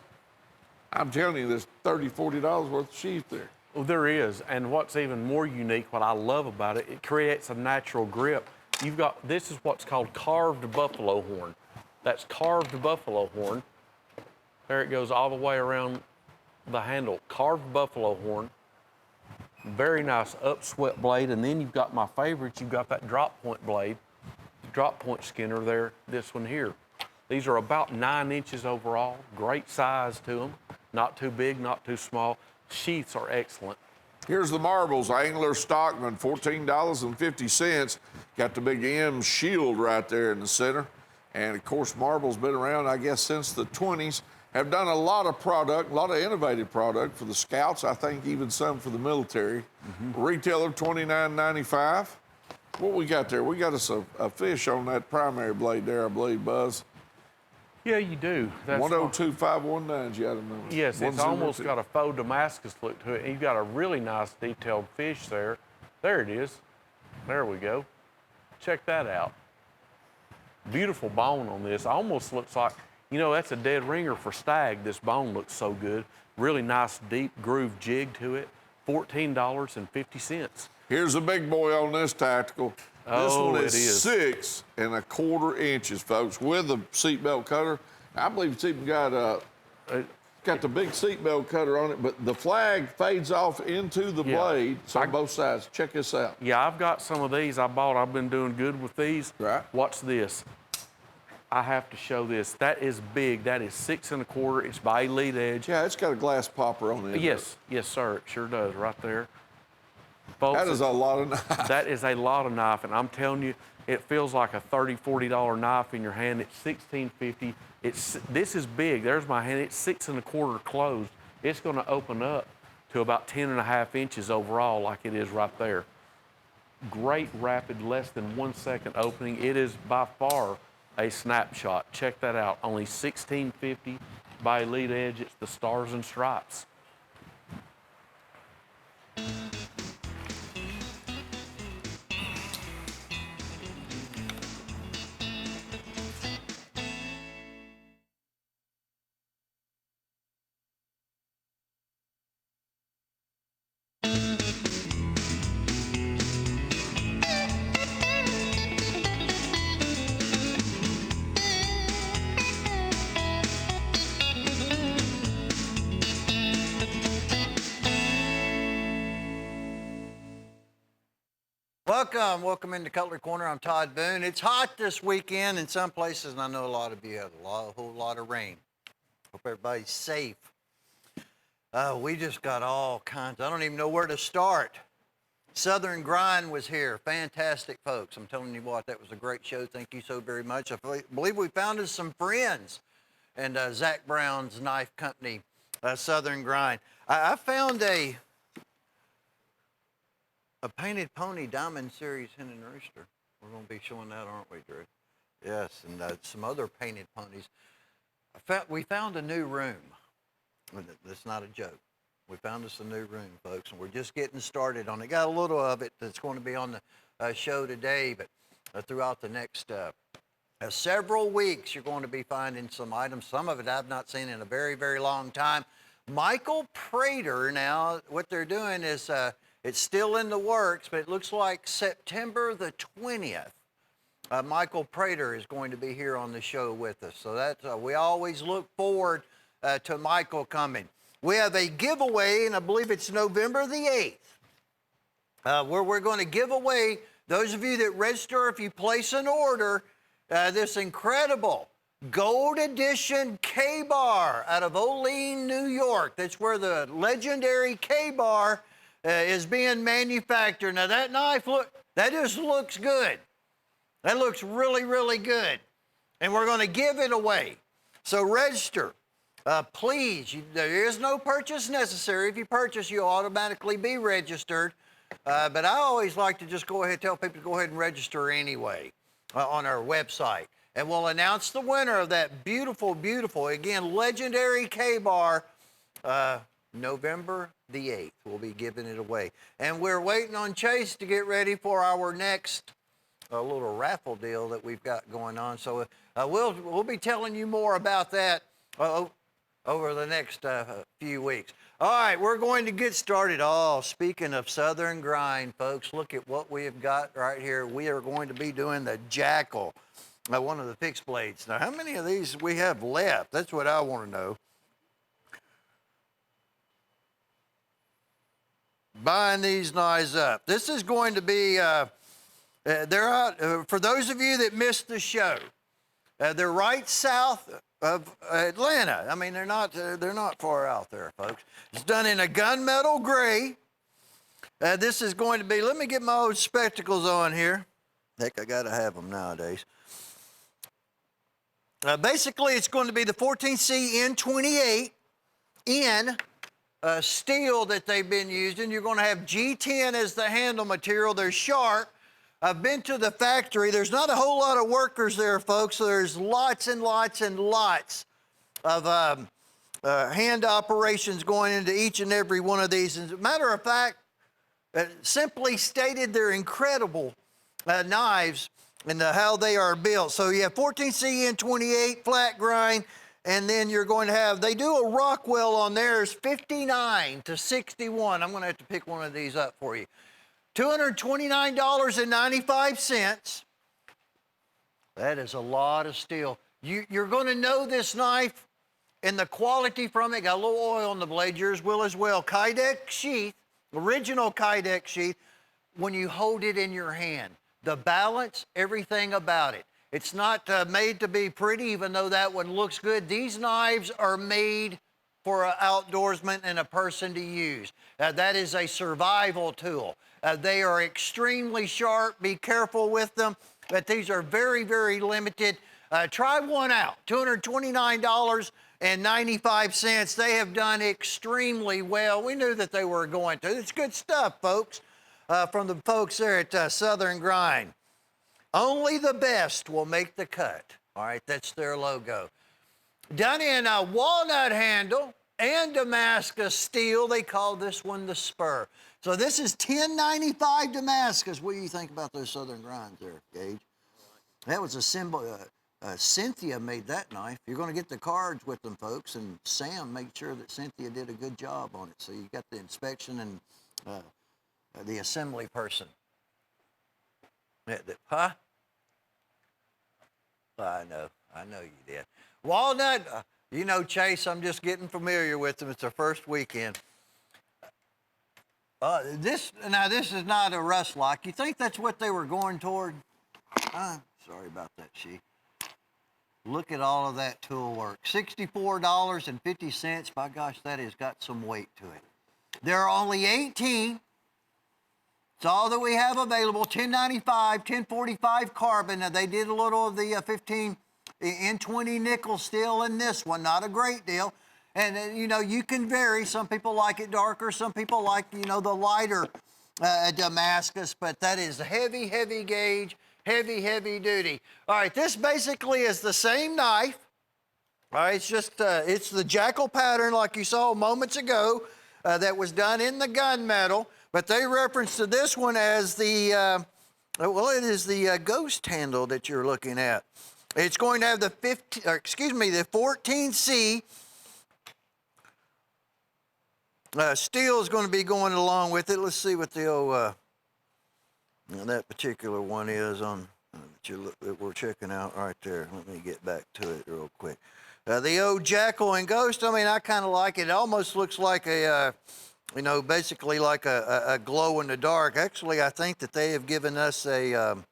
I'm telling you, there's $30, $40 worth of sheath there. Well, there is, and what's even more unique, what I love about it, it creates a natural grip. You've got, this is what's called carved buffalo horn. That's carved buffalo horn. There it goes all the way around the handle. Carved buffalo horn. Very nice upswept blade, and then you've got my favorite, you've got that drop point blade, drop point skinner there, this one here. These are about 9 inches overall, great size to them. Not too big, not too small. Sheaths are excellent. Here's the Marbles Angler Stockman, $14.50. Got the big M shield right there in the center. And of course, Marbles been around, I guess, since the 20s. Have done a lot of product, a lot of innovative product for the Scouts, I think even some for the military. Retail of $29.95. What we got there? We got us a fish on that primary blade there, I believe, Buzz. Yeah, you do. That's 102519's you item number. yes, it's almost got a faux Damascus look to it. You've got a really nice detailed fish there. There it is. There we go. Check that out. Beautiful bone on this. Almost looks like, you know, that's a dead ringer for stag. This bone looks so good. Really nice deep groove jig to it. $14.50. Here's a big boy on this tactical. This Oh, one it is. 6 1/4 inches, folks, with a seatbelt cutter. I believe it's even got the big seatbelt cutter on it, but the flag fades off into the Yeah. blade. So on both sides. Check this out. Yeah, I've got some of these I bought. I've been doing good with these. Right. Watch this. I have to show this. That is big. That is 6 1/4. It's by Elite Edge. Yeah, it's got a glass popper on it. Yes, yes, sir. It sure does, right there. Folks, That is a lot of knife. that is a lot of knife, and I'm telling you, it feels like a $30, $40 knife in your hand. It's $16.50. This is big. There's my hand. It's 6 1/4 closed. It's going to open up to about 10.5 inches overall, like it is right there. Great rapid, less than 1 second opening. It is by far a snapshot. Check that out. Only $16.50 by Elite Edge. It's the Stars and Stripes. Welcome into Cutlery Corner. I'm Todd Boone. It's hot this weekend in some places, and I know a lot of you have a whole lot of rain. Hope everybody's safe. We just got all kinds. I don't even know where to start. Southern Grind was here. Fantastic folks. I'm telling you what, that was a great show. Thank you so very much. I believe we found us some friends. And Zach Brown's Knife Company, Southern Grind. I found a Painted Pony Diamond Series Hen and Rooster. We're going to be showing that, aren't we, Drew? Yes, and some other painted ponies. We found a new room. That's not a joke. We found us a new room, folks, and we're just getting started on it. Got a little of it that's going to be on the show today, but throughout the next several weeks, you're going to be finding some items. Some of it I've not seen in a very, very long time. Michael Prater, now, what they're doing is it's still in the works, but it looks like September the 20th. Michael Prater is going to be here on the show with us. So that's, we always look forward to Michael coming. We have a giveaway, and I believe it's November the 8th, where we're going to give away, those of you that register, if you place an order, this incredible gold edition K-Bar out of Olean, New York. That's where the legendary K-Bar is being manufactured. Now that knife, look, that just looks good. That looks really, really good. And we're going to give it away. So register. Please, there is no purchase necessary. If you purchase, you'll automatically be registered. But I always like to just go ahead, tell people to go ahead and register anyway on our website. And we'll announce the winner of that beautiful, beautiful, again, legendary K-Bar, November the 8th. We'll be giving it away. And we're waiting on Chase to get ready for our next little raffle deal that we've got going on. So we'll be telling you more about that over the next few weeks. All right, we're going to get started. Oh, speaking of Southern Grind, folks, look at what we have got right here. We are going to be doing the Jackal, one of the fixed blades. Now, how many of these we have left? That's what I want to know. Buying these knives up. This is going to be, they're out, for those of you that missed the show, they're right south of Atlanta. I mean, they're not far out there, folks. It's done in a gunmetal gray. This is going to be, let me get my old spectacles on here. Heck, I gotta have them nowadays. Basically, it's going to be the 14C N28 in steel that they've been using. You're going to have G10 as the handle material. They're sharp. I've been to the factory. There's not a whole lot of workers there, folks. So there's lots and lots and lots of hand operations going into each and every one of these. As a matter of fact, simply stated, they're incredible knives and how they are built. So you have 14C N28 flat grind, and then you're going to have, they do a Rockwell on theirs, 59 to 61. I'm going to have to pick one of these up for you. $229.95. That is a lot of steel. You're going to know this knife and the quality from it. Got a little oil on the blade. Yours will as well. Kydex sheath, original Kydex sheath. When you hold it in your hand, the balance, everything about it. It's not made to be pretty, even though that one looks good. These knives are made for an outdoorsman and a person to use. That is a survival tool. They are extremely sharp. Be careful with them. But these are very, very limited. Try one out. $229.95. They have done extremely well. We knew that they were going to. It's good stuff, folks, from the folks there at Southern Grind. Only the best will make the cut. All right, that's their logo. Done in a walnut handle and Damascus steel. They call this one the Spur. So this is $10.95 Damascus. What do you think about those Southern Grinds there, Gage? That was a symbol. Cynthia made that knife. You're going to get the cards with them, folks, and Sam made sure that Cynthia did a good job on it. So you got the inspection and the assembly person. Huh? I know you did. Walnut, you know, Chase, I'm just getting familiar with them. It's their first weekend. This is not a rust lock. You think that's what they were going toward? Sorry about that, She. Look at all of that tool work. $64.50. By gosh, that has got some weight to it. There are only 18. It's all that we have available. 1095, 1045 carbon. Now, they did a little of the 15 N20 nickel steel in this one. Not a great deal. And, you know, you can vary. Some people like it darker. Some people like, you know, the lighter Damascus. But that is heavy, heavy gauge. Heavy, heavy duty. All right, this basically is the same knife. All right, it's just, it's the jackal pattern like you saw moments ago that was done in the gunmetal, but they reference to this one as the, well, it is the ghost handle that you're looking at. It's going to have the 14C steel is going to be going along with it. Let's see what the old, that particular one is on that we're checking out right there. Let me get back to it real quick. The old Jackal and Ghost, I mean, I kind of like it. It almost looks like a, you know, basically like a glow in the dark. Actually, I think that they have given us an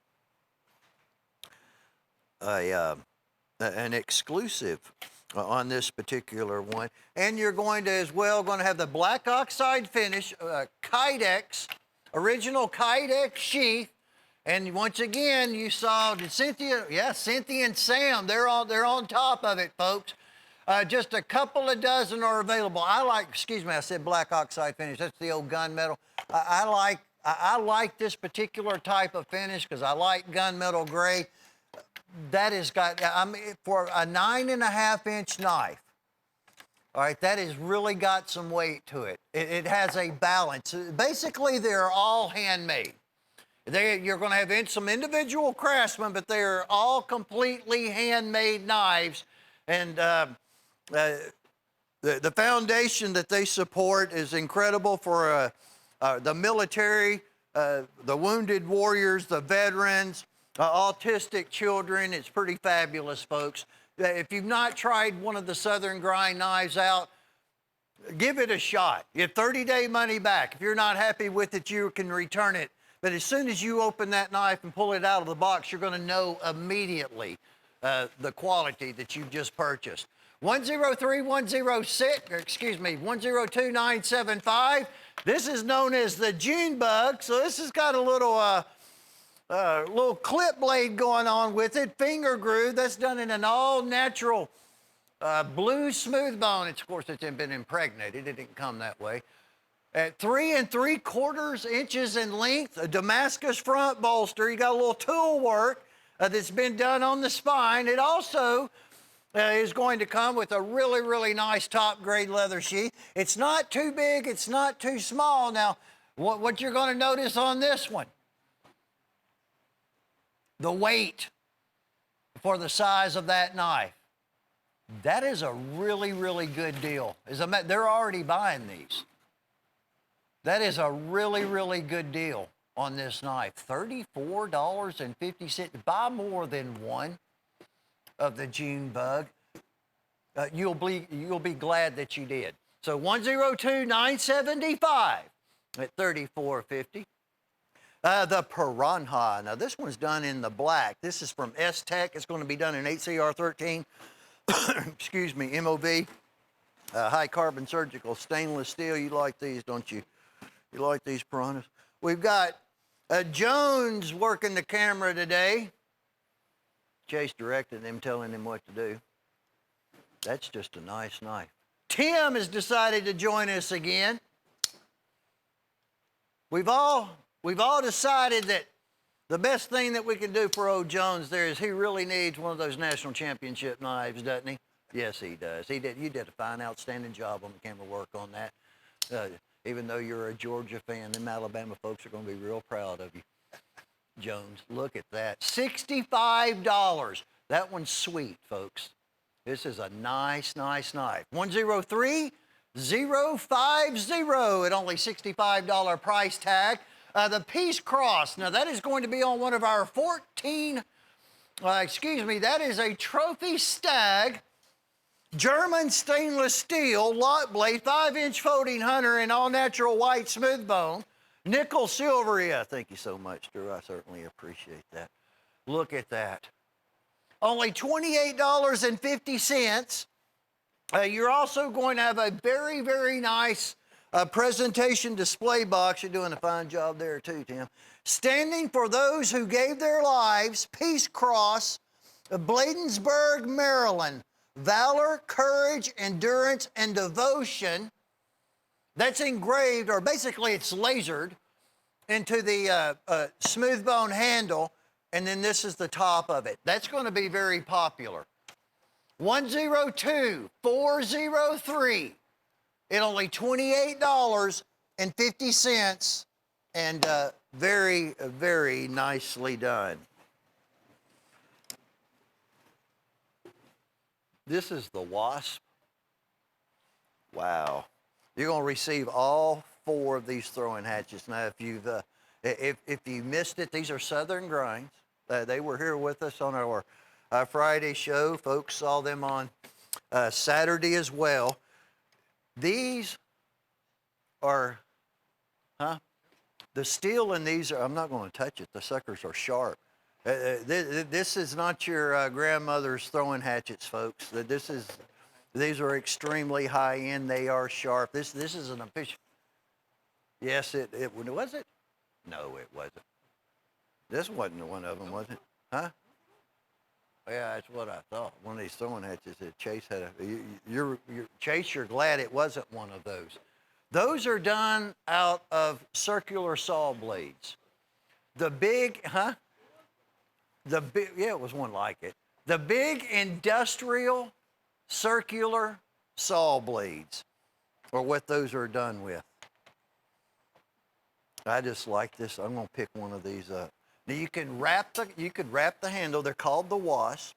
exclusive on this particular one. And you're going to, as well, going to have the black oxide finish, Kydex, original Kydex sheath. And once again, you saw Cynthia, Cynthia and Sam, they're on top of it, folks. Just a couple of dozen are available. I said black oxide finish. That's the old gunmetal. I like this particular type of finish because I like gunmetal gray. That has got, I mean, for a 9.5-inch knife, all right, that has really got some weight to it. It has a balance. Basically, they're all handmade. You're going to have some individual craftsmen, but they are all completely handmade knives. And the foundation that they support is incredible for the military, the wounded warriors, the veterans, autistic children. It's pretty fabulous, folks. If you've not tried one of the Southern Grind knives out, give it a shot. You have 30-day money back. If you're not happy with it, you can return it. But as soon as you open that knife and pull it out of the box, you're going to know immediately the quality that you've just purchased. 102-975. This is known as the June bug. So this has got a little clip blade going on with it, finger groove. That's done in an all-natural blue smooth bone. Of course, it's been impregnated. It didn't come that way. At 3 3/4 inches in length, a Damascus front bolster. You got a little tool work that's been done on the spine. It also is going to come with a really, really nice top-grade leather sheath. It's not too big. It's not too small. Now, what you're going to notice on this one, the weight for the size of that knife. That is a really, really good deal. They're already buying these. That is a really, really good deal on this knife. $34.50. Buy more than one of the June bug. You'll be glad that you did. So 102-975 at $34.50. The Piranha. Now, this one's done in the black. This is from S-Tech. It's going to be done in 8CR13. Excuse me, MOV. High carbon surgical stainless steel. You like these, don't you? You like these Piranhas? We've got Jones working the camera today. Chase directed him, telling him what to do. That's just a nice knife. Tim has decided to join us again. We've all decided that the best thing that we can do for old Jones there is he really needs one of those national championship knives, doesn't he? Yes, he does. You did a fine, outstanding job on the camera work on that. Even though you're a Georgia fan, them Alabama folks are going to be real proud of you. Jones, look at that. $65. That one's sweet, folks. This is a nice, nice knife. 103-050 at only $65 price tag. The Peace Cross. Now, that is going to be on one of our that is a trophy stag German stainless steel lot blade, 5-inch folding hunter in all natural white smooth bone. Nickel silver. Yeah, thank you so much, Drew. I certainly appreciate that. Look at that. Only $28.50. You're also going to have a very, very nice presentation display box. You're doing a fine job there too, Tim. Standing for those who gave their lives, Peace Cross of Bladensburg, Maryland. Valor, courage, endurance, and devotion. That's engraved, or basically it's lasered into the smooth bone handle, and then this is the top of it. That's going to be very popular. 102-403 at only $28.50, and very, very nicely done. This is the Wasp. Wow. You're going to receive all 4 of these throwing hatchets. Now, if you missed it, these are Southern Grinds. They were here with us on our Friday show. Folks saw them on Saturday as well. These are, the steel in these are, I'm not going to touch it. The suckers are sharp. This is not your grandmother's throwing hatchets, folks. These are extremely high end. They are sharp. This is an official. Yes, it was it. No, it wasn't. This wasn't one of them, was it? Huh? Yeah, that's what I thought. One of these throwing hatchets that Chase had. Chase, you're glad it wasn't one of those. Those are done out of circular saw blades. The big, yeah, it was one like it. The big industrial circular saw blades are what those are done with. I just like this. I'm gonna pick one of these up. Now you could wrap the handle. They're called the Wasp.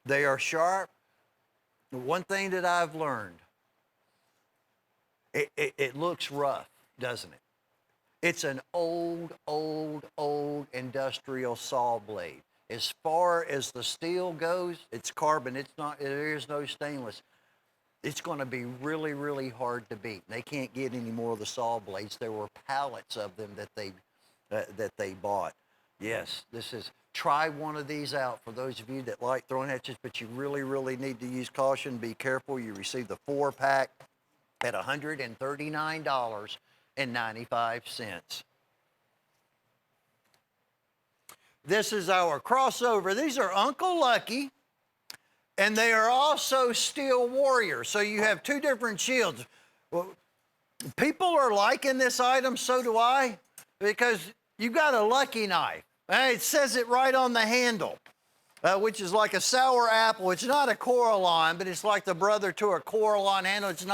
They are sharp. One thing that I've learned, it looks rough, doesn't it? It's an old industrial saw blade. As far as the steel goes, it's carbon. There is no stainless. It's going to be really, really hard to beat. They can't get any more of the saw blades. There were pallets of them that they bought. Yes, try one of these out for those of you that like throwing hatchets, but you really, really need to use caution. Be careful. You receive the 4-pack at $139.95. This is our crossover. These are Uncle Lucky, and they are also Steel Warrior. So you have 2 different shields. Well, people are liking this item, so do I, because you got a Lucky knife. It says it right on the handle, which is like a sour apple. It's not a Coraline, but it's like the brother to a Coraline handle. It's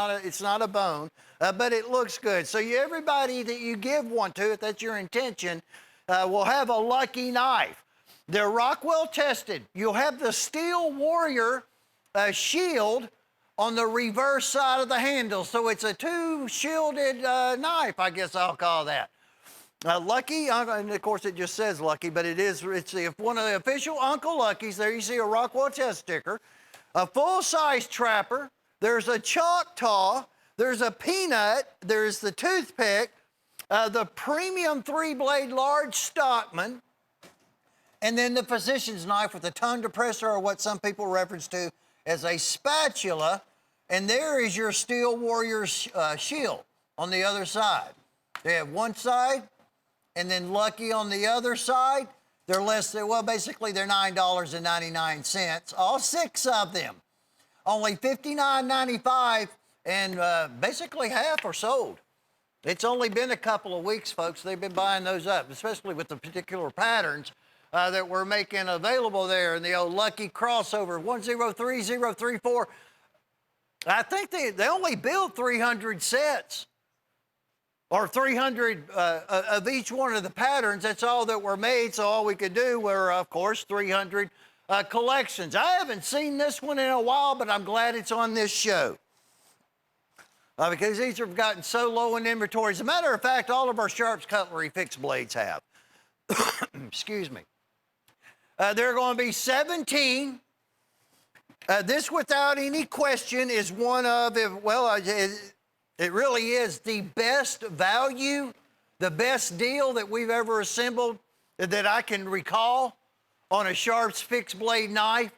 not a bone, but it looks good. So everybody that you give one to, if that's your intention, will have a Lucky knife. They're Rockwell tested. You'll have the Steel Warrior shield on the reverse side of the handle. So it's a 2-shielded knife, I guess I'll call that. Lucky, and of course it just says Lucky, but it's one of the official Uncle Lucky's. There you see a Rockwell test sticker. A full-size trapper. There's a Choctaw. There's a Peanut. There's the Toothpick. The premium 3-blade large Stockman. And then the physician's knife with a tongue depressor, or what some people reference to as a spatula. And there is your Steel Warrior shield on the other side. They have one side, and then Lucky on the other side. They're basically they're $9.99. All 6 of them. Only $59.95, and basically half are sold. It's only been a couple of weeks, folks. They've been buying those up, especially with the particular patterns that we're making available there in the old Lucky crossover, 103034. I think they only build 300 sets, or 300 of each one of the patterns. That's all that were made, so all we could do were, of course, 300 collections. I haven't seen this one in a while, but I'm glad it's on this show. Because these have gotten so low in inventory. As a matter of fact, all of our Sharps Cutlery fixed blades have. Excuse me. There are going to be 17 This, without any question, is one of, it really is the best value, the best deal that we've ever assembled that I can recall on a Sharps fixed blade knife.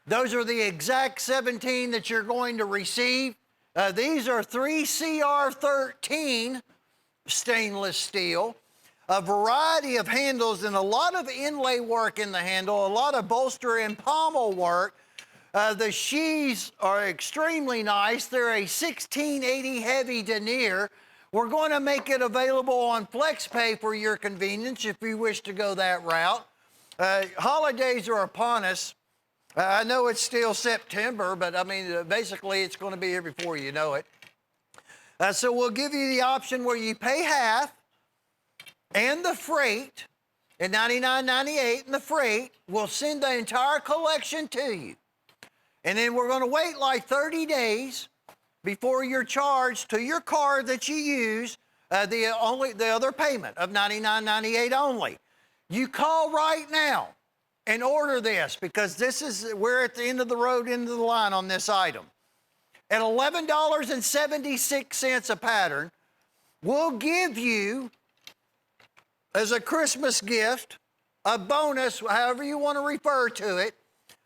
Those are the exact 17 that you're going to receive. These are 3CR13 stainless steel, a variety of handles and a lot of inlay work in the handle, a lot of bolster and pommel work. The sheaths are extremely nice. They're a 1680 heavy denier. We're going to make it available on FlexPay for your convenience if you wish to go that route. Holidays are upon us. I know it's still September, but I mean, basically it's going to be here before you know it. So we'll give you the option where you pay half and the freight at $99.98, and the freight will send the entire collection to you. And then we're going to wait like 30 days before you're charged to your card that you use the other payment of $99.98 only. You call right now and order this, because we're at the end of the road, end of the line on this item. At $11.76 a pattern, we'll give you, as a Christmas gift, a bonus, however you want to refer to it,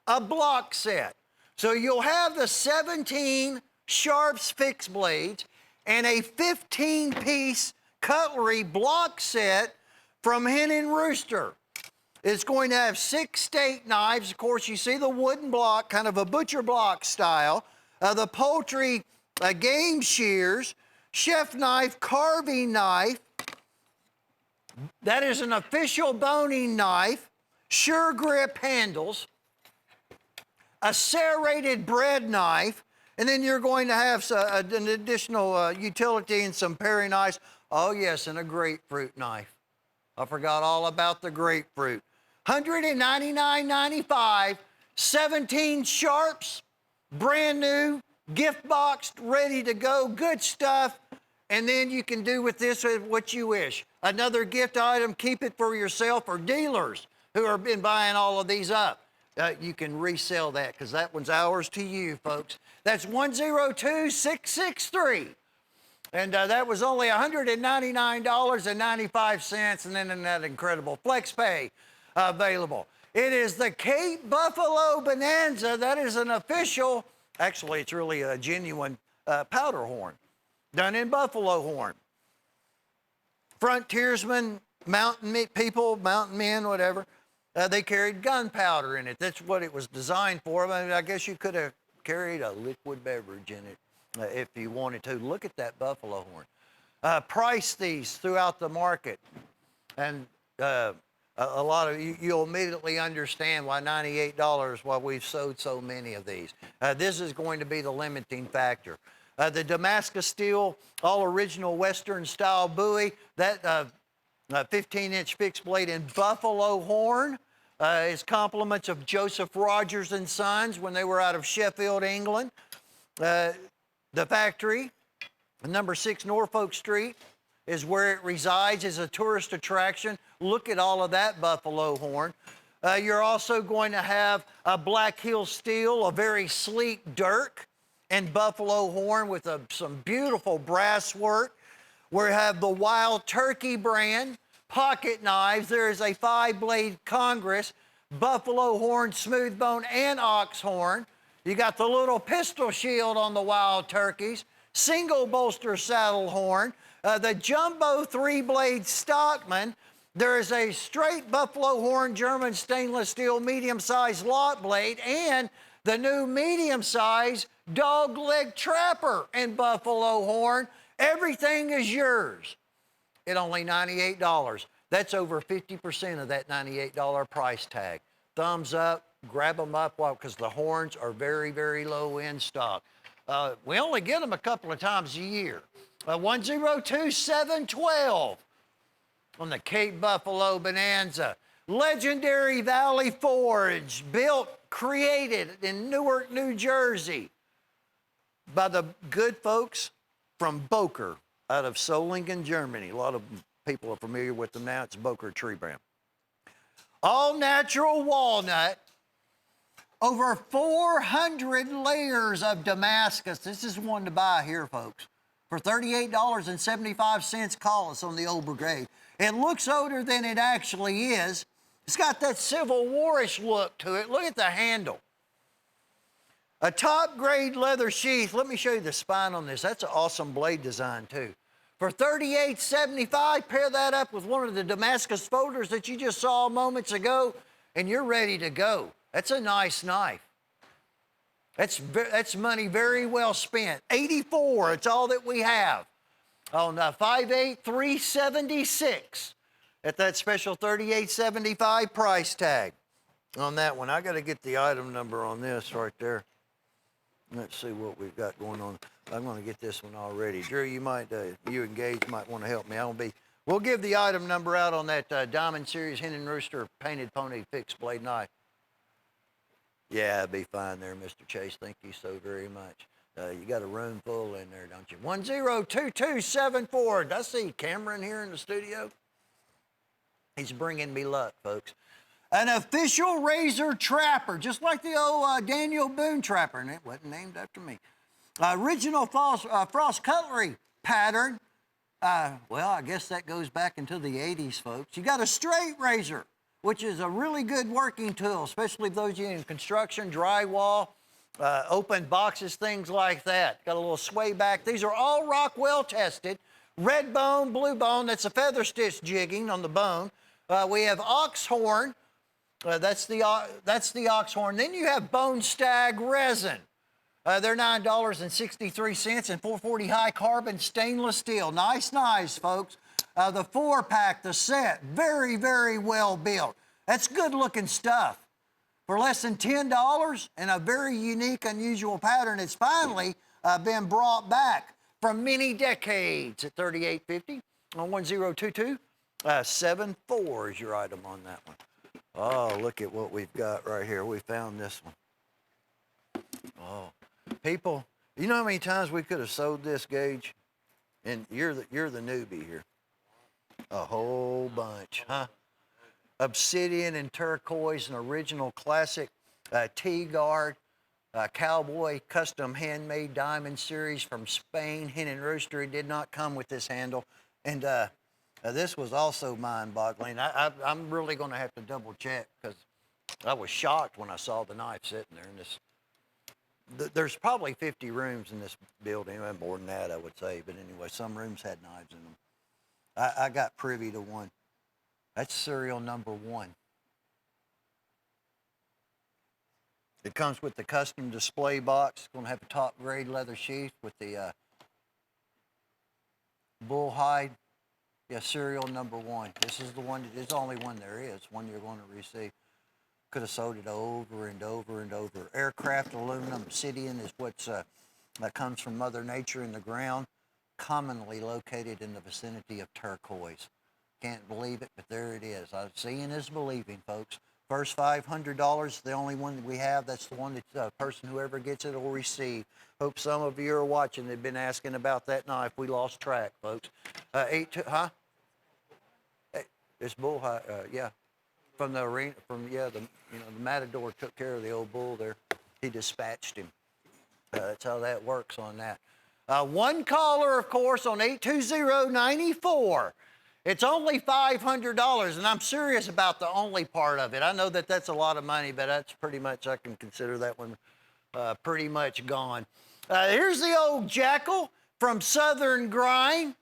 a block set. So you'll have the 17 Sharps fixed blades and a 15-piece Cutlery block set from Hen & Rooster. It's going to have 6 steak knives. Of course, you see the wooden block, kind of a butcher block style. The poultry game shears, chef knife, carving knife. That is an official boning knife, sure grip handles, a serrated bread knife, and then you're going to have an additional utility and some paring knives. Oh yes, and a grapefruit knife. I forgot all about the grapefruit. $199.95, 17 Sharps, brand new, gift boxed, ready to go, good stuff. And then you can do with this what you wish. Another gift item, keep it for yourself, or dealers who have been buying all of these up. You can resell that, because that one's ours to you, folks. That's 102-663. And that was only $199.95, and then in that incredible FlexPay available. It is the Cape Buffalo Bonanza. That is an official, actually it's really a genuine powder horn, done in buffalo horn. Frontiersmen, mountain people, mountain men, whatever, they carried gunpowder in it. That's what it was designed for. I mean, I guess you could have carried a liquid beverage in it if you wanted to. Look at that buffalo horn. Price these throughout the market, and a lot of you'll immediately understand why $98, why we've sold so many of these. This is going to be the limiting factor. The Damascus steel, all original Western style buoy, that 15-inch fixed blade in buffalo horn is compliments of Joseph Rogers and Sons when they were out of Sheffield, England. The factory, number 6 Norfolk Street, is where it resides as a tourist attraction. Look at all of that buffalo horn. You're also going to have a Black Hill steel, a very sleek dirk, and buffalo horn with some beautiful brass work. We have the Wild Turkey brand pocket knives. There is a 5-blade Congress, buffalo horn, smooth bone, and ox horn. You got the little pistol shield on the Wild Turkeys, single bolster saddle horn, the jumbo 3-blade Stockman. There is a straight buffalo horn German stainless steel medium-sized lot blade, and the new medium-sized dog leg trapper and buffalo horn. Everything is yours at only $98. That's over 50% of that $98 price tag. Thumbs up, grab them up, because the horns are very, very low in stock. We only get them a couple of times a year. 102-712 on the Cape Buffalo Bonanza. Legendary Valley Forge, built, created in Newark, New Jersey by the good folks from Boker out of Solingen, Germany. A lot of people are familiar with them now. It's Boker tree brand. All natural walnut, Over 400 layers of Damascus. This is one to buy here, folks. For $38.75, call us on the old brigade. It looks older than it actually is. It's got that Civil War-ish look to it. Look at the handle. A top-grade leather sheath. Let me show you the spine on this. That's an awesome blade design, too. For $38.75, pair that up with one of the Damascus folders that you just saw moments ago, and you're ready to go. That's a nice knife. That's money very well spent. 84, it's all that we have. On 5/8, $376 at that special $38.75 price tag on that one. I got to get the item number on this right there. Let's see what we've got going on. I'm going to get this one already. Drew, you might, you and Gage might want to help me. We'll give the item number out on that Diamond Series Hen and Rooster Painted Pony Fixed Blade Knife. Yeah, it'd be fine there, Mr. Chase. Thank you so very much. You got a room full in there, don't you? 102274. I see Cameron here in the studio. He's bringing me luck, folks. An official razor trapper, just like the old Daniel Boone trapper, and it wasn't named after me. Original frost cutlery pattern. Well, I guess that goes back into the 80s, folks. You got a straight razor, which is a really good working tool, especially those of you in construction, drywall, open boxes, things like that. Got a little sway back. These are all Rockwell tested. Red bone, blue bone, that's a feather stitch jigging on the bone. We have ox horn. That's the ox horn. Then you have bone stag resin. They're $9.63 and 440 high carbon stainless steel. Nice knives, folks. The 4-pack, the set, very, very well built. That's good looking stuff. For less than $10 and a very unique, unusual pattern, it's finally been brought back from many decades at $38.50 on 102274 is your item on that one. Oh, look at what we've got right here. We found this one. Oh, people, you know how many times we could have sold this, Gage? And you're the newbie here. A whole bunch, huh? Obsidian and turquoise, an original classic T-guard, cowboy custom handmade diamond series from Spain. Hen and Rooster. It did not come with this handle. And this was also mind-boggling. I'm really going to have to double check because I was shocked when I saw the knife sitting there in this. There's probably 50 rooms in this building, more than that, I would say. But anyway, some rooms had knives in them. I got privy to one. That's serial number 1. It comes with the custom display box. It's going to have a top-grade leather sheath with the bull hide. Yeah, serial number 1. This is the one. It's the only one there is. One you're going to receive. Could have sold it over and over and over. Aircraft aluminum obsidian is what's that comes from Mother Nature in the ground, commonly located in the vicinity of turquoise. Can't believe it, but there it is. Seeing is believing, folks. First $500, the only one that we have. That's the one that the person, whoever gets it, will receive. Hope some of you are watching. They've been asking about that knife. We lost track, folks. It's bull high, yeah. From the arena, the matador took care of the old bull there. He dispatched him. That's how that works on that. One caller, of course, on 820-94. It's only $500, and I'm serious about the only part of it. I know that that's a lot of money, but that's pretty much, I can consider that one pretty much gone. Here's the old Jackal from Southern Grind.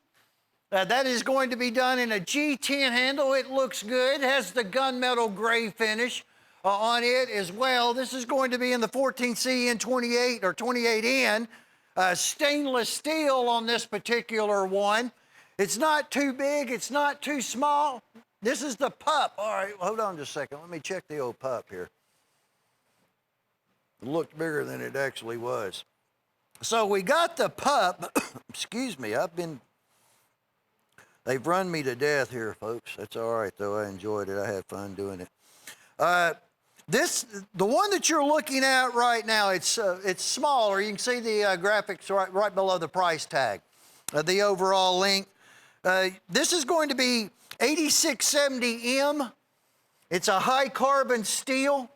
That is going to be done in a G10 handle. It looks good. It has the gunmetal gray finish on it as well. This is going to be in the 14C N28 or 28N. Stainless steel on this particular one. It's not too big. It's not too small. This is the pup. All right, hold on just a second. Let me check the old pup here. It looked bigger than it actually was. So we got the pup. Excuse me, they've run me to death here, folks. That's all right, though. I enjoyed it. I had fun doing it. The one that you're looking at right now, it's smaller. You can see the graphics right below the price tag, the overall length. This is going to be 8670M. It's a high carbon steel.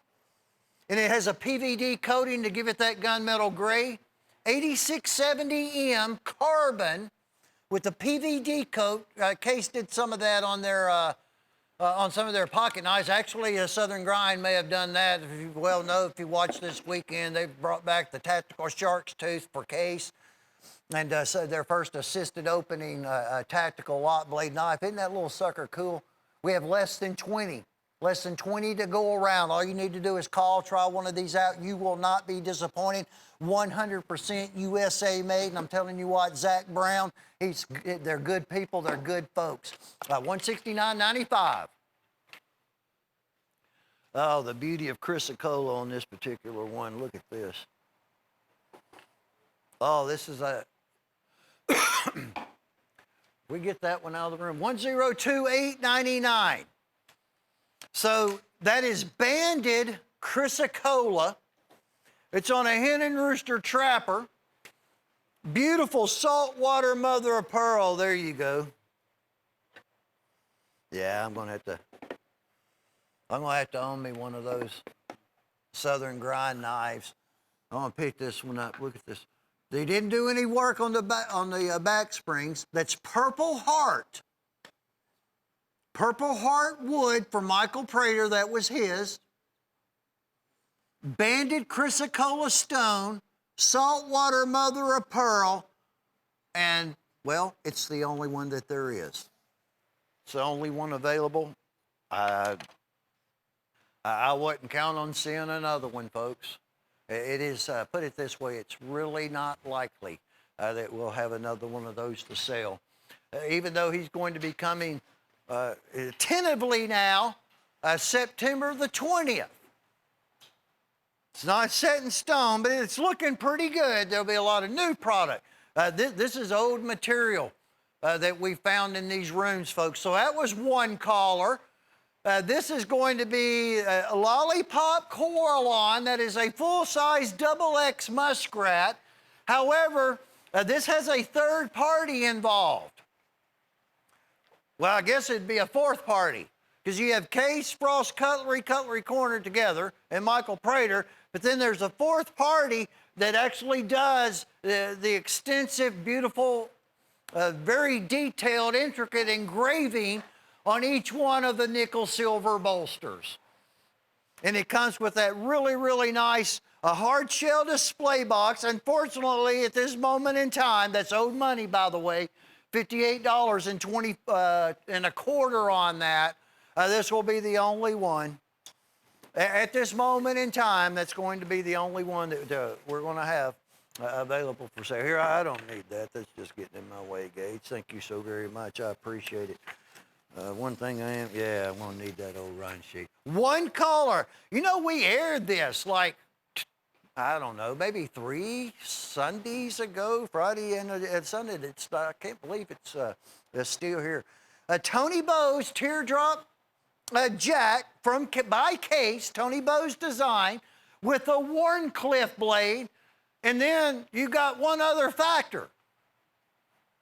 and it has a PVD coating to give it that gunmetal gray. 8670M carbon with the PVD coat. Case did some of that on their on some of their pocket knives. Actually, a Southern Grind may have done that. If you well know, if you watch this weekend, they've brought back the tactical shark's tooth for Case. And so their first assisted opening tactical lock blade knife. Isn't that little sucker cool? We have less than 20 to go around. All you need to do is call, try one of these out. You will not be disappointed. 100% USA made. And I'm telling you what, Zach Brown, they're good people. They're good folks. $169.95. Oh, the beauty of Chrysocolla on this particular one. Look at this. Oh, this is a... We get that one out of the room. $102,899. So that is banded Chrysocolla. It's on a hen and rooster trapper. Beautiful saltwater mother of pearl. There you go. Yeah, I'm gonna have to own me one of those Southern Grind knives. I'm gonna pick this one up. Look at this. They didn't do any work on the back springs. That's Purple Heart. Purple Heart wood for Michael Prater. That was his. Banded Chrysocolla stone, saltwater mother of pearl, and, well, it's the only one that there is. It's the only one available. I wouldn't count on seeing another one, folks. It is, put it this way, it's really not likely that we'll have another one of those to sell. Even though he's going to be coming tentatively now, September the 20th. It's not set in stone, but it's looking pretty good. There'll be a lot of new product. This is old material that we found in these rooms, folks. So that was one caller. This is going to be a Lollipop Corallon. That is a full-size XX muskrat. However, this has a third party involved. Well, I guess it'd be a fourth party, because you have Case, Frost, Cutlery Corner together, and Michael Prater, but then there's a fourth party that actually does the extensive, beautiful, very detailed, intricate engraving on each one of the nickel silver bolsters. And it comes with that really, really nice hard shell display box. Unfortunately, at this moment in time, that's owed money, by the way, $58.25 on that. This will be the only one. At this moment in time, that's going to be the only one that we're going to have available for sale. Here, I don't need that. That's just getting in my way, Gage. Thank you so very much. I appreciate it. One thing I'm going to need that old run sheet. One caller. You know, we aired this like, I don't know, maybe 3 Sundays ago, Friday and Sunday. I can't believe it's still here. Tony Bowes Teardrop Jack by Case, Tony Bowes design, with a Warncliffe blade. And then you got one other factor.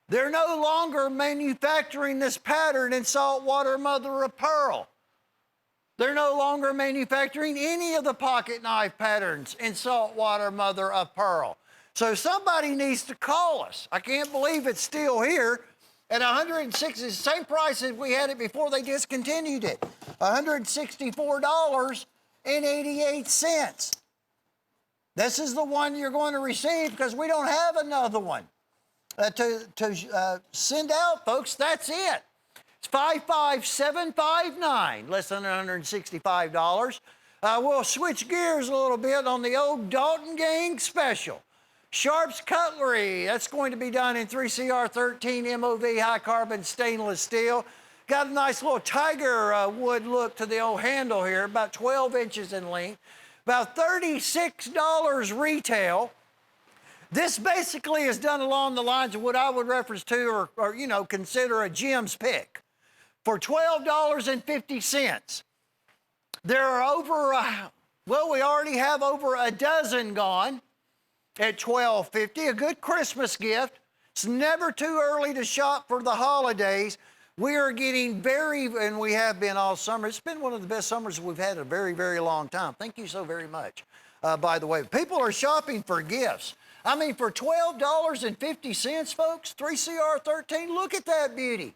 They're no longer manufacturing this pattern in saltwater mother of pearl. They're no longer manufacturing any of the pocket knife patterns in saltwater mother of pearl. So somebody needs to call us. I can't believe it's still here at $160, the same price as we had it before they discontinued it. $164.88. This is the one you're going to receive because we don't have another one to send out, folks. That's it. It's $55759, less than $165. We'll switch gears a little bit on the old Dalton Gang special. Sharp's Cutlery, that's going to be done in 3CR13 MOV high carbon stainless steel. Got a nice little tiger wood look to the old handle here, about 12 inches in length, about $36 retail. This basically is done along the lines of what I would reference to or you know, consider a Jim's pick for $12.50. There are over, well, we already have over a dozen gone at $12.50, a good Christmas gift. It's never too early to shop for the holidays. We are getting and we have been all summer. It's been one of the best summers we've had in a very, very long time. Thank you so very much, by the way. People are shopping for gifts. I mean, for $12.50, folks, 3CR13, look at that beauty.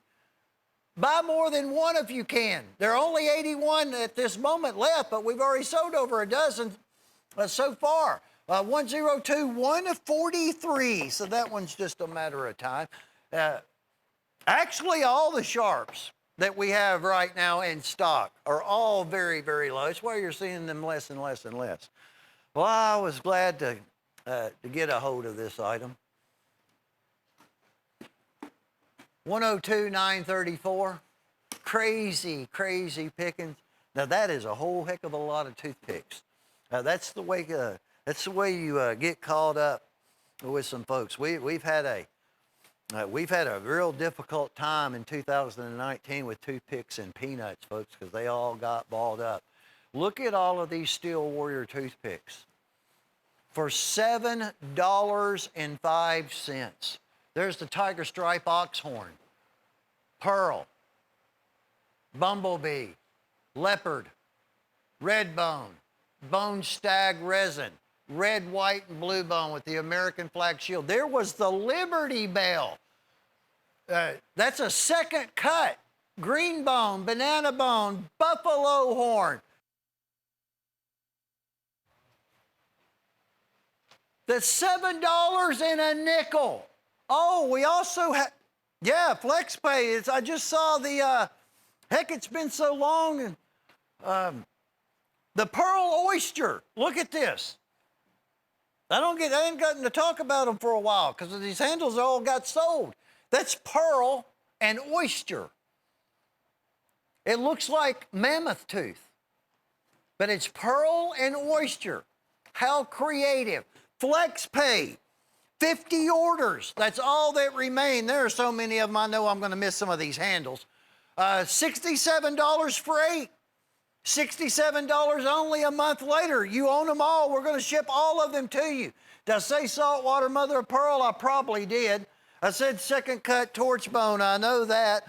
Buy more than one if you can. There are only 81 at this moment left, but we've already sold over a dozen so far. 102, 143. So that one's just a matter of time. Actually, all the Sharps that we have right now in stock are all very, very low. That's why you're seeing them less and less and less. Well, I was glad to get a hold of this item. 102, 934. Crazy, crazy pickings. Now that is a whole heck of a lot of toothpicks. That's the way you get caught up with some folks. We've had a real difficult time in 2019 with toothpicks and peanuts, folks, because they all got balled up. Look at all of these Steel Warrior toothpicks for $7.05. There's the Tiger Stripe Oxhorn, Pearl, Bumblebee, Leopard, Red Bone, Bone Stag Resin, red, white, and blue bone with the American flag shield. There was the Liberty Bell. That's a second cut. Green bone, banana bone, buffalo horn. That's $7.05. Oh, we also have, yeah, FlexPay. I just saw the, heck, it's been so long. And the Pearl Oyster. Look at this. I ain't gotten to talk about them for a while because these handles all got sold. That's Pearl and Oyster. It looks like mammoth tooth, but it's Pearl and Oyster. How creative. FlexPay, 50 orders. That's all that remain. There are so many of them, I know I'm going to miss some of these handles. $67 for 8. $67 only a month later. You own them all. We're going to ship all of them to you. Did I say saltwater mother of pearl? I probably did. I said second cut torch bone. I know that.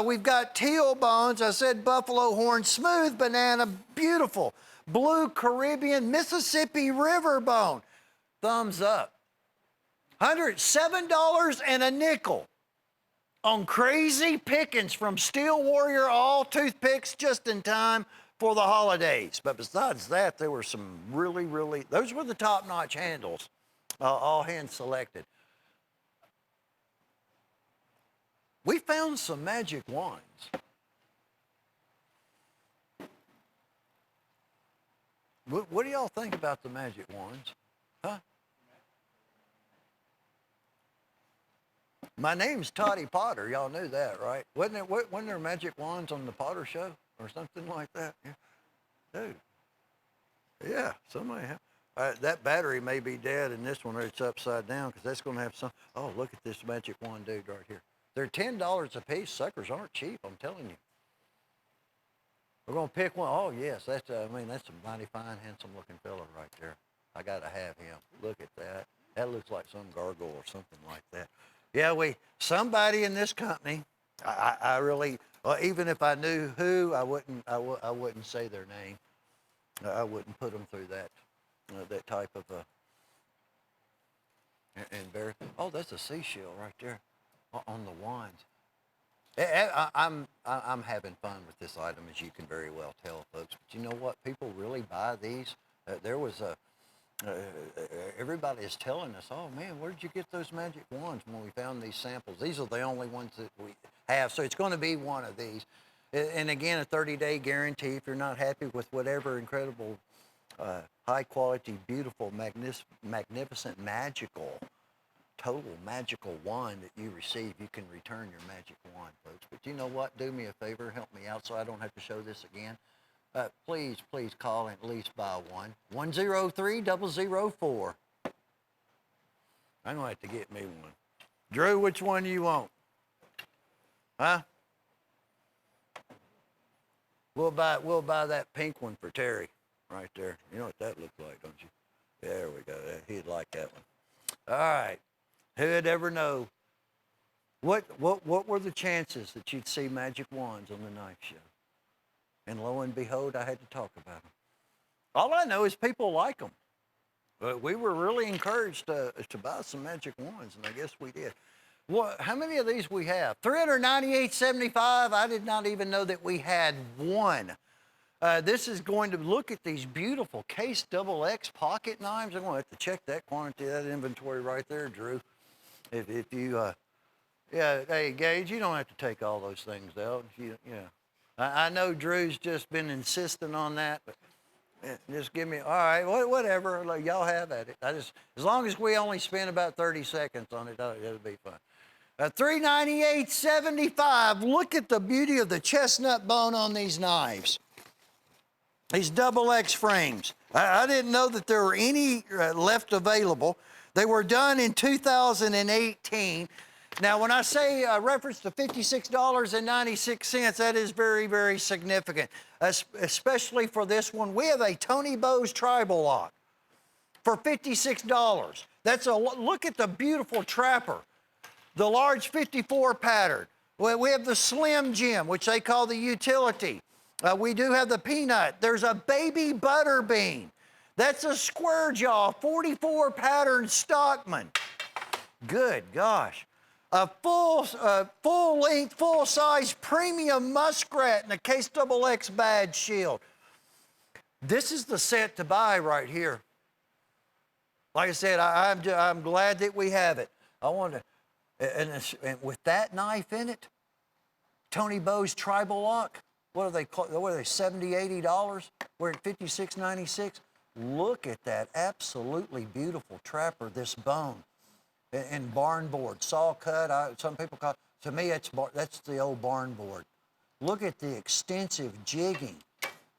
We've got teal bones. I said buffalo horn, smooth banana, beautiful. Blue Caribbean, Mississippi River bone. Thumbs up. $107.05 on crazy pickings from Steel Warrior, all toothpicks just in time for the holidays. But besides that, there were some really, those were the top-notch handles, all hand selected. We found some magic wands. What do y'all think about the magic wands? Huh? My name's Toddy Potter. Y'all knew that, right? Wasn't there magic wands on the Potter show or something like that? Yeah. Dude. Yeah, somebody have. That battery may be dead in this one or it's upside down because that's going to have some. Oh, look at this magic wand dude right here. They're $10 a piece. Suckers aren't cheap, I'm telling you. We're going to pick one. Oh, yes, that's a mighty fine, handsome-looking fella right there. I got to have him. Look at that. That looks like some gargoyle or something like that. Yeah, somebody in this company, I really, even if I knew who, I wouldn't say their name. I wouldn't put them through that type of oh, that's a seashell right there on the wands. I'm having fun with this item, as you can very well tell, folks. But you know what? People really buy these. There was everybody is telling us, oh man, where did you get those magic wands when we found these samples? These are the only ones that we have, so it's going to be one of these. And again, a 30-day guarantee. If you're not happy with whatever incredible, high quality, beautiful, magnificent, magical, total magical wand that you receive, you can return your magic wand, folks. But you know what? Do me a favor, help me out so I don't have to show this again. Please call and at least buy one. 103-004. I'm going to have to get me one. Drew, which one do you want? Huh? We'll buy that pink one for Terry right there. You know what that looks like, don't you? There we go. He'd like that one. All right. Who'd ever know What were the chances that you'd see magic wands on the knife show? And lo and behold, I had to talk about them. All I know is people like them. But we were really encouraged to buy some magic wands, and I guess we did. How many of these we have? 398.75. I did not even know that we had one. This is going to look at these beautiful Case XX pocket knives. I'm going to have to check that quantity, that inventory right there, Drew. If you, yeah, hey, Gage, you don't have to take all those things out. I know Drew's just been insisting on that, but just give me, all right, whatever, like, y'all have at it. As long as we only spend about 30 seconds on it, it'll be fun. $398.75. Look at the beauty of the chestnut bone on these knives. These double X frames. I didn't know that there were any left available. They were done in 2018. Now, when I say reference to $56.96, that is very, very significant, especially for this one. We have a Tony Bowes tribal lock for $56. Look at the beautiful trapper, the large 54 pattern. We have the Slim Jim, which they call the utility. We do have the peanut. There's a baby butter bean. That's a square jaw, 44 pattern Stockman. Good gosh. A full-length, full-size premium muskrat in a Case XX badge shield. This is the set to buy right here. Like I said, I'm glad that we have it. I want to, and with that knife in it, Tony Bowes tribal lock. What are they called? What are they? $70, $80? We're at $56.96. Look at that absolutely beautiful trapper. This bone. And barn board, saw cut. Some people call it, to me, that's the old barn board. Look at the extensive jigging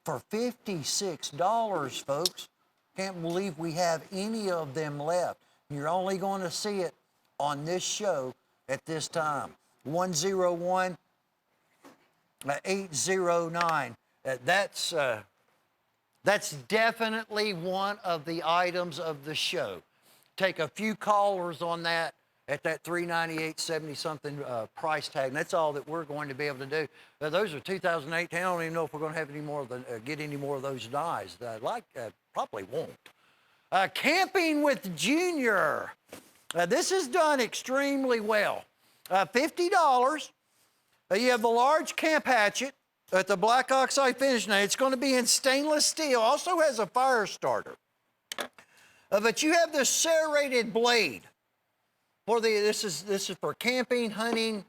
for $56, folks. Can't believe we have any of them left. You're only going to see it on this show at this time. 101-809. That's definitely one of the items of the show. Take a few callers on that at that $398.70 something price tag. And that's all that we're going to be able to do. Those are 2018. I don't even know if we're going to have any more of get any more of those knives. Probably won't. Camping with Junior. This is done extremely well. $50. You have the large camp hatchet at the black oxide finish. Now it's going to be in stainless steel. Also has a fire starter. But you have this serrated blade. This is for camping, hunting,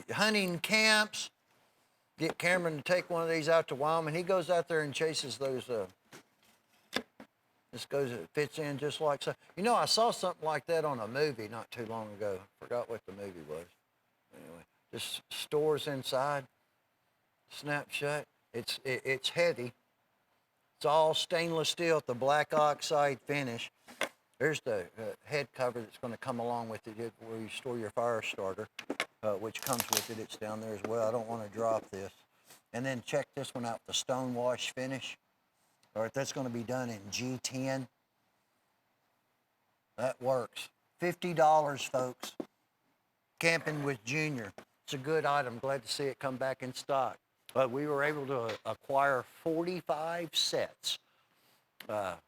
hunting camps. Get Cameron to take one of these out to Wyoming. He goes out there and chases those. It fits in just like so. I saw something like that on a movie not too long ago. Forgot what the movie was. Anyway, just stores inside, snap shut. It's heavy. It's all stainless steel at the black oxide finish. There's the head cover that's going to come along with it where you store your fire starter, which comes with it. It's down there as well. I don't want to drop this. And then check this one out, the stone wash finish. All right, that's going to be done in G10. That works. $50, folks. Camping with Junior. It's a good item. Glad to see it come back in stock. But we were able to acquire 45 sets at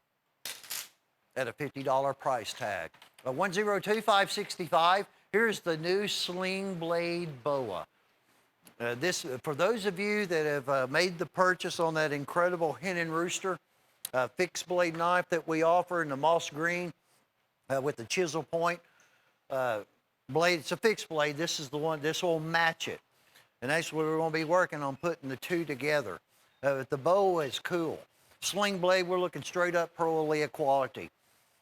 a $50 price tag. 102-565. Here's the new Sling Blade Boa. This, for those of you that have made the purchase on that incredible Hen and Rooster fixed blade knife that we offer in the moss green with the chisel point blade, it's a fixed blade. This is the one. This will match it. And that's what we're going to be working on, putting the two together. The Boa is cool. Sling blade, we're looking straight up Pro Aaliyah quality.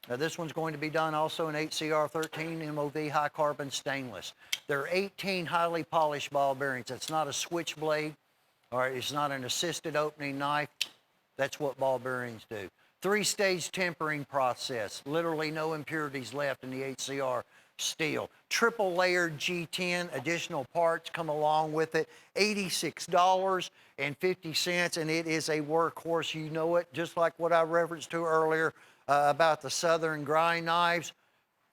This one's going to be done also in HCR13 MOV high carbon stainless. There are 18 highly polished ball bearings. That's not a switchblade, or it's not an assisted opening knife. That's what ball bearings do. 3-stage tempering process. Literally no impurities left in the HCR steel. Triple layered G10, additional parts come along with it. $86.50, and it is a workhorse. You know it, just like what I referenced to earlier about the Southern grind knives.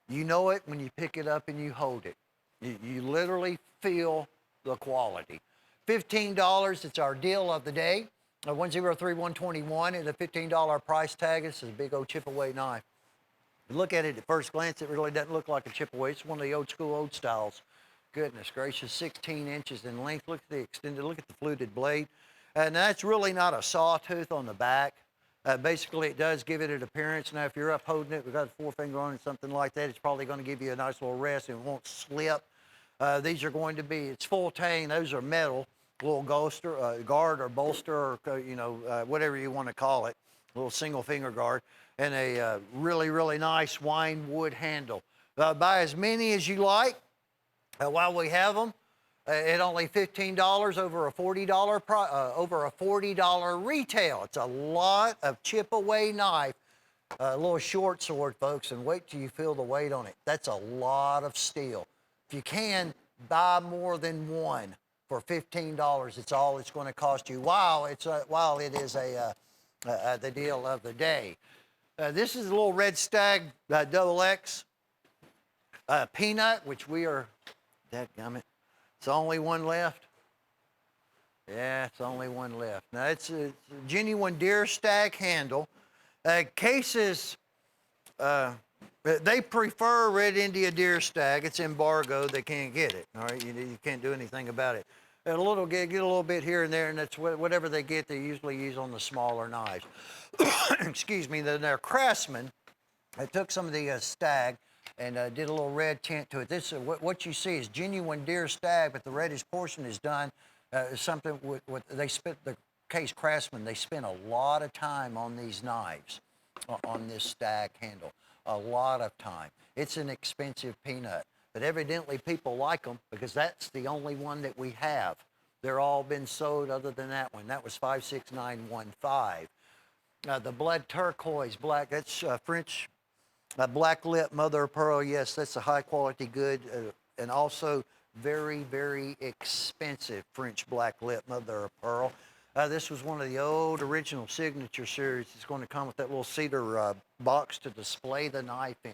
You know it when you pick it up and you hold it. You literally feel the quality. $15, it's our deal of the day. 103-121 and the $15 price tag. This is a big old chip away knife. You look at it at first glance, it really doesn't look like a chip away. It's one of the old school, old styles. Goodness gracious, 16 inches in length. Look at the extended, look at the fluted blade. And that's really not a sawtooth on the back. Basically, it does give it an appearance. Now, if you're up holding it, we've got a forefinger on it, something like that, it's probably going to give you a nice little rest and it won't slip. These are going to be, it's full tang, those are metal, little guard or bolster or, whatever you want to call it, a little single finger guard, and a really, really nice wine wood handle. Buy as many as you like while we have them. At only $15 over a $40 retail. It's a lot of chip away knife, a little short sword, folks, and wait till you feel the weight on it. That's a lot of steel. If you can, buy more than one for $15. It's all it's going to cost you. While it is the deal of the day. This is a little Red Stag Double X peanut, which we are. Dadgummit. It's the only one left. Yeah, it's the only one left. Now, it's a genuine deer stag handle. Cases, they prefer Red India deer stag. It's embargo. They can't get it. All right, you can't do anything about it. Get a little bit here and there, and that's whatever they get, they usually use on the smaller knives. Excuse me. Then their Craftsman, I took some of the stag and did a little red tint to it. This what you see is genuine deer stag, but the reddish portion is done something with they spent the Case Craftsman. They spent a lot of time on these knives, on this stag handle, a lot of time. It's an expensive peanut, but evidently people like them because that's the only one that we have. They're all been sold other than that one. That was 56915. The blood turquoise black. That's French. Black lip mother of pearl, yes, that's a high quality good, and also very, very expensive French black lip mother of pearl. This was one of the old original signature series. It's going to come with that little cedar box to display the knife in.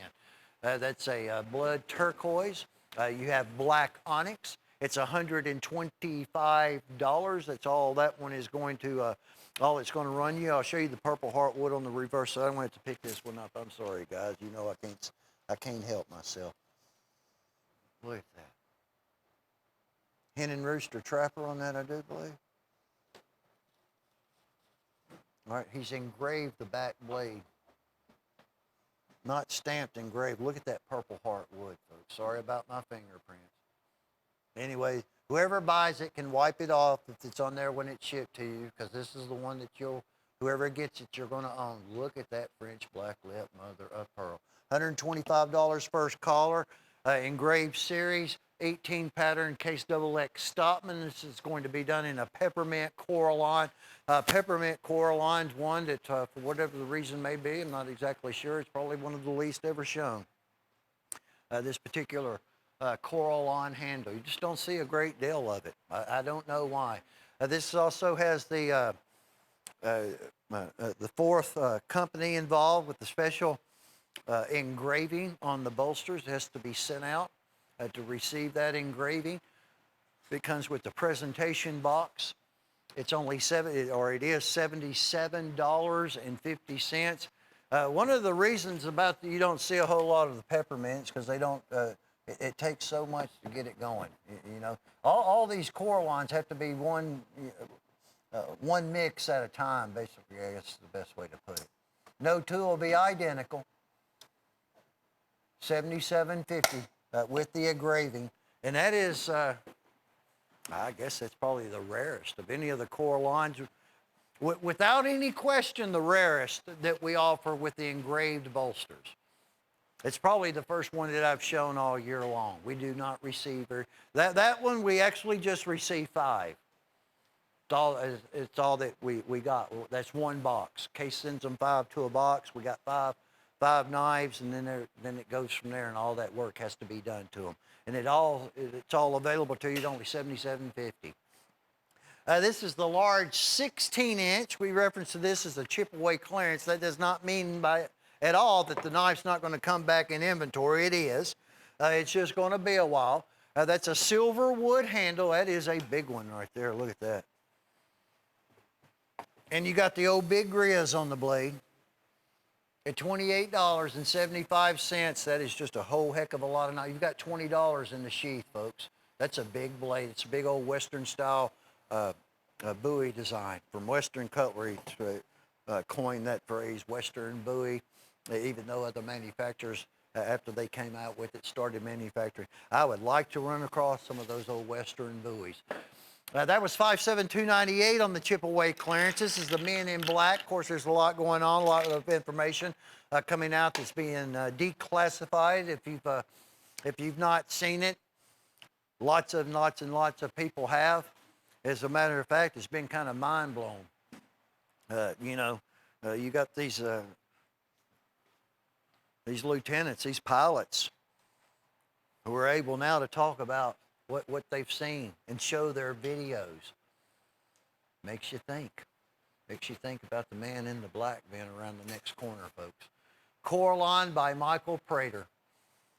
That's a blood turquoise. You have black onyx. It's $125. That's all that one is going to. All it's going to run you. I'll show you the purple heartwood on the reverse side. I'm going to have to pick this one up. I'm sorry, guys. You know I can't help myself. Look at that. Hen and rooster trapper on that, I do believe. All right, he's engraved the back blade. Not stamped, engraved. Look at that purple heartwood, folks. Sorry about my fingerprints. Anyway, whoever buys it can wipe it off if it's on there when it's shipped to you, because this is the one that whoever gets it, you're going to own. Look at that French black lip mother of pearl. $125 first collar, engraved series, 18 pattern Case XX Stockman. This is going to be done in a peppermint Coraline. Peppermint Coraline's one that, for whatever the reason may be, I'm not exactly sure. It's probably one of the least ever shown. This particular Coraline handle. You just don't see a great deal of it. I don't know why. This also has the fourth company involved with the special engraving on the bolsters. It has to be sent out to receive that engraving. It comes with the presentation box. It's only $77.50. One of the reasons about you don't see a whole lot of the peppermints because they don't. It takes so much to get it going. You know, all these Coralines have to be one mix at a time. Basically, I guess is the best way to put it. No two will be identical. $77.50 with the engraving, and that is, I guess that's probably the rarest of any of the Coralines. Without any question, the rarest that we offer with the engraved bolsters. It's probably the first one that I've shown all year long. We do not receive that one. We actually just received 5. It's all that we got. That's one box. Case sends them 5 to a box. We got five knives, and then it goes from there, and all that work has to be done to them. And it's all available to you at only $77.50. This is the large 16-inch. We reference to this as a chip away clearance. That does not mean at all that the knife's not going to come back in inventory. It is. It's just going to be a while. That's a silver wood handle. That is a big one right there. Look at that. And you got the old big grizz on the blade at $28.75. That is just a whole heck of a lot of knife. You've got $20 in the sheath, folks. That's a big blade. It's a big old Western style bowie design from Western Cutlery to coin that phrase, Western bowie, even though other manufacturers, after they came out with it, started manufacturing. I would like to run across some of those old Western buoys. That was $572.98 on the chip away clearance. This is the Men in Black. Of course, there's a lot going on, a lot of information coming out that's being declassified. If you've not seen it, lots and lots of people have. As a matter of fact, it's been kind of mind blown. You got these lieutenants, these pilots, who are able now to talk about what they've seen and show their videos. Makes you think. Makes you think about the man in the black being around the next corner, folks. Coraline by Michael Prater.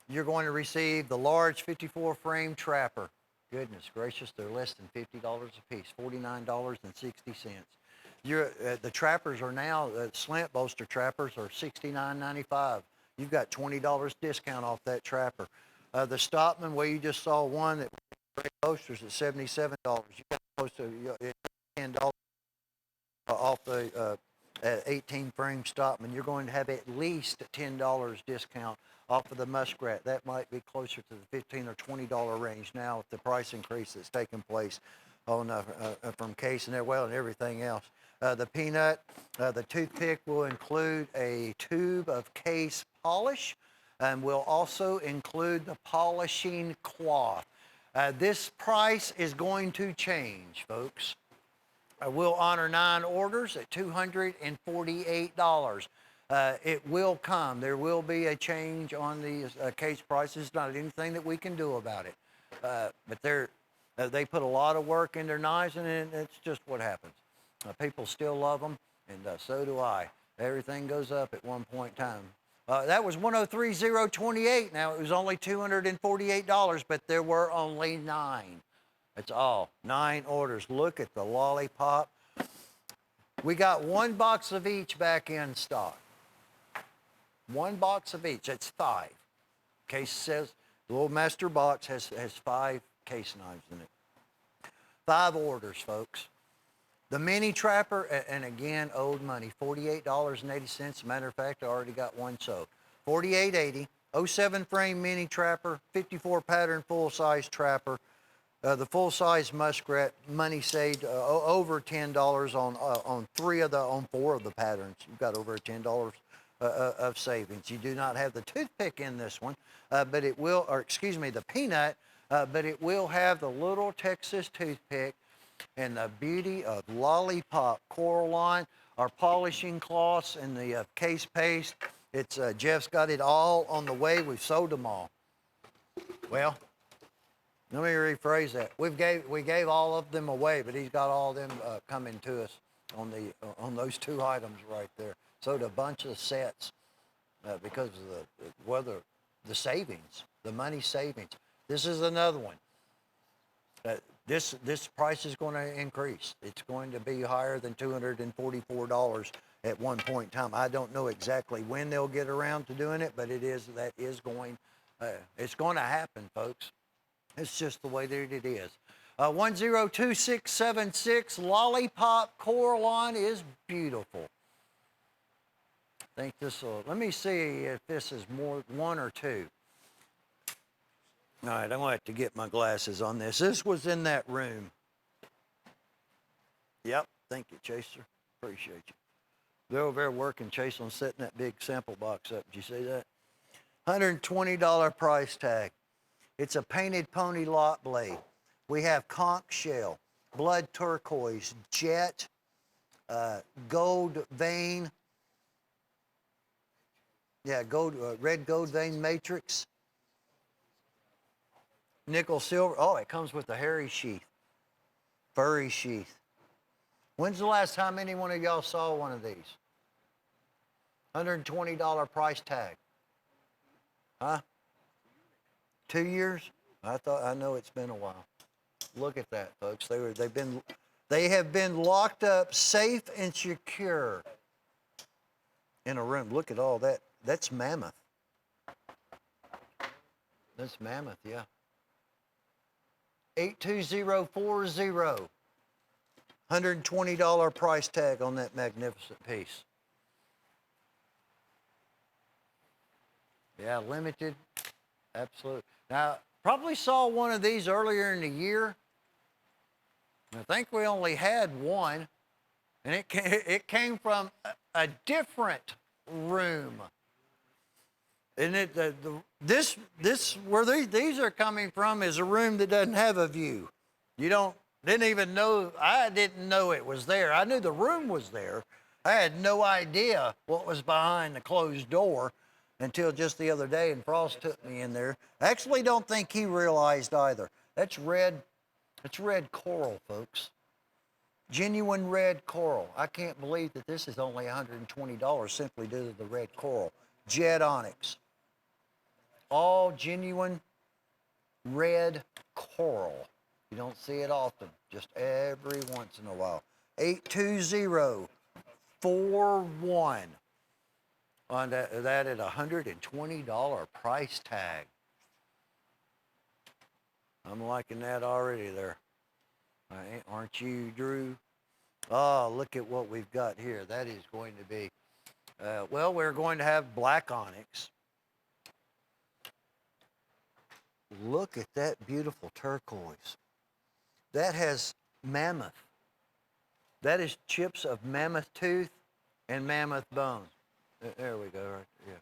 You're going to receive the large 54 frame trapper. Goodness gracious, they're less than $50 a piece, $49.60. The trappers are now, slant bolster trappers are $69.95. You've got $20 discount off that trapper. The Stockman, where you just saw one that bolsters at $77. You got close to $10 off the 18 frame Stockman. You're going to have at least a $10 discount off of the Muskrat. That might be closer to the $15 or $20 range now with the price increase that's taken place on from case and everything else. The Peanut, the toothpick will include a tube of case polish and will also include the polishing cloth. This price is going to change, folks. We'll honor 9 orders at $248. It will come. There will be a change on the case prices. Not anything that we can do about it. But they put a lot of work in their knives, and it's just what happens. People still love them, and so do I. Everything goes up at one point in time. That was $103,028. Now, it was only $248, but there were only 9. That's all. 9 orders. Look at the lollipop. We got 1 box of each back in stock. 1 box of each. That's 5. Case says, the little master box has 5 case knives in it. 5 orders, folks. The mini trapper, and again, old money, $48.80. Matter of fact, I already got one sold. $48.80. 07 frame mini trapper, 54 pattern full-size trapper. The full-size Muskrat, money saved over $10 on 4 of the patterns. You've got over $10 of savings. You do not have the toothpick in this one, but it will, the Peanut, but it will have the little Texas toothpick and the beauty of lollipop Coraline, our polishing cloths, and the case paste. It's Jeff's got it all on the way. We've sold them all. Well, let me rephrase that. We gave all of them away, but he's got all of them coming to us on those 2 items right there. Sold a bunch of sets because of the savings, the money savings. This is another one. This price is going to increase. It's going to be higher than $244 at one point in time. I don't know exactly when they'll get around to doing it, but it's going to happen, folks. It's just the way that it is. 102676 Lollipop Coraline is beautiful. I think this will, let me see if this is more 1 or 2. All right, I'm going to have to get my glasses on this. This was in that room. Yep, thank you, Chaser. Appreciate you. They're over there working, Chase, on setting that big sample box up. Did you see that? $120 price tag. It's a painted pony lot blade. We have conch shell, blood turquoise, jet, gold vein. Yeah, red gold vein matrix. Nickel silver. Oh, it comes with a hairy sheath, furry sheath. When's the last time any one of y'all saw one of these? $120 price tag. Huh? 2 years? I know it's been a while. Look at that, folks. They have been locked up, safe and secure, in a room. Look at all that. That's mammoth. That's mammoth, yeah. 82040. $120 price tag on that magnificent piece. Yeah, limited. Absolutely. Now, probably saw one of these earlier in the year. I think we only had one, and it came from a different room. And this where these are coming from is a room that doesn't have a view. Didn't even know, I didn't know it was there. I knew the room was there. I had no idea what was behind the closed door until just the other day, and Frost took me in there. I actually don't think he realized either. That's red coral, folks. Genuine red coral. I can't believe that this is only $120 simply due to the red coral. Jet onyx. All genuine red coral. You don't see it often, just every once in a while. 82041 on that at $120 price tag. I'm liking that already there. Aren't you, Drew? Oh, look at what we've got here. That is going to be, well, we're going to have black onyx. Look at that beautiful turquoise. That has mammoth. That is chips of mammoth tooth and mammoth bone. There we go, right there.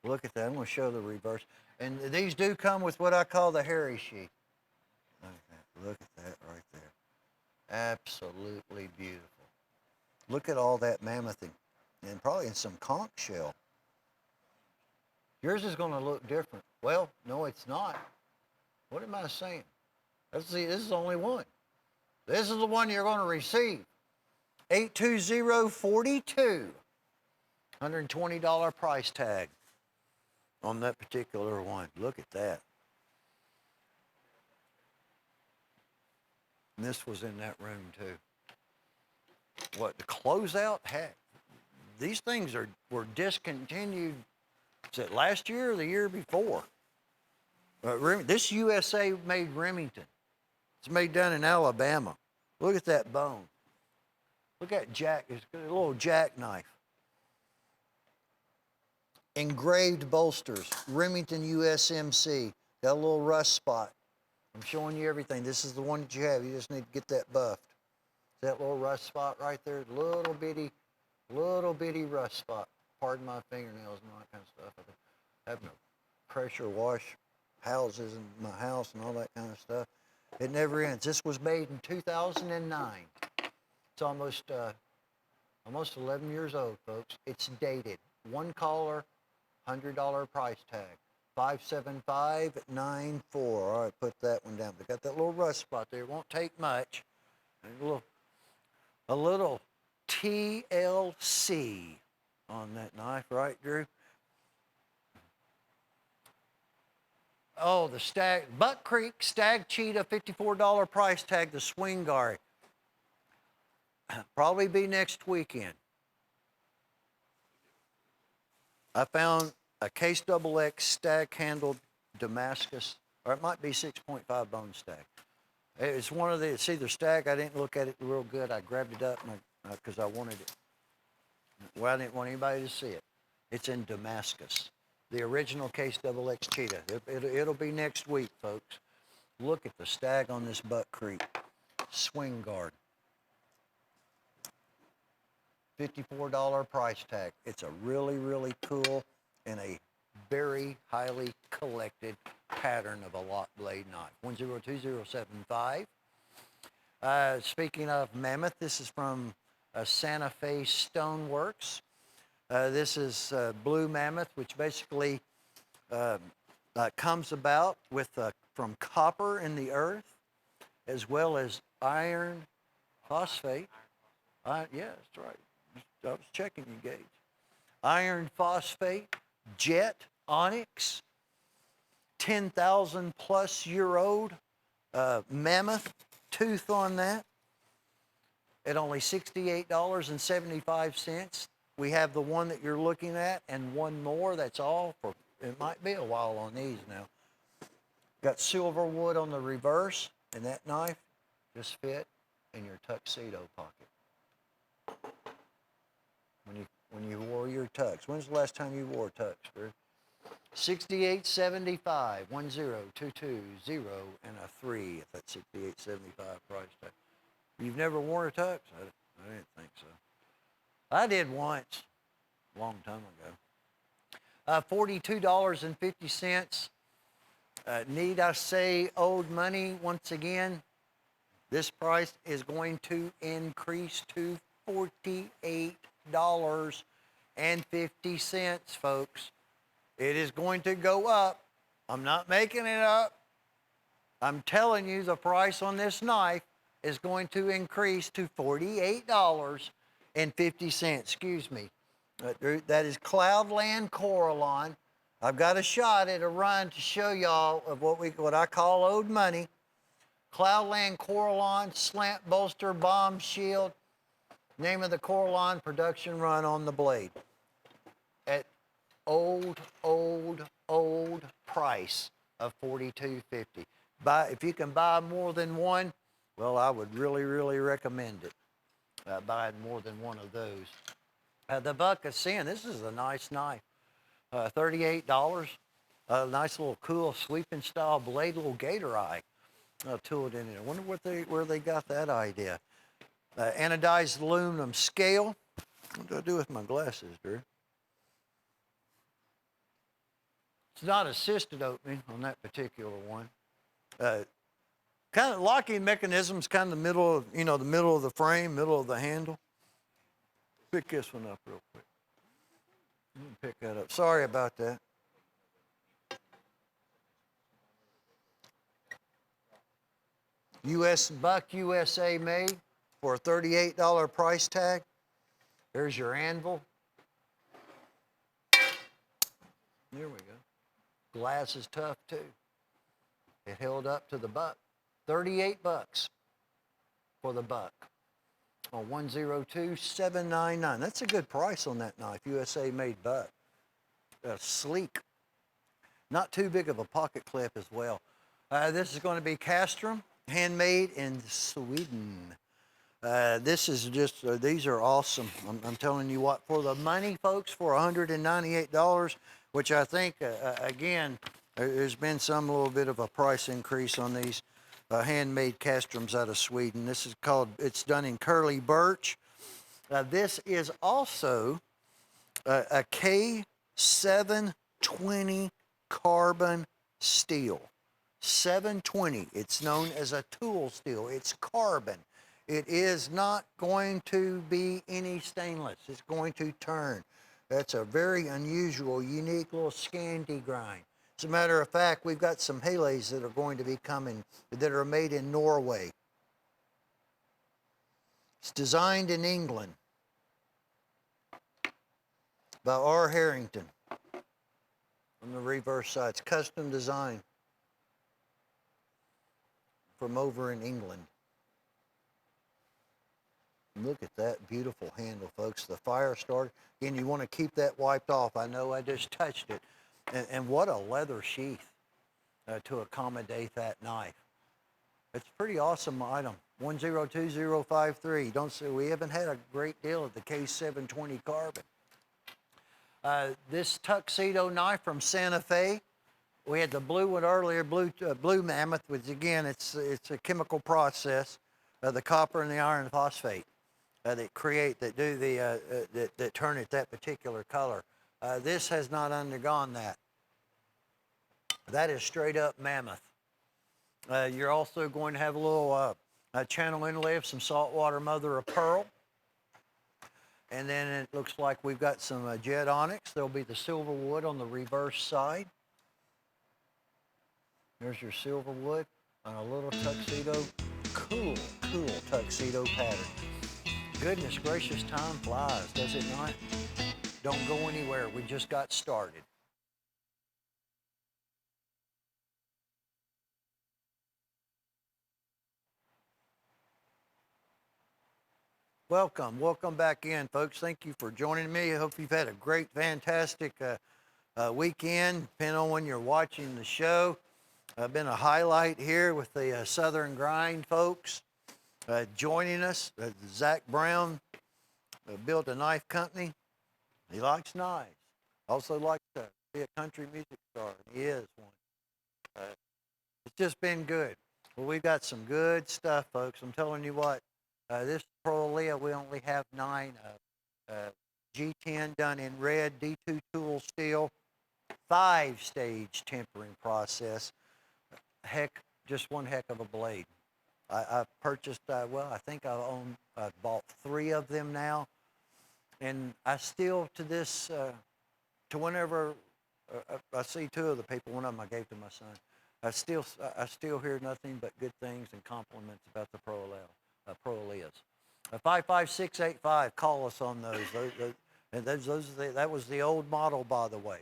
Yeah. Look at that. I'm going to show the reverse. And these do come with what I call the hairy sheath. Look at that right there. Absolutely beautiful. Look at all that mammothing. And probably in some conch shell. Yours is going to look different. Well, no, it's not. What am I saying? This is only one. This is the one you're going to receive. 82042. $120 price tag on that particular one. Look at that. And this was in that room too. What, the closeout? Heck, these things were discontinued. Is it last year or the year before? This USA made Remington. It's made down in Alabama. Look at that bone. Look at it's got a little jackknife. Engraved bolsters, Remington USMC. Got a little rust spot. I'm showing you everything. This is the one that you have. You just need to get that buffed. See that little rust spot right there? Little bitty rust spot. Pardon my fingernails and all that kind of stuff. I have no pressure wash houses in my house and all that kind of stuff. It never ends. This was made in 2009. It's almost 11 years old, folks. It's dated. One collar, $100 price tag. 57594. All right, put that one down. They got that little rust spot there. It won't take much. A little TLC on that knife, right, Drew? Oh, the Buck Creek Stag Cheetah, $54 price tag, the swing guard. Probably be next weekend. I found a Case XX stag handled Damascus, or it might be 6.5 bone stag. It's one of the, it's either stag, I didn't look at it real good. I grabbed it up because I wanted it. Well, I didn't want anybody to see it. It's in Damascus. The original Case XX Cheetah. It'll be next week, folks. Look at the stag on this Buck Creek. Swing guard. $54 price tag. It's a really, really cool and a very highly collected pattern of a lock blade knife. 102075. Speaking of mammoth, this is from Santa Fe Stoneworks. This is blue mammoth, which basically comes about with from copper in the earth, as well as iron phosphate. Yeah, that's right. I was checking you, Gage. Iron phosphate, jet onyx, 10,000 plus year old mammoth tooth on that at only $68.75. We have the one that you're looking at and one more. That's all for, it might be a while on these now. Got silver wood on the reverse, and that knife just fit in your tuxedo pocket. When you wore your tux. When's the last time you wore a tux, Drew? $68.75, 10220 and a 3 if that's $68.75 price tag. You've never worn a tux? I didn't think so. I did once, a long time ago. $42.50. Need I say old money once again? This price is going to increase to $48.50, folks. It is going to go up. I'm not making it up. I'm telling you the price on this knife is going to increase to $48.50. Excuse me. That is Cloudland Coralline. I've got a shot at a run to show y'all of what I call owed money. Cloudland Coralline, slant bolster, bomb shield. Name of the Coralline production run on the blade. At old price of $42.50. If you can buy more than one, well, I would really, really recommend it. Buying more than one of those. The Buck of Sin, this is a nice knife. $38. A nice little cool sweeping style blade, little gator eye tooled in it. I wonder where they got that idea. Anodized aluminum scale. What do I do with my glasses, Drew? It's not assisted opening on that particular one. Kind of locking mechanisms, kind of the middle of, the middle of the frame, middle of the handle. Pick this one up real quick. Let me pick that up. Sorry about that. Buck USA made for a $38 price tag. There's your anvil. There we go. Glass is tough too. It held up to the buck. 38 bucks for the buck on 102,799. That's a good price on that knife. USA made buck. Sleek. Not too big of a pocket clip as well. This is going to be castrum, handmade in Sweden. This is just, these are awesome. I'm telling you what, for the money, folks, for $198, which I think, again, there's been some little bit of a price increase on these handmade castrums out of Sweden. This is it's done in curly birch. This is also a K720 carbon steel. 720, it's known as a tool steel. It's carbon. It is not going to be any stainless. It's going to turn. That's a very unusual, unique little Scandi grind. As a matter of fact, we've got some Hales that are going to be coming that are made in Norway. It's designed in England by R. Harrington. On the reverse side, it's custom design from over in England. Look at that beautiful handle, folks. The fire starter. Again, you want to keep that wiped off. I know I just touched it. And what a leather sheath to accommodate that knife. It's a pretty awesome item. 102053. Don't say we haven't had a great deal of the K720 carbon. This tuxedo knife from Santa Fe. We had the blue one earlier, blue mammoth, which again, it's a chemical process, the copper and the iron phosphate that turn it that particular color. This has not undergone that. That is straight up mammoth. You're also going to have a little channel inlay of some saltwater mother of pearl. And then it looks like we've got some jet onyx. There'll be the silver wood on the reverse side. There's your silver wood on a little tuxedo. Cool tuxedo pattern. Goodness gracious, time flies, does it not? Don't go anywhere. We just got started. Welcome back in, folks. Thank you for joining me. I hope you've had a great, fantastic weekend, depending on when you're watching the show. Been a highlight here with the Southern Grind folks joining us. Zach Brown built a knife company. He likes knives. Also likes to be a country music star. He is one. It's just been good. Well, we've got some good stuff, folks. I'm telling you what, this Prolia, we only have 9 G10 done in red, D2 tool steel, 5-stage tempering process. Just one heck of a blade. I've purchased, I think I've bought 3 of them now. And I still, to whenever I see 2 of the people, one of them I gave to my son, I still hear nothing but good things and compliments about the Proleas. 55685, call us on those. That was the old model, by the way.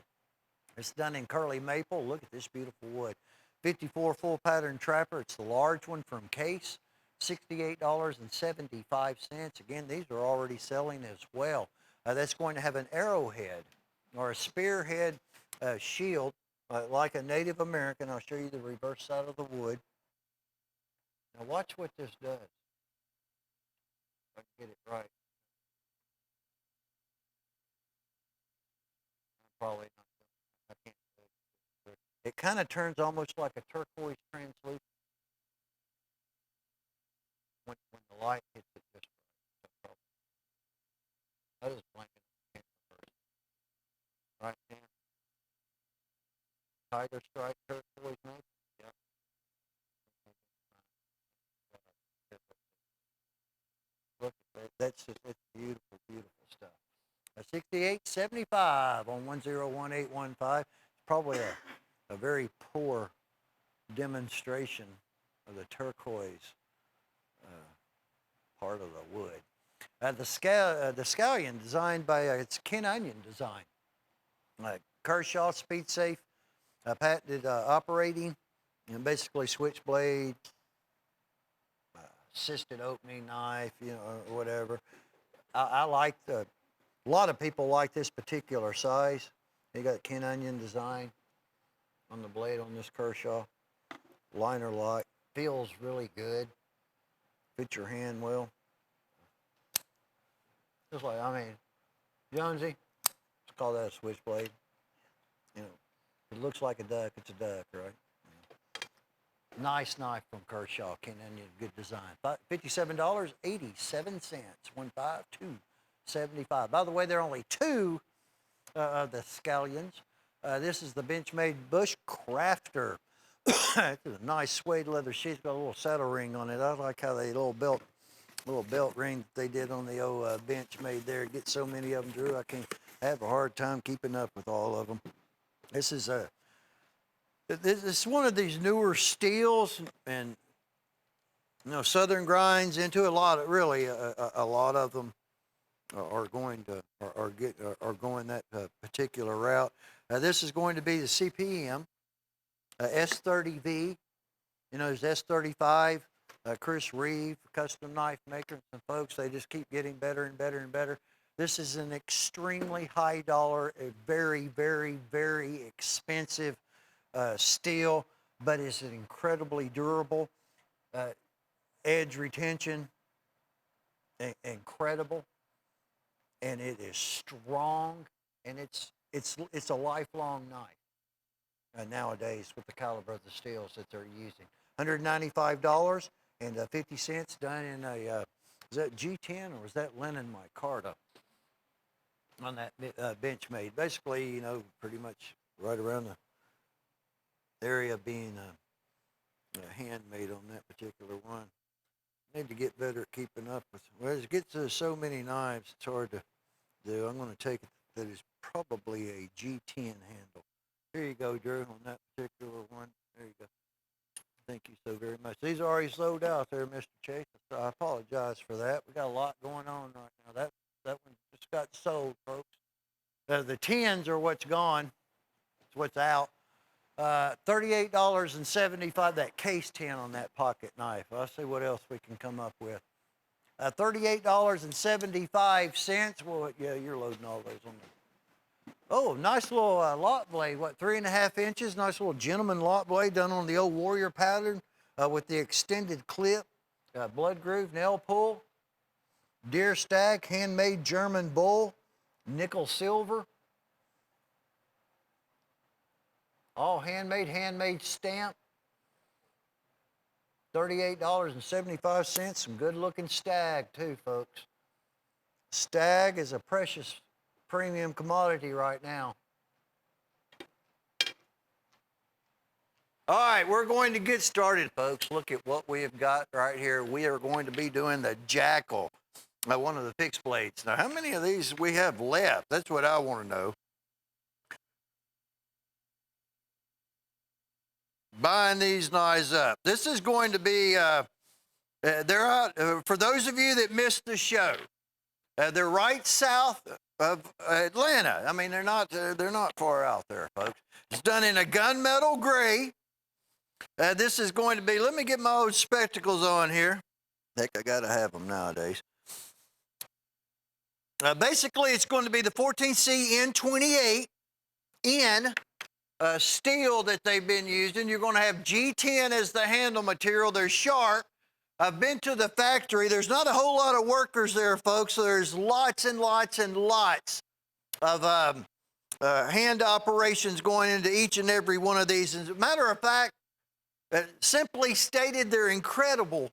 It's done in curly maple. Look at this beautiful wood. 54 full pattern trapper. It's the large one from Case. $68.75. Again, these are already selling as well. That's going to have an arrowhead or a spearhead shield like a Native American. I'll show you the reverse side of the wood. Now watch what this does. If I can get it right. Probably not. I can't do it. It kind of turns almost like a turquoise translucent when the light hits it just right. That is blanket on camera first. Right now. Tiger stripe turquoise maple. Yep. Look at that. It's beautiful, beautiful stuff. 6875 on 101815. It's probably a very poor demonstration of the turquoise part of the wood. The scallion designed by it's Ken Onion design. Kershaw Speed Safe patented operating, and basically switchblade, assisted opening knife, or whatever. I like a lot of people like this particular size. They got Ken Onion design on the blade on this Kershaw. Liner lock. Feels really good. Fits your hand well. Just like, Jonesy, let's call that a switchblade. It looks like a duck, it's a duck, right? Nice knife from Kershaw, Ken Onion, good design. $57.87, 152.75. By the way, there are only 2 of the scallions. This is the Benchmade Bush Crafter. It's a nice suede leather sheath. It's got a little saddle ring on it. I like how they little belt ring that they did on the old Benchmade there. Get so many of them, Drew. I have a hard time keeping up with all of them. This is one of these newer steels, and Southern Grinds into a lot of a lot of them are going that particular route. This is going to be the CPM S30V. There's S35. Chris Reeve, custom knife maker, and some folks, they just keep getting better and better and better. This is an extremely high dollar, a very, very, very expensive steel, but it's incredibly durable. Edge retention, incredible, and it is strong, and it's a lifelong knife nowadays with the caliber of the steels that they're using. $195 and 50 cents done in a is that G10 or is that linen micarta on that Benchmade? Basically, pretty much right around the area being handmade on that particular one. Need to get better at keeping up with. Well, as it gets to so many knives, it's hard to do. I'm going to take it that is probably a G10 handle. Here you go, Drew, on that particular one. There you go. Thank you so very much. These are already sold out there, Mr. Chase. So I apologize for that. We got a lot going on right now. That one just got sold, folks. The 10s are what's gone. It's what's out. $38.75. That case 10 on that pocket knife. I'll see what else we can come up with. $38.75. Well, yeah, you're loading all those on there. Oh, nice little lot blade. What, 3.5 inches? Nice little gentleman lot blade done on the old Warrior pattern with the extended clip, blood groove, nail pull, deer stag, handmade German bull, nickel silver. All handmade stamp. $38.75. Some good looking stag too, folks. Stag is a precious premium commodity right now. All right, we're going to get started, folks. Look at what we have got right here. We are going to be doing the Jackal, one of the fixed blades. Now, how many of these we have left? That's what I want to know. Buying these knives up. This is going to be, they're out, for those of you that missed the show, they're right south of Atlanta. I mean, they're not far out there, folks. It's done in a gunmetal gray. This is going to be, let me get my old spectacles on here. Heck, I gotta have them nowadays. Basically, it's going to be the 14C N28 in steel that they've been using. You're going to have G10 as the handle material. They're sharp. I've been to the factory. There's not a whole lot of workers there, folks. So there's lots and lots and lots of hand operations going into each and every one of these. As a matter of fact, simply stated, they're incredible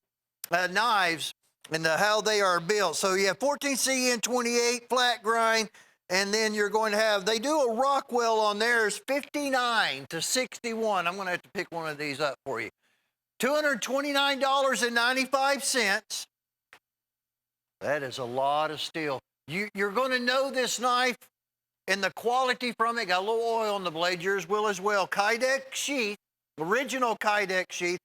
knives and how they are built. So you have 14C N28 flat grind, and then you're going to have, they do a Rockwell on theirs, 59 to 61. I'm going to have to pick one of these up for you. $229.95. That is a lot of steel. You're going to know this knife and the quality from it. Got a little oil on the blade. Yours will as well. Kydex sheath, original Kydex sheath,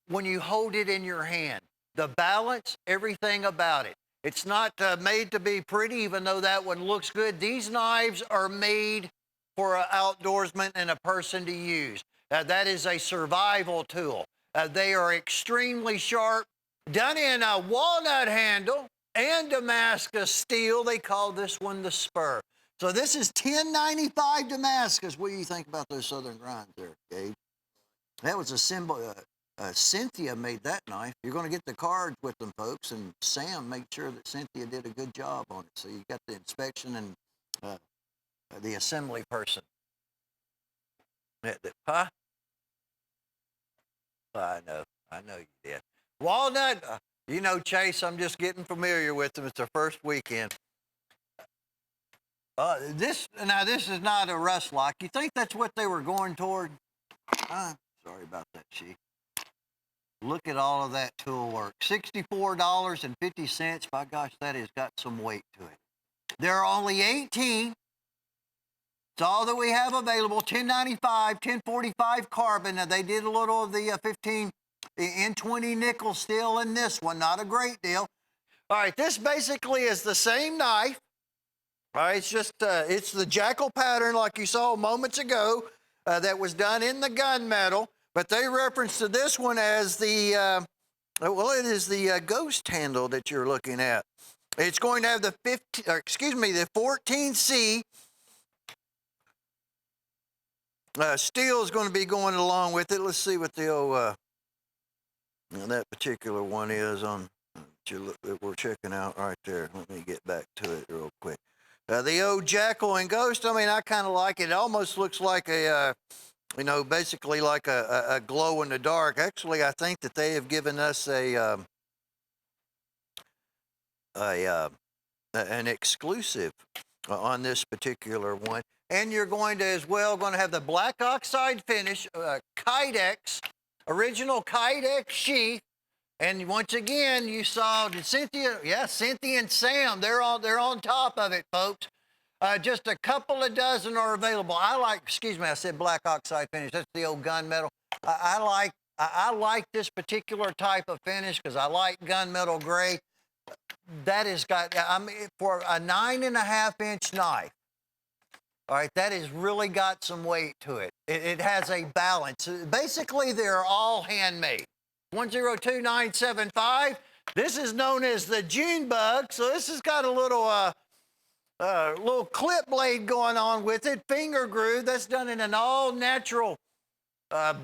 when you hold it in your hand. The balance, everything about it. It's not made to be pretty, even though that one looks good. These knives are made for an outdoorsman and a person to use. That is a survival tool. They are extremely sharp, done in a walnut handle and Damascus steel. They call this one the spur. So this is 1095 Damascus. What do you think about those southern grinds there, Gabe? That was a symbol. Cynthia made that knife. You're going to get the cards with them, folks, and Sam made sure that Cynthia did a good job on it. So you got the inspection and the assembly person. Huh? I know you did. Walnut, you know, Chase, I'm just getting familiar with them. It's their first weekend. This is not a rust lock. You think that's what they were going toward? Sorry about that, Chief. Look at all of that tool work. $64.50. By gosh, that has got some weight to it. There are only 18. It's all that we have available. 1095, 1045 carbon. Now, they did a little of the 15 N20 nickel steel in this one. Not a great deal. All right, this basically is the same knife. All right, it's just, it's the Jackal pattern like you saw moments ago that was done in the gunmetal. But they reference to this one as the, well, it is the ghost handle that you're looking at. It's going to have the the 14C steel is going to be going along with it. Let's see what the old that particular one is on that we're checking out right there. Let me get back to it real quick. The old Jackal and Ghost. I mean, I kind of like it. It almost looks like a you know, basically like a glow in the dark. Actually, I think that they have given us an exclusive on this particular one. And you're going to as well going to have the black oxide finish, Kydex, original Kydex sheath. And once again, you saw Cynthia, Cynthia and Sam, they're on top of it, folks. Just a couple of dozen are available. I said black oxide finish. That's the old gunmetal. I like this particular type of finish because I like gunmetal gray. That has got, I mean, for a 9.5-inch knife, all right, that has really got some weight to it. It has a balance. Basically, they're all handmade. 102975. This is known as the June bug. So this has got a little clip blade going on with it, finger groove. That's done in an all-natural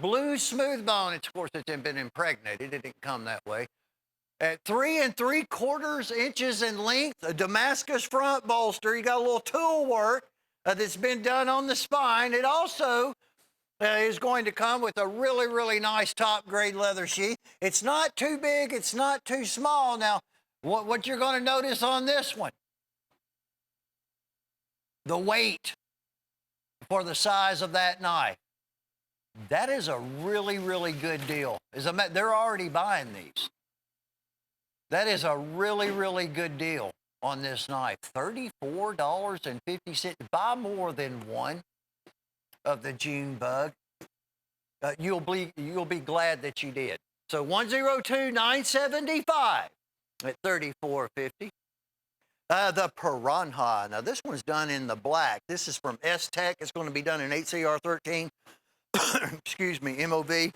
blue smooth bone. Of course, it's been impregnated. It didn't come that way. At 3 3/4 inches in length, a Damascus front bolster. You got a little tool work that's been done on the spine. It also is going to come with a really, really nice top grade leather sheath. It's not too big, it's not too small. Now, what you're going to notice on this one, the weight for the size of that knife. That is a really, really good deal. They're already buying these. That is a really, really good deal on this knife. $34.50. Buy more than one of the June bug. You'll be glad that you did. So 102,975 at $34.50. The Piranha. Now this one's done in the black. This is from S-Tech. It's going to be done in 8CR13. Excuse me, MOV.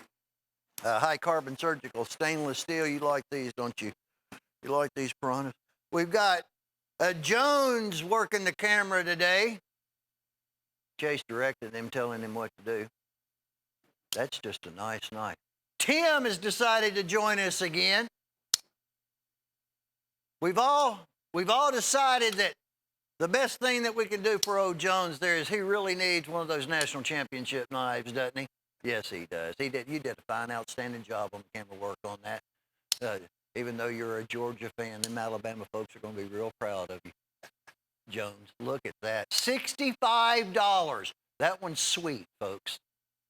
High carbon surgical stainless steel. You like these, don't you? You like these Piranhas? We've got Jones working the camera today. Chase directed him, telling him what to do. That's just a nice knife. Tim has decided to join us again. We've all decided that the best thing that we can do for old Jones there is he really needs one of those national championship knives, doesn't he? Yes, he does. You did a fine, outstanding job on the camera work on that. Even though you're a Georgia fan, them Alabama folks are going to be real proud of you. Jones, look at that. $65. That one's sweet, folks.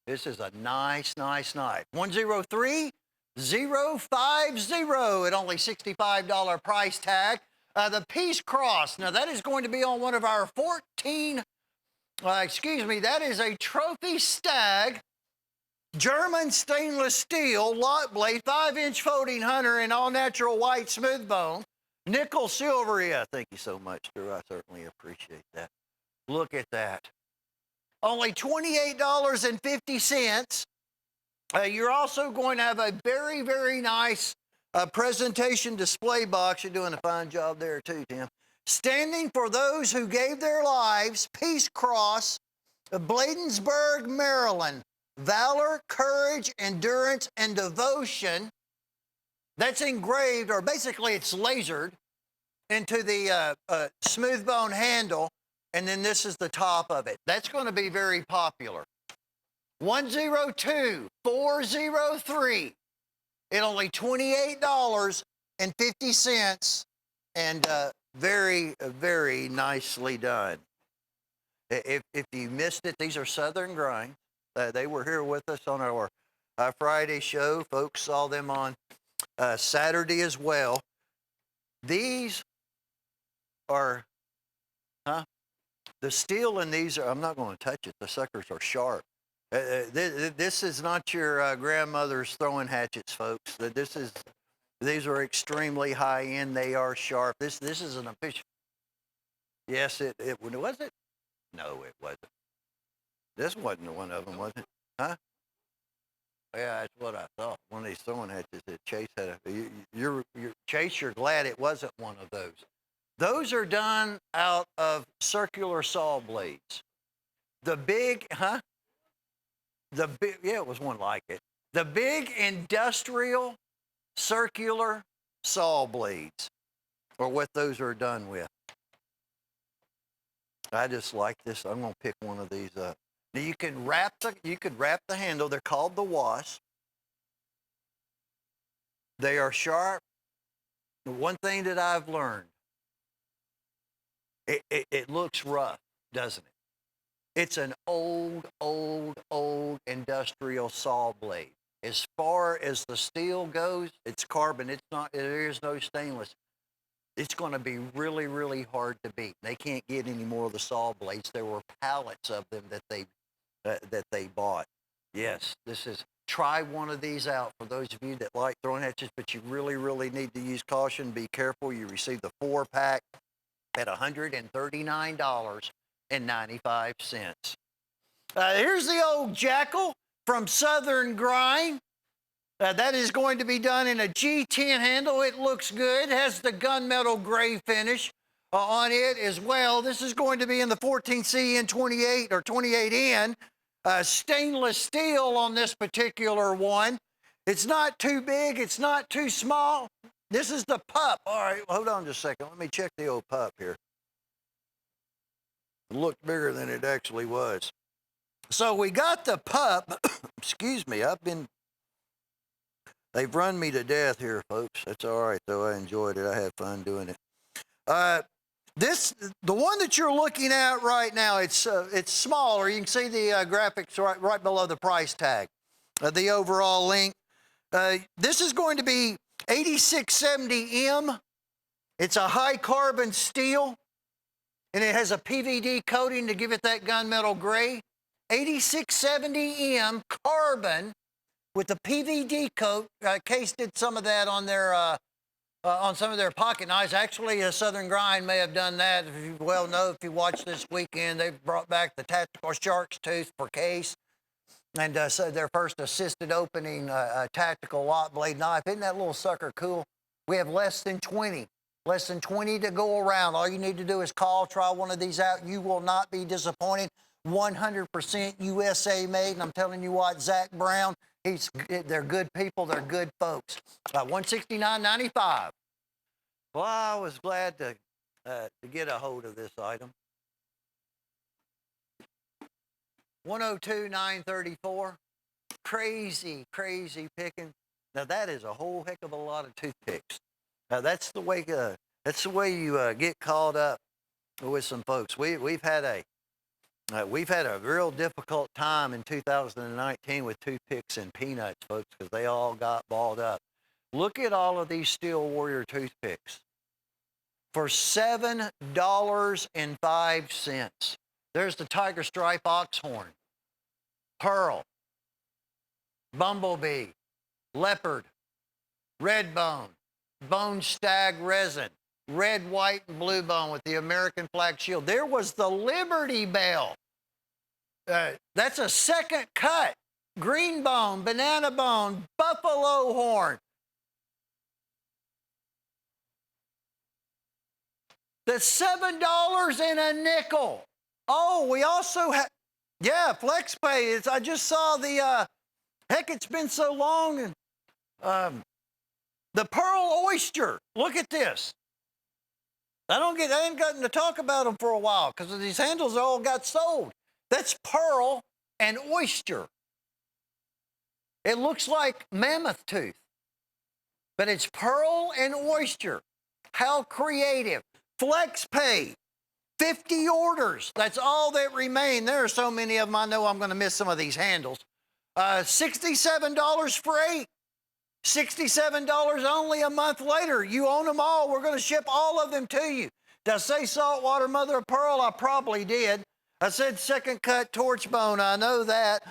This is a nice, nice knife. 103,050 at only $65 price tag. The Peace Cross. Now, that is going to be on one of our that is a Trophy Stag German stainless steel lot blade, 5-inch folding hunter in all natural white smooth bone. Nickel silvery. Thank you so much, Drew. I certainly appreciate that. Look at that. Only $28.50. You're also going to have a very, very nice presentation display box. You're doing a fine job there too, Tim. Standing for those who gave their lives, Peace Cross, Bladensburg, Maryland. Valor, courage, endurance, and devotion. That's engraved, or basically it's lasered into the smooth bone handle, and then this is the top of it. That's going to be very popular. 102,403 at only $28.50, and very, very nicely done. If you missed it, these are Southern Grind. They were here with us on our Friday show. Folks saw them on Saturday as well. These are, the steel in these are, I'm not going to touch it. The suckers are sharp. This is not your grandmother's throwing hatchets, folks. These are extremely high end. They are sharp. This is an official. Yes, it was it? No, it wasn't. This wasn't one of them, was it? Huh? Yeah, that's what I thought. One of these throwing hatches that Chase had. Chase, you're glad it wasn't one of those. Those are done out of circular saw blades. The big, yeah, it was one like it. The big industrial circular saw blades are what those are done with. I just like this. I'm going to pick one of these up. Now you could wrap the handle. They're called the wasp. They are sharp. The one thing that I've learned, it looks rough, doesn't it? It's an old industrial saw blade. As far as the steel goes, it's carbon. There is no stainless. It's going to be really, really hard to beat. They can't get any more of the saw blades. There were pallets of them that they bought. Yes, try one of these out for those of you that like throwing hatchets, but you really, really need to use caution. Be careful. You receive the 4-pack at $139.95. Here's the old Jackal from Southern Grind. That is going to be done in a G10 handle. It looks good. It has the gunmetal gray finish on it as well. This is going to be in the 14CN28 or 28N. Stainless steel on this particular one. It's not too big. It's not too small. This is the pup. All right, hold on just a second. Let me check the old pup here. It looked bigger than it actually was. So we got the pup. Excuse me. They've run me to death here, folks. That's all right, though. I enjoyed it. I had fun doing it. The one that you're looking at right now, it's smaller. You can see the graphics right below the price tag, the overall length. This is going to be 8670M. It's a high carbon steel, and it has a PVD coating to give it that gunmetal gray. 8670M carbon with the PVD coat. Case did some of that on their on some of their pocket knives. Actually, a Southern Grind may have done that. If you well know, if you watch this weekend, they've brought back the tactical shark's tooth for Case. And so their first assisted opening tactical lock blade knife. Isn't that little sucker cool? We have less than 20 to go around. All you need to do is call, try one of these out. You will not be disappointed. 100% USA made. And I'm telling you what, Zach Brown, they're good people. They're good folks. $169.95. Well, I was glad to get a hold of this item. 102,934. Crazy picking. Now that is a whole heck of a lot of toothpicks. Now that's the way you get caught up with some folks. We've had a real difficult time in 2019 with toothpicks and peanuts, folks, because they all got balled up. Look at all of these Steel Warrior toothpicks for $7.05. There's the Tiger Stripe Oxhorn, Pearl, Bumblebee, Leopard, Redbone, Bone Stag Resin, red, white, and blue bone with the American flag shield. There was the Liberty Bell. That's a second cut. Green bone, banana bone, buffalo horn. That's $7 and a nickel. Oh, we also have, yeah, FlexPay. I just saw the, heck, it's been so long. And the Pearl Oyster. Look at this. I ain't gotten to talk about them for a while because these handles all got sold. That's Pearl and Oyster. It looks like mammoth tooth, but it's Pearl and Oyster. How creative. FlexPay. 50 orders. That's all that remain. There are so many of them. I know I'm going to miss some of these handles. $67 for 8. $67 only a month later. You own them all. We're going to ship all of them to you. Did I say saltwater mother of pearl? I probably did. I said second cut torch bone. I know that.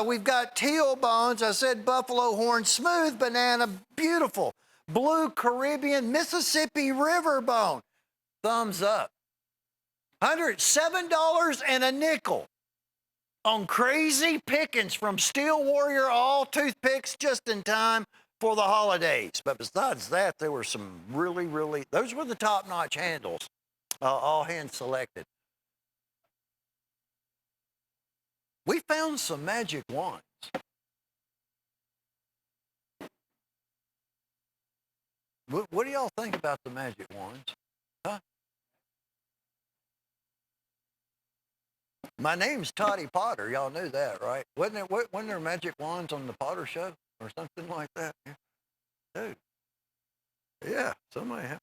We've got teal bones. I said buffalo horn, smooth banana, beautiful. Blue Caribbean, Mississippi River bone. Thumbs up. $107 and a nickel on crazy pickings from Steel Warrior, all toothpicks just in time for the holidays. But besides that, there were some really, those were the top-notch handles, all hand selected. We found some magic wands. What do y'all think about the magic wands? Huh? My name's Toddy Potter. Y'all knew that, right? Wasn't there magic wands on the Potter show or something like that? Yeah. Dude. Yeah, somebody have.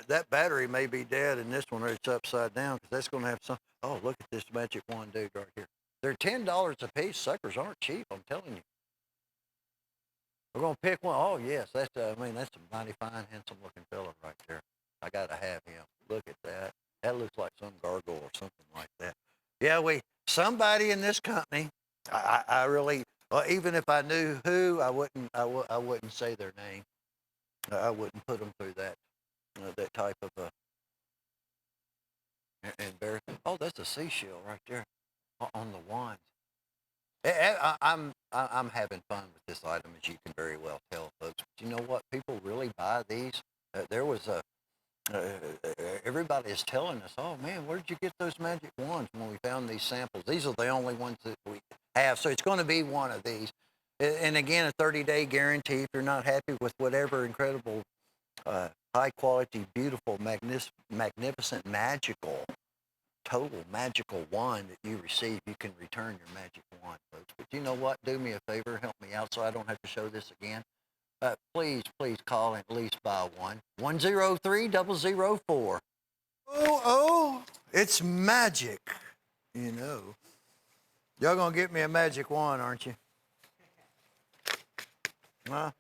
That battery may be dead in this one or it's upside down because that's going to have some. Oh, look at this magic wand dude right here. They're $10 a piece. Suckers aren't cheap, I'm telling you. We're going to pick one. Oh, yes, that's a mighty fine, handsome-looking fella right there. I got to have him. Look at that. That looks like some gargoyle or something like that. Yeah, somebody in this company, I really, even if I knew who, I wouldn't say their name. I wouldn't put them through that type of embarrassment. Oh, that's a seashell right there on the wands. I'm having fun with this item, as you can very well tell, folks. But you know what? People really buy these. There was a everybody is telling us, "Oh man, where did you get those magic wands?" When we found these samples, these are the only ones that we have. So it's going to be one of these. And again, a 30-day guarantee. If you're not happy with whatever incredible, high quality, beautiful, magnificent, magical, total magical wand that you receive, you can return your magic wand, folks. But you know what? Do me a favor, help me out so I don't have to show this again. Please call and at least buy one. 103-004. Oh, it's magic. You know. Y'all gonna get me a magic wand, aren't you? Huh?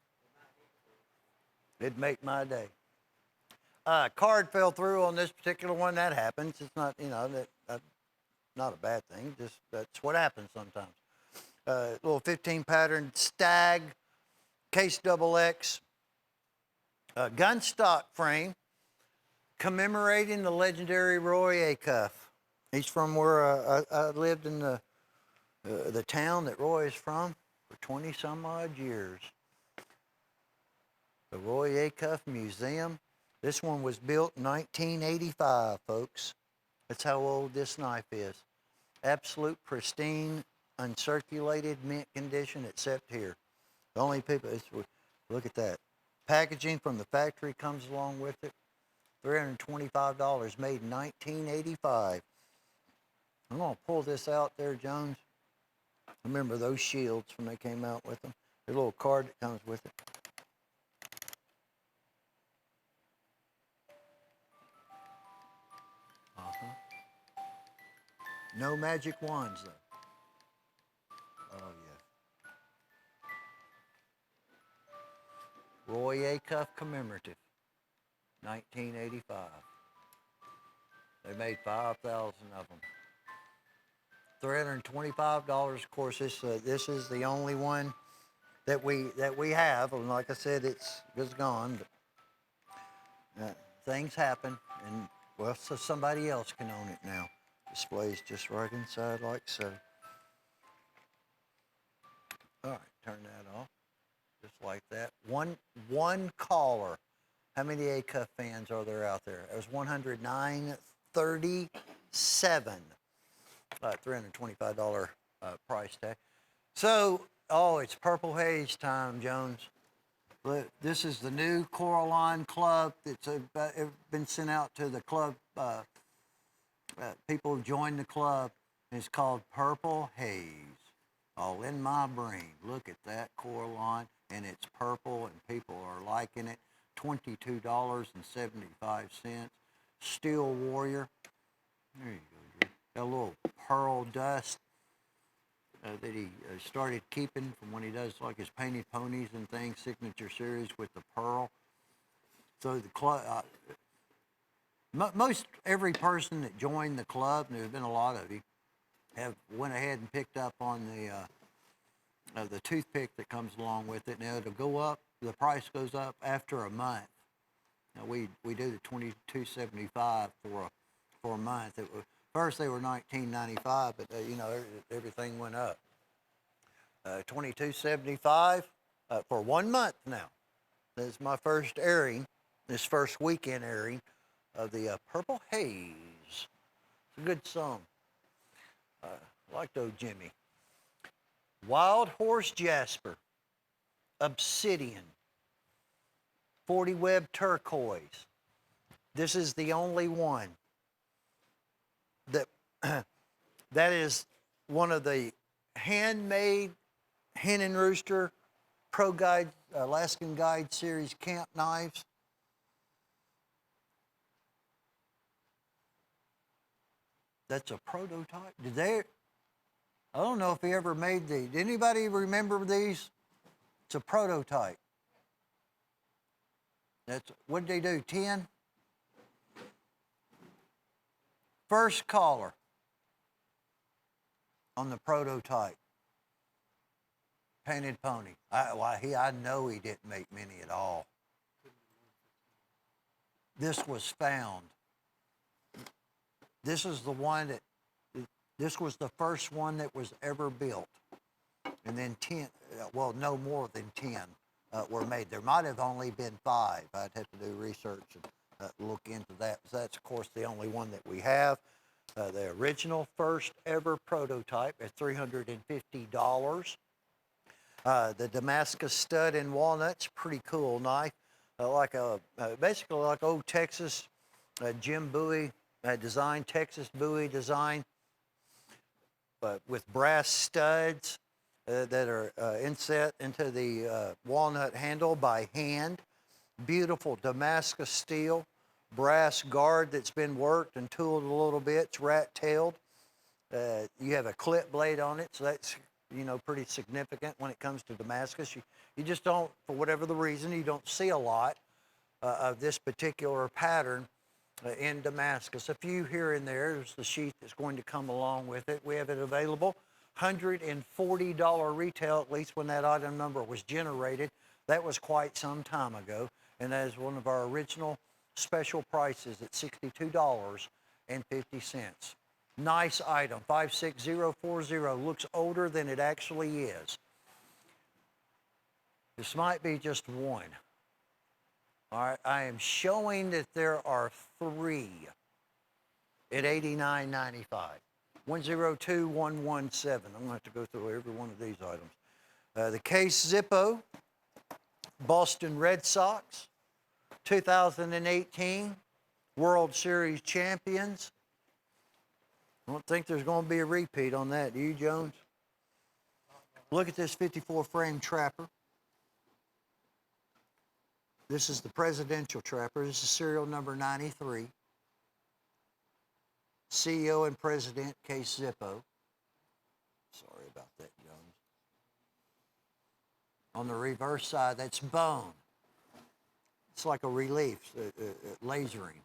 It'd make my day. Card fell through on this particular one. That happens. It's not, that's not a bad thing. Just that's what happens sometimes. Little 15 pattern stag, case XX, gun stock frame commemorating the legendary Roy Acuff. He's from where I lived in the town that Roy is from for 20 some odd years. The Roy Acuff Museum. This one was built in 1985, folks. That's how old this knife is. Absolute pristine, uncirculated, mint condition, except here. The only people, look at that. Packaging from the factory comes along with it. $325, made in 1985. I'm gonna pull this out there, Jones. Remember those shields when they came out with them? The little card that comes with it. No magic wands, though. Oh, yeah. Roy Acuff commemorative, 1985. They made 5,000 of them. $325. Of course, this is the only one that we have. And like I said, it's gone. But things happen, and well, so somebody else can own it now. Displays just right inside like so. All right, turn that off, just like that. One caller. How many Acuff fans are there out there? It was 109.37. $325 price tag. So, it's Purple Haze time, Jones. This is the new Coraline Club. It's been sent out to the club. People who joined the club. It's called Purple Haze. All in my brain. Look at that Coraline, and it's purple, and people are liking it. $22.75. Steel Warrior. There you go, Drew. Got a little pearl dust that he started keeping from when he does like his painted ponies and things, signature series with the pearl. So the club, most every person that joined the club, and there's been a lot of you, have went ahead and picked up on the toothpick that comes along with it. Now it'll go up. The price goes up after a month. Now we do the $22.75 for a month. First they were $19.95, but everything went up. $22.75 for 1 month now. This is my first airing, this first weekend airing of the Purple Haze. It's a good song. Like old Jimmy. Wild Horse Jasper, Obsidian, 40 web turquoise. This is the only one that that is one of the handmade Hen and Rooster Pro Guide, Alaskan Guide Series camp knives. That's a prototype. I don't know if he ever made these. Did anybody remember these? It's a prototype. What did they do, 10? First caller on the prototype. Painted Pony. I know he didn't make many at all. This was found. This is the one this was the first one that was ever built. and then 10, well, no more than 10 were made. There might have only been 5. I'd have to do research and look into that. So that's, of course, the only one that we have. The original first ever prototype at $350. The Damascus stud and walnut's pretty cool knife, basically like old Texas Jim Bowie design, Texas Bowie design, but with brass studs that are inset into the walnut handle by hand. Beautiful Damascus steel, brass guard that's been worked and tooled a little bit. It's rat-tailed. You have a clip blade on it, so that's, you know, pretty significant when it comes to Damascus. You just don't, for whatever the reason, you don't see a lot of this particular pattern in Damascus. A few here and there. There's the sheath that's going to come along with it. We have it available. $140 retail, at least when that item number was generated. That was quite some time ago. And that is one of our original special prices at $62.50. Nice item, 56040. Looks older than it actually is. This might be just one. All right, I am showing that there are 3 at $89.95. 102117. I'm going to have to go through every one of these items. The Case Zippo, Boston Red Sox, 2018 World Series champions. I don't think there's going to be a repeat on that, do you, Jones? Look at this 54 frame trapper. This is the presidential trapper. This is serial number 93. CEO and President Case Zippo. Sorry about that, Jones. On the reverse side, that's bone. It's like a relief, lasering.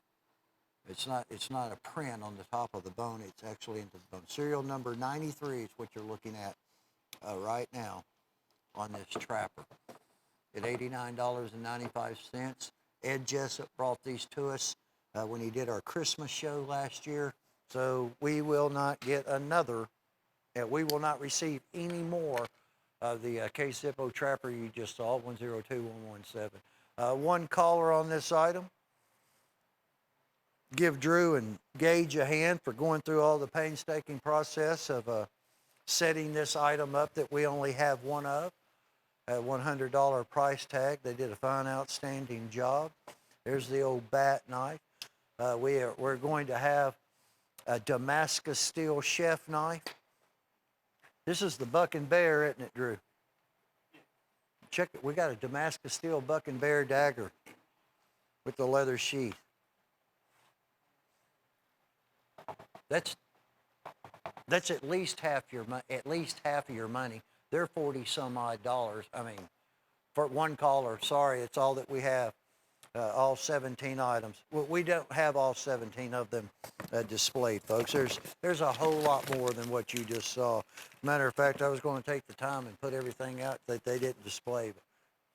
It's not a print on the top of the bone. It's actually into the bone. Serial number 93 is what you're looking at right now on this trapper at $89.95. Ed Jessup brought these to us when he did our Christmas show last year. So we will not get another, we will not receive any more of the Case Zippo trapper you just saw, 102117. One caller on this item. Give Drew and Gage a hand for going through all the painstaking process of setting this item up that we only have one of at $100 price tag. They did a fine, outstanding job. There's the old bat knife. We're going to have a Damascus steel chef knife. This is the Buck and Bear, isn't it, Drew? Check it. We got a Damascus steel Buck and Bear dagger with the leather sheath. That's at least half your of your money. They're 40 some odd dollars. I mean, for one caller. Sorry, it's all that we have. All 17 items. We don't have all 17 of them displayed, folks. There's a whole lot more than what you just saw. Matter of fact, I was going to take the time and put everything out that they didn't display, but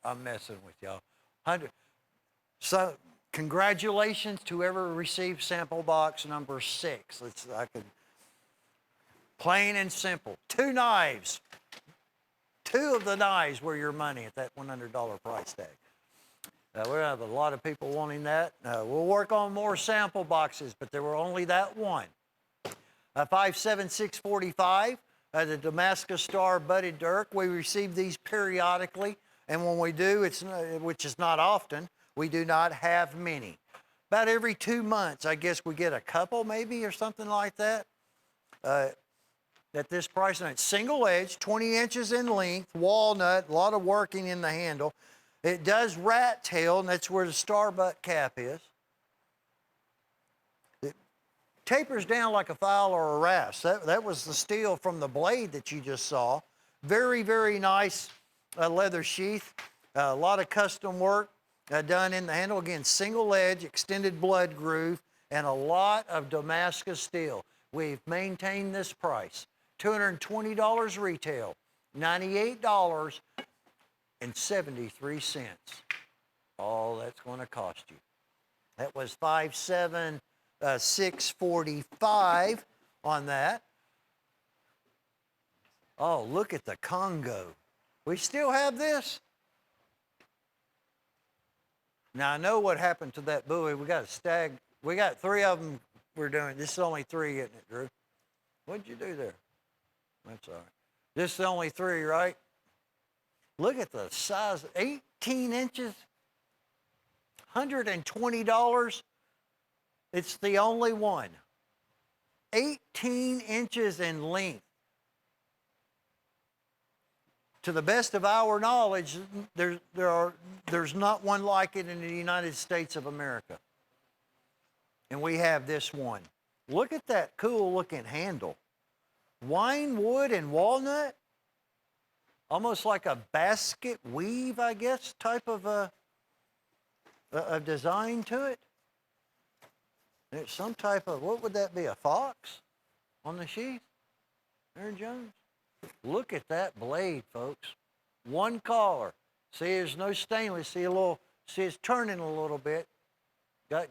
I'm messing with y'all. So, congratulations to whoever received sample box number 6. Plain and simple. 2 knives. 2 of the knives were your money at that $100 price tag. We have a lot of people wanting that. We'll work on more sample boxes, but there were only that one. 57645, the Damascus Star Budded Dirk. We receive these periodically, and when we do, which is not often, we do not have many. About every 2 months, I guess we get a couple maybe or something like that. At this price, and it's single edge, 20 inches in length, walnut, a lot of working in the handle. It does rat tail, and that's where the star butt cap is. It tapers down like a file or a rasp. That was the steel from the blade that you just saw. Very, very nice leather sheath. A lot of custom work done in the handle. Again, single edge, extended blood groove, and a lot of Damascus steel. We've maintained this price. $220 retail, $98.73. All that's going to cost you. That was 57645 on that. Oh, look at the Congo. We still have this? Now, I know what happened to that buoy. We got a stag. We got 3 of them we're doing. This is only 3, isn't it, Drew? What'd you do there? That's all right. This is only 3, right? Look at the size, 18 inches, $120. It's the only one. 18 inches in length. To the best of our knowledge, there's not one like it in the United States of America. And we have this one. Look at that cool looking handle. Wine wood and walnut. Almost like a basket weave, I guess, type of a design to it. There's some type of, what would that be, a fox on the sheath? Aaron Jones? Look at that blade, folks. One collar. See, there's no stainless. See it's turning a little bit.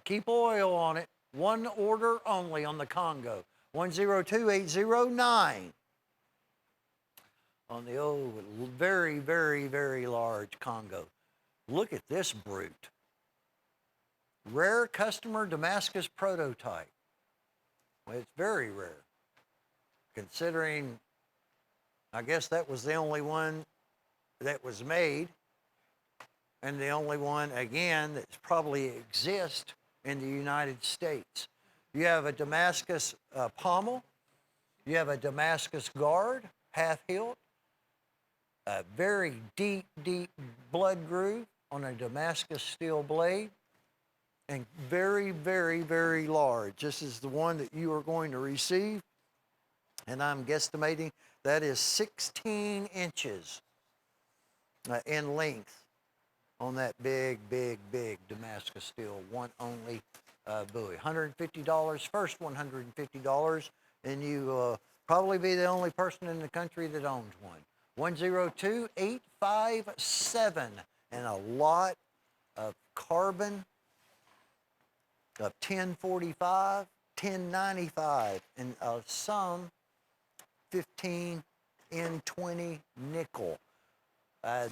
Keep oil on it. One order only on the Congo. 102809. On the old, very, very, very large Congo. Look at this brute. Rare customer Damascus prototype. Well, it's very rare. Considering, I guess that was the only one that was made, and the only one, again, that probably exists in the United States. You have a Damascus pommel. You have a Damascus guard, half hilt. A very deep, deep blood groove on a Damascus steel blade. And very, very, very large. This is the one that you are going to receive. And I'm guesstimating that is 16 inches in length on that big, big, big Damascus steel, one only buoy. $150, first $150, and you probably be the only person in the country that owns one. 102857, and a lot of carbon of 1045, 1095, and some 15 N20 nickel.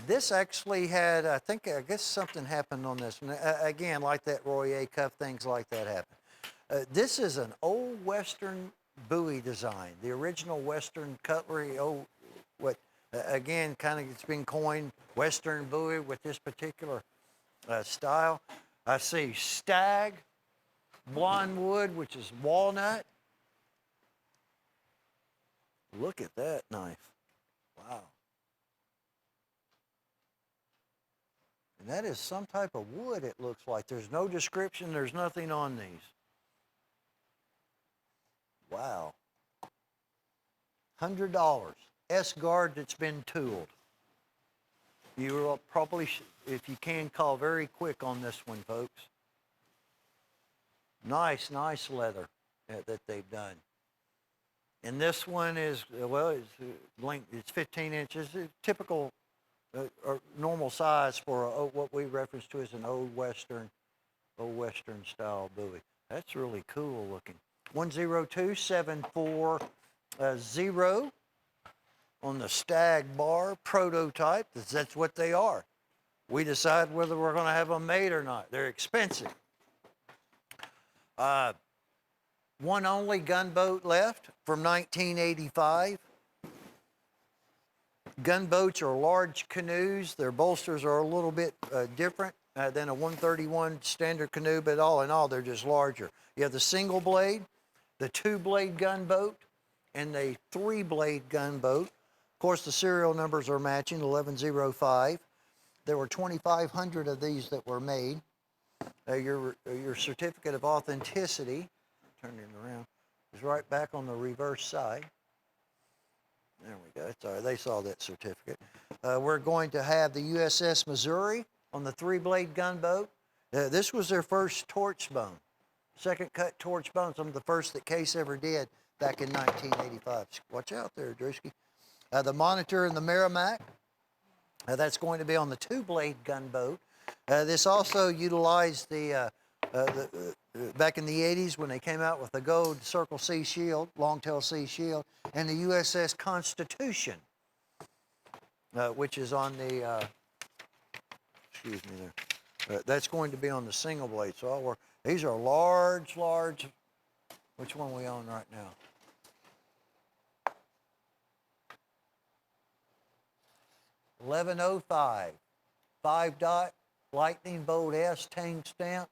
This actually had, I guess something happened on this one. Again, like that Royer cuff, things like that happen. This is an old Western buoy design, the original Western cutlery, again, kind of it's been coined Western buoy with this particular style. I see stag, blonde wood, which is walnut. Look at that knife. Wow. And that is some type of wood, it looks like. There's no description. There's nothing on these. Wow. $100. S-guard that's been tooled. You will probably, if you can, call very quick on this one, folks. Nice, nice leather that they've done. And this one is, well, it's 15 inches, typical or normal size for what we reference to as an old Western style buoy. That's really cool looking. 102740 on the Stag Bar prototype. That's what they are. We decide whether we're going to have them made or not. They're expensive. One only gunboat left from 1985. Gunboats are large canoes. Their bolsters are a little bit different than a 131 standard canoe, but all in all, they're just larger. You have the single blade, the 2-blade gunboat, and the 3-blade gunboat. Of course, the serial numbers are matching, 1105. There were 2,500 of these that were made. Your certificate of authenticity, turn it around, is right back on the reverse side. There we go. It's all right. They saw that certificate. We're going to have the USS Missouri on the 3-blade gunboat. This was their first torch bone, second cut torch bone, some of the first that Case ever did back in 1985. Watch out there, Drewski. The Monitor and the Merrimack. That's going to be on the 2-blade gunboat. This also utilized the back in the 80s when they came out with the gold Circle C shield, Longtail C shield, and the USS Constitution, which is on the, excuse me there. That's going to be on the single blade. So I'll work. These are large. Which one we on right now? $11.05, 5-dot, lightning bolt S, tang stamp.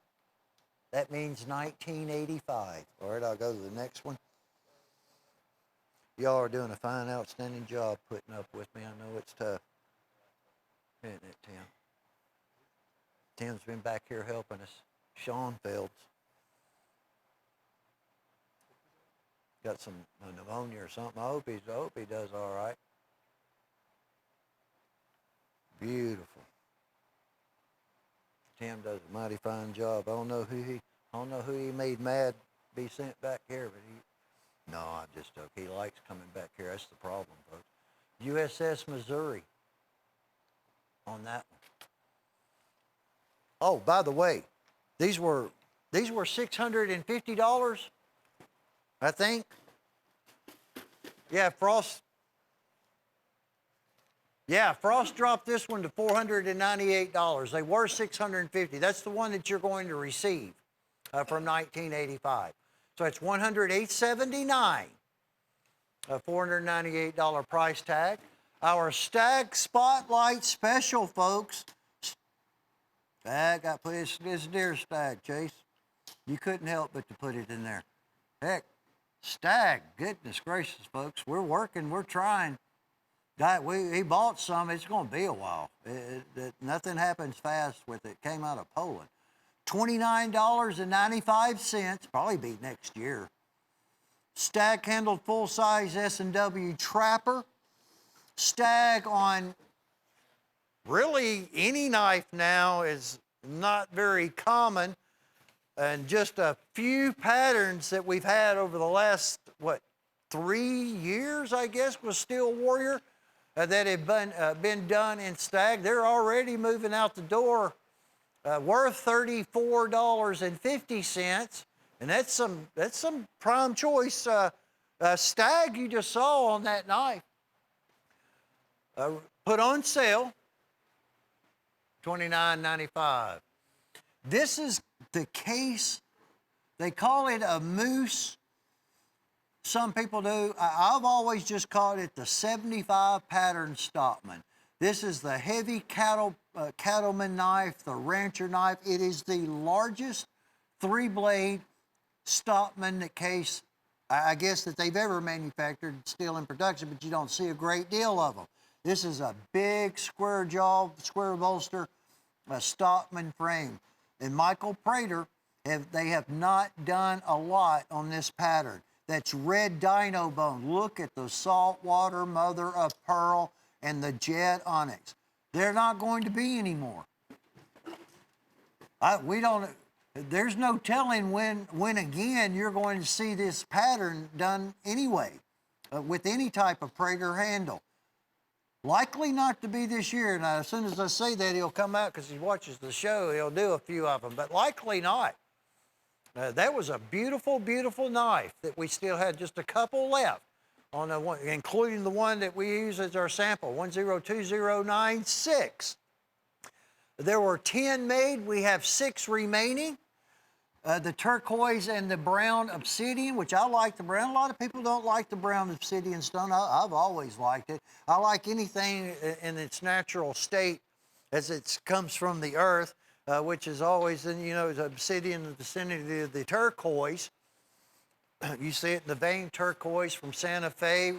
That means 1985. All right, I'll go to the next one. Y'all are doing a fine, outstanding job putting up with me. I know it's tough. Isn't it, Tim? Tim's been back here helping us. Sean Fields. Got some pneumonia or something. I hope he does all right. Beautiful. Tim does a mighty fine job. I don't know who he made mad be sent back here, but no, I just joke. He likes coming back here. That's the problem, folks. USS Missouri on that one. Oh, by the way, these were $650, I think. Yeah, Frost dropped this one to $498. They were $650. That's the one that you're going to receive from 1985. So it's $108.79, a $498 price tag. Our Stag Spotlight Special, folks. I got to put this deer stag, Chase. You couldn't help but to put it in there. Heck, stag, goodness gracious, folks. We're working, we're trying. He bought some. It's going to be a while. Nothing happens fast with it. Came out of Poland. $29.95. Probably be next year. Stag handled full-size S&W trapper. Stag on really any knife now is not very common. And just a few patterns that we've had over the last, 3 years, I guess, with Steel Warrior. That have been done in Stag. They're already moving out the door, worth $34.50, and that's some prime choice Stag you just saw on that knife. Put on sale, $29.95. This is the case. They call it a moose. Some people do. I've always just called it the 75 pattern Stockman. This is the heavy cattleman knife, the rancher knife. It is the largest 3-blade Stockman case, I guess, that they've ever manufactured still in production, but you don't see a great deal of them. This is a big square jaw, square bolster, a Stockman frame. And Michael Prater, they have not done a lot on this pattern. That's red dino bone. Look at the saltwater mother of pearl and the jet onyx. They're not going to be anymore. There's no telling when again you're going to see this pattern done anyway with any type of Prater handle. Likely not to be this year. Now, as soon as I say that, he'll come out because he watches the show. He'll do a few of them, but likely not. That was a beautiful, beautiful knife that we still had just a couple left on the one, including the one that we use as our sample, 102096. There were 10 made. We have 6 remaining. The turquoise and the brown obsidian, which I like the brown. A lot of people don't like the brown obsidian stone. I've always liked it. I like anything in its natural state as it comes from the earth. Which is always, obsidian in the vicinity of the turquoise. You see it in the vein turquoise from Santa Fe,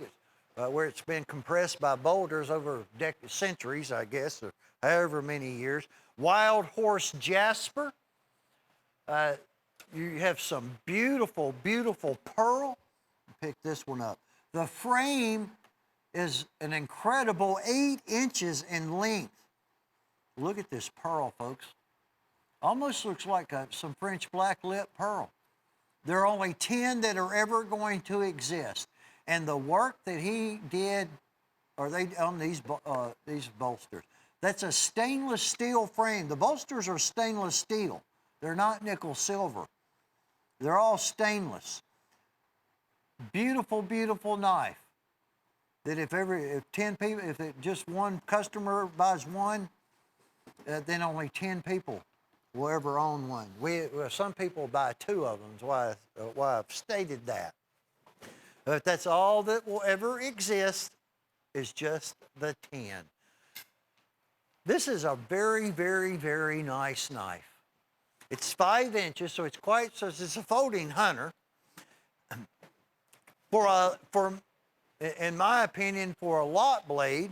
where it's been compressed by boulders over centuries, I guess, or however many years. Wild horse jasper. You have some beautiful, beautiful pearl. Pick this one up. The frame is an incredible 8 inches in length. Look at this pearl, folks. Almost looks like some French black lip pearl. There are only 10 that are ever going to exist. And the work that he did, on these bolsters, that's a stainless steel frame. The bolsters are stainless steel. They're not nickel silver. They're all stainless. Beautiful, beautiful knife. That if 10 people, just one customer buys one, then only 10 people will ever own one. Some people buy 2 of them. Is why I've stated that. But that's all that will ever exist is just the 10. This is a very, very, very nice knife. It's 5 inches, so it's a folding hunter. In my opinion, for a lot blade,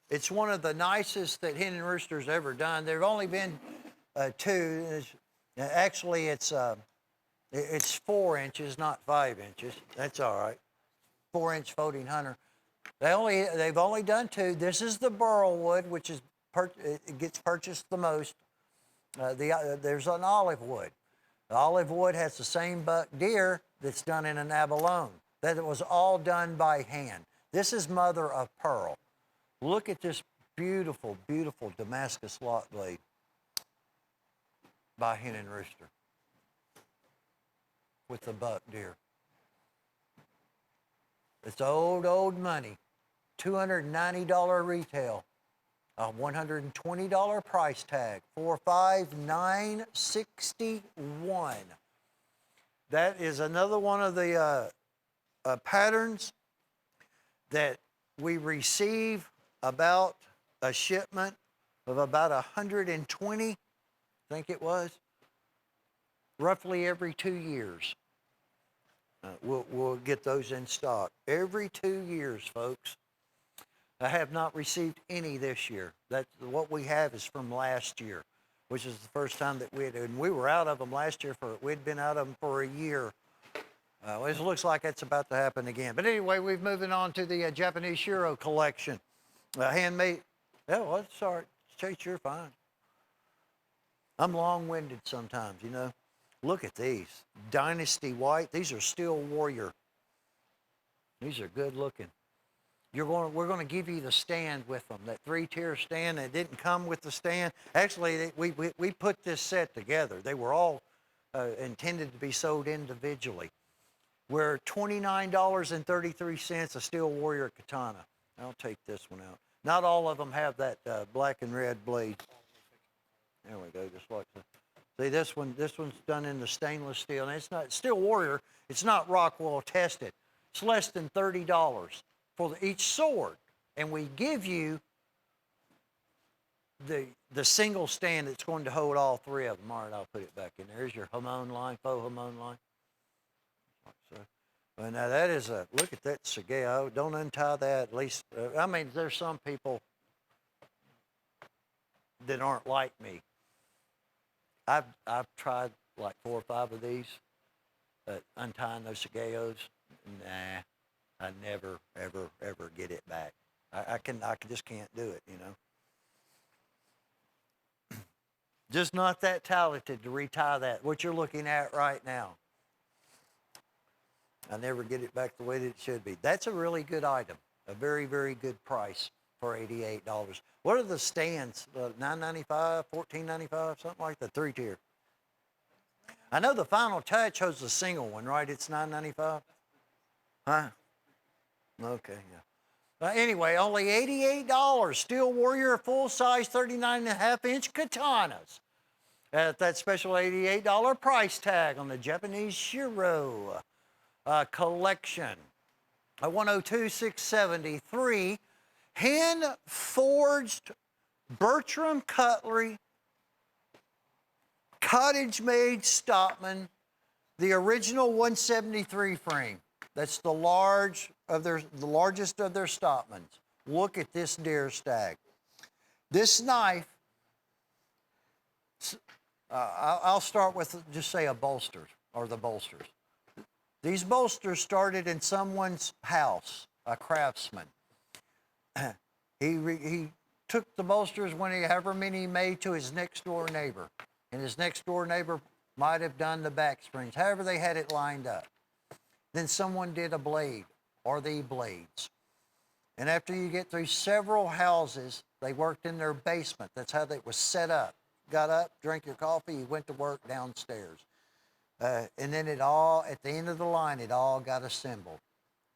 it's one of the nicest that Hen and Rooster's ever done. There've only been 2. Actually, it's 4 inches, not 5 inches. That's all right. 4-inch folding hunter. They've only done 2. This is the burl wood, which is it gets purchased the most. There's an olive wood. The olive wood has the same buck deer that's done in an abalone. That it was all done by hand. This is mother of pearl. Look at this beautiful, beautiful Damascus lot blade by Hen and Rooster with the buck deer. It's old money. $290 retail. A $120 price tag. $459.61. That is another one of the patterns that we receive about a shipment of about 120, I think it was, roughly every 2 years. We'll get those in stock. Every 2 years, folks. I have not received any this year. What we have is from last year, which is the first time that we were out of them last year. We'd been out of them for a year. It looks like it's about to happen again. But anyway, we're moving on to the Japanese Shiro collection. Handmade. Yeah, well, it's all right. Chase, you're fine. I'm long-winded sometimes, you know. Look at these. Dynasty White. These are Steel Warrior. These are good looking. We're going to give you the stand with them, that 3-tier stand. It didn't come with the stand. Actually, we put this set together. They were all intended to be sold individually. We're $29.33 a Steel Warrior katana. I'll take this one out. Not all of them have that black and red blade. There we go, just like that. See, this one's done in the stainless steel. And it's not Steel Warrior. It's not Rockwell tested. It's less than $30 for each sword. And we give you the single stand that's going to hold all 3 of them. All right, I'll put it back in there. Here's your Hamon line, faux Hamon line. Like so. Well, now that is look at that Sageo. Don't untie that, at least. I mean, there's some people that aren't like me. I've tried like 4 or 5 of these, untying those Sageos. Nah, I never, ever, ever get it back. I just can't do it, you know. Just not that talented to retie that, what you're looking at right now. I never get it back the way that it should be. That's a really good item, a very, very good price for $88. What are the stands? $9.95, $14.95, something like that, 3-tier. I know the Final Touch has the single one, right? It's $9.95? Huh? Okay, yeah. Anyway, only $88. Steel Warrior full-size 39.5-inch katanas at that special $88 price tag on the Japanese Shiro collection. 102,673 hand-forged Bertram Cutlery cottage-made Stockman, the original 173 frame. That's the largest of their Stockmans. Look at this deer stag. This knife, I'll start with just say a bolster or the bolsters. These bolsters started in someone's house, a craftsman. He took the bolsters however many he made to his next door neighbor. And his next door neighbor might have done the back springs, however they had it lined up. Then someone did a blade or the blades. And after you get through several houses, they worked in their basement. That's how it was set up. Got up, drank your coffee, you went to work downstairs. And then it all, at the end of the line, it all got assembled.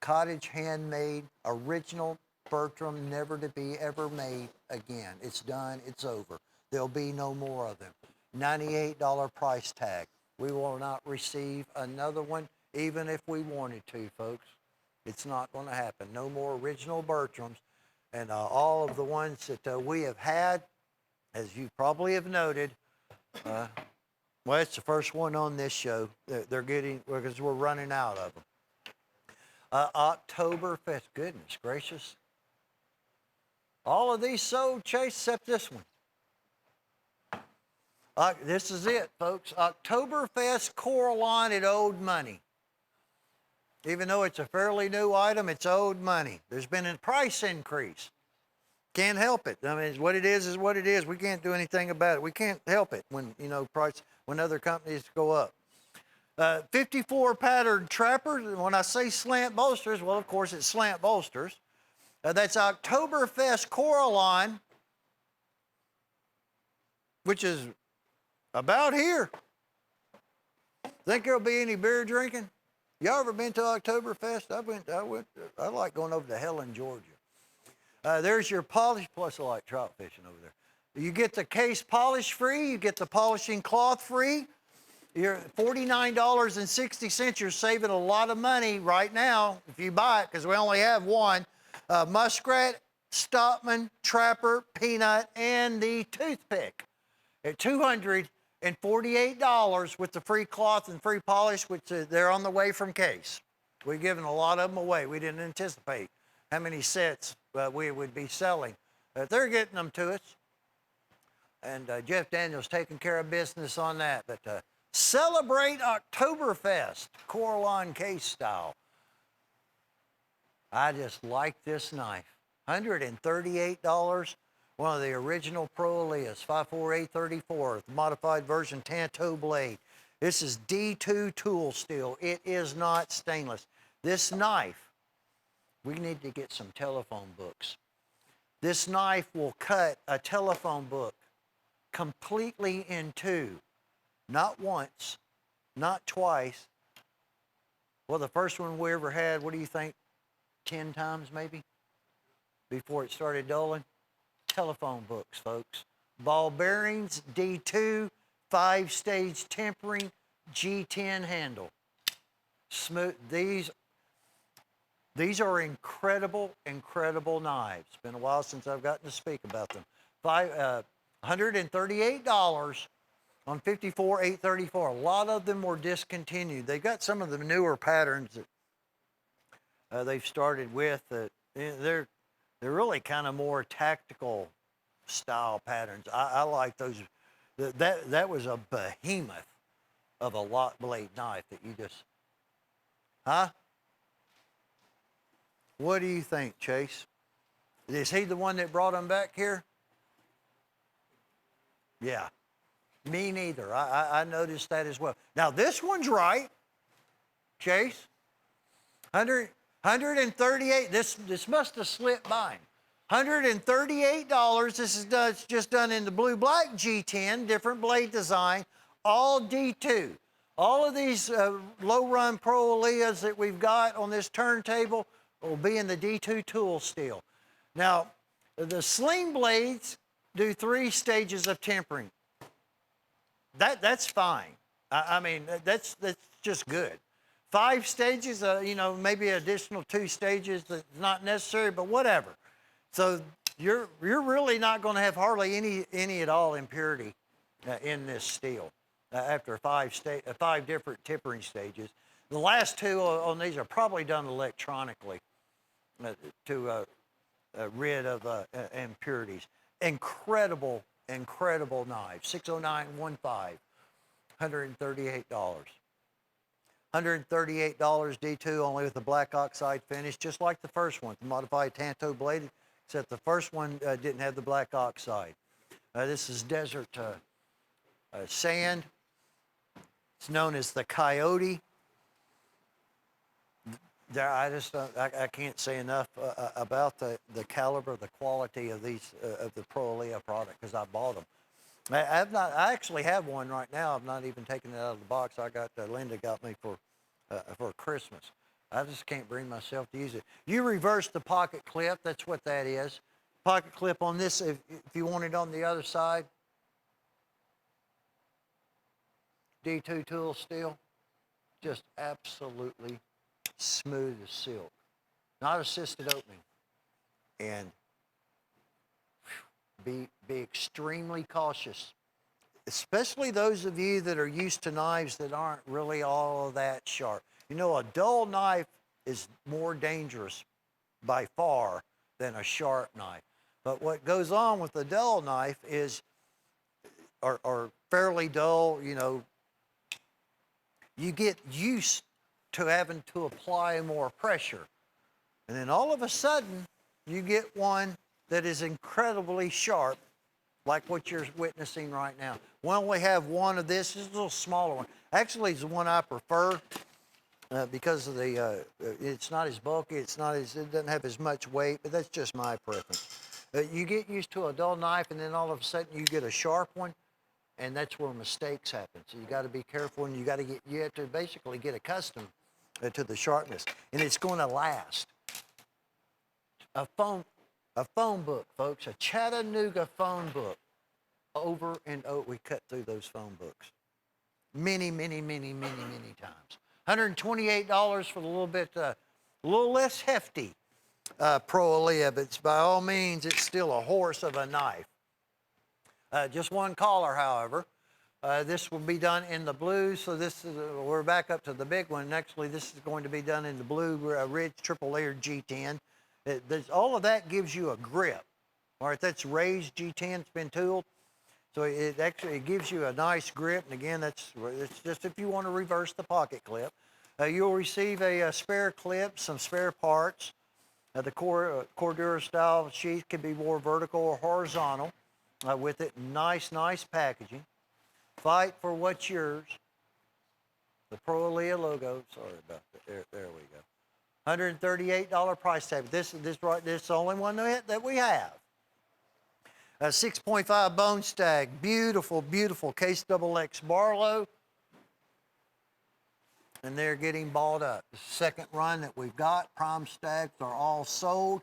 Cottage handmade, original Bertram, never to be ever made again. It's done, it's over. There'll be no more of them. $98 price tag. We will not receive another one, even if we wanted to, folks. It's not going to happen. No more original Bertrams. And all of the ones that we have had, as you probably have noted, well, it's the first one on this show. They're getting, because we're running out of them. Oktoberfest, goodness gracious. All of these sold, Chase, except this one. This is it, folks. Oktoberfest Coraline, it owed money. Even though it's a fairly new item, it's owed money. There's been a price increase. Can't help it. I mean, what it is what it is. We can't do anything about it. We can't help it when, when other companies go up. 54 patterned trappers. When I say slant bolsters, well, of course, it's slant bolsters. That's Oktoberfest Coraline, which is about here. Think there'll be any beer drinking? Y'all ever been to Oktoberfest? I like going over to Helen, Georgia. There's your polish, plus I like trout fishing over there. You get the case polish free, you get the polishing cloth free. You're $49.60. You're saving a lot of money right now if you buy it, because we only have one. Muskrat, Stopman, Trapper, Peanut, and the toothpick at $248 with the free cloth and free polish, which they're on the way from case. We're giving a lot of them away. We didn't anticipate how many sets we would be selling. They're getting them to us. And Jeff Daniels taking care of business on that. But celebrate Oktoberfest, Coraline case style. I just like this knife. $138. One of the original Pro Elias, 54834, the modified version Tanto blade. This is D2 tool steel. It is not stainless. This knife, we need to get some telephone books. This knife will cut a telephone book completely in two. Not once, not twice. Well, the first one we ever had, what do you think? 10 times maybe? Before it started dulling? Telephone books, folks. Ball bearings, D2, 5-stage tempering, G10 handle. Smooth. These are incredible, incredible knives. It's been a while since I've gotten to speak about them. $138 on 54834. A lot of them were discontinued. They've got some of the newer patterns that they've started with. They're really kind of more tactical style patterns. I like those. That was a behemoth of a lot blade knife that you just, huh? What do you think, Chase? Is he the one that brought them back here? Yeah. Me neither. I noticed that as well. Now, this one's right, Chase. 138. This must have slipped by him. $138. This is it's just done in the blue-black G10, different blade design, all D2. All of these low-run Pro Elias that we've got on this turntable will be in the D2 tool steel. Now, the sling blades do 3 stages of tempering. That's fine. I mean, that's just good. 5 stages, maybe additional 2 stages that's not necessary, but whatever. So you're really not going to have hardly any at all impurity in this steel after 5 different tempering stages. The last 2 on these are probably done electronically to rid of impurities. Incredible knife. 60915, $138. $138 D2, only with the black oxide finish, just like the first one, the modified Tanto blade, except the first one didn't have the black oxide. This is desert sand. It's known as the Coyote. I can't say enough about the caliber, the quality of these of the Pro Elia product, because I bought them. I actually have one right now. I've not even taken it out of the box. Linda got me for Christmas. I just can't bring myself to use it. You reverse the pocket clip. That's what that is. Pocket clip on this, if you want it on the other side. D2 tool steel, just absolutely smooth as silk. Not assisted opening. And be extremely cautious, especially those of you that are used to knives that aren't really all that sharp. You know, a dull knife is more dangerous by far than a sharp knife. But what goes on with a dull knife is, or fairly dull, you know, you get used to having to apply more pressure. And then all of a sudden, you get one that is incredibly sharp, like what you're witnessing right now. We only have one of this. This is a little smaller one. Actually, it's the one I prefer because of the, it's not as bulky, it doesn't have as much weight, but that's just my preference. You get used to a dull knife, and then all of a sudden you get a sharp one, and that's where mistakes happen. So you got to be careful, and you have to basically get accustomed to the sharpness, and it's going to last. A phone book, folks, a Chattanooga phone book. Over and over, we cut through those phone books. Many times. $128 for the little less hefty Pro Alea, but by all means, it's still a horse of a knife. Just one collar, however. This will be done in the blue, so we're back up to the big one. Actually, this is going to be done in the blue Ridge triple layered G10. All of that gives you a grip. All right, that's raised G10, it's been tooled. So it gives you a nice grip. And again, it's just if you want to reverse the pocket clip. You'll receive a spare clip, some spare parts. The Cordura style sheath can be more vertical or horizontal with it. Nice packaging. Fight for what's yours. The Pro Alea logo. Sorry about that. There we go. $138 price tag. This is the only one that we have. A 6.5 bone stag, beautiful case XX Barlow. And they're getting balled up. The second run that we've got, prime stags are all sold.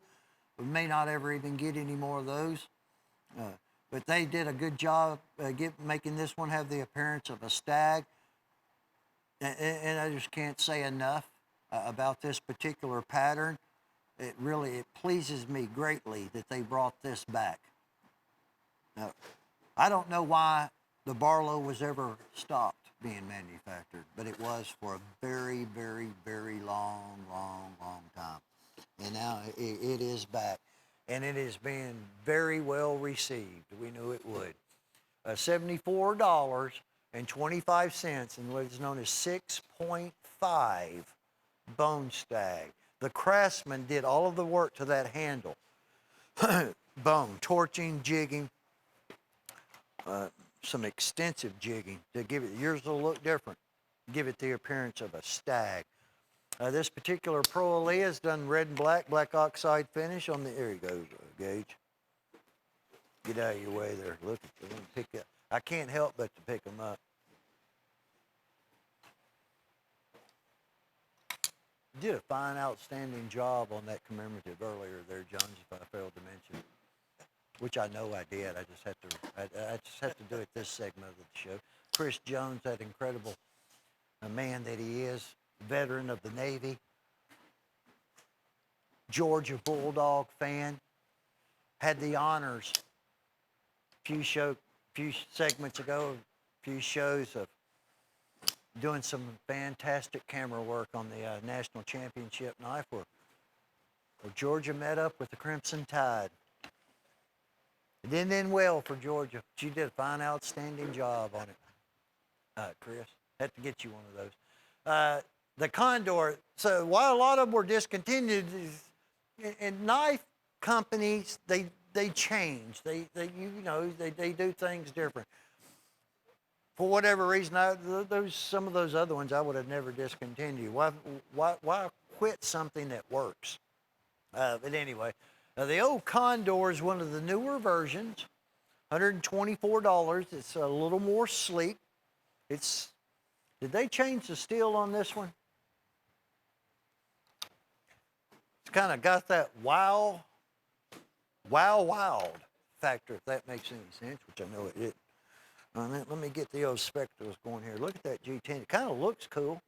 We may not ever even get any more of those. But they did a good job making this one have the appearance of a stag. And I just can't say enough about this particular pattern. It pleases me greatly that they brought this back. Now, I don't know why the Barlow was ever stopped being manufactured, but it was for a very long time. And now it is back, and it is being very well received. We knew it would. $74.25 in what is known as 6.5 bone stag. The craftsman did all of the work to that handle. Bone, torching, jigging, some extensive jigging to give it, yours will look different, give it the appearance of a stag. This particular Pro Alea is done red and black oxide finish on the, there he goes, Gage. Get out of your way there. Look at them, pick up. I can't help but to pick them up. You did a fine, outstanding job on that commemorative earlier there, Jones, if I failed to mention. Which I know I did. I just have to do it this segment of the show. Chris Jones, that incredible man that he is, veteran of the Navy, Georgia Bulldog fan, had the honors few segments ago, a few shows of doing some fantastic camera work on the national championship knife where Georgia met up with the Crimson Tide. It didn't end well for Georgia. She did a fine, outstanding job on it. Chris, had to get you one of those. The Condor, so while a lot of them were discontinued, and knife companies, they change. They do things different. For whatever reason, some of those other ones I would have never discontinued. Why quit something that works? But anyway, the old Condor is one of the newer versions $124. It's a little more sleek. Did they change the steel on this one? It's kind of got that wow factor, if that makes any sense, which I know it didn't. Let me get the old spectacles going here. Look at that G10. It kind of looks cool.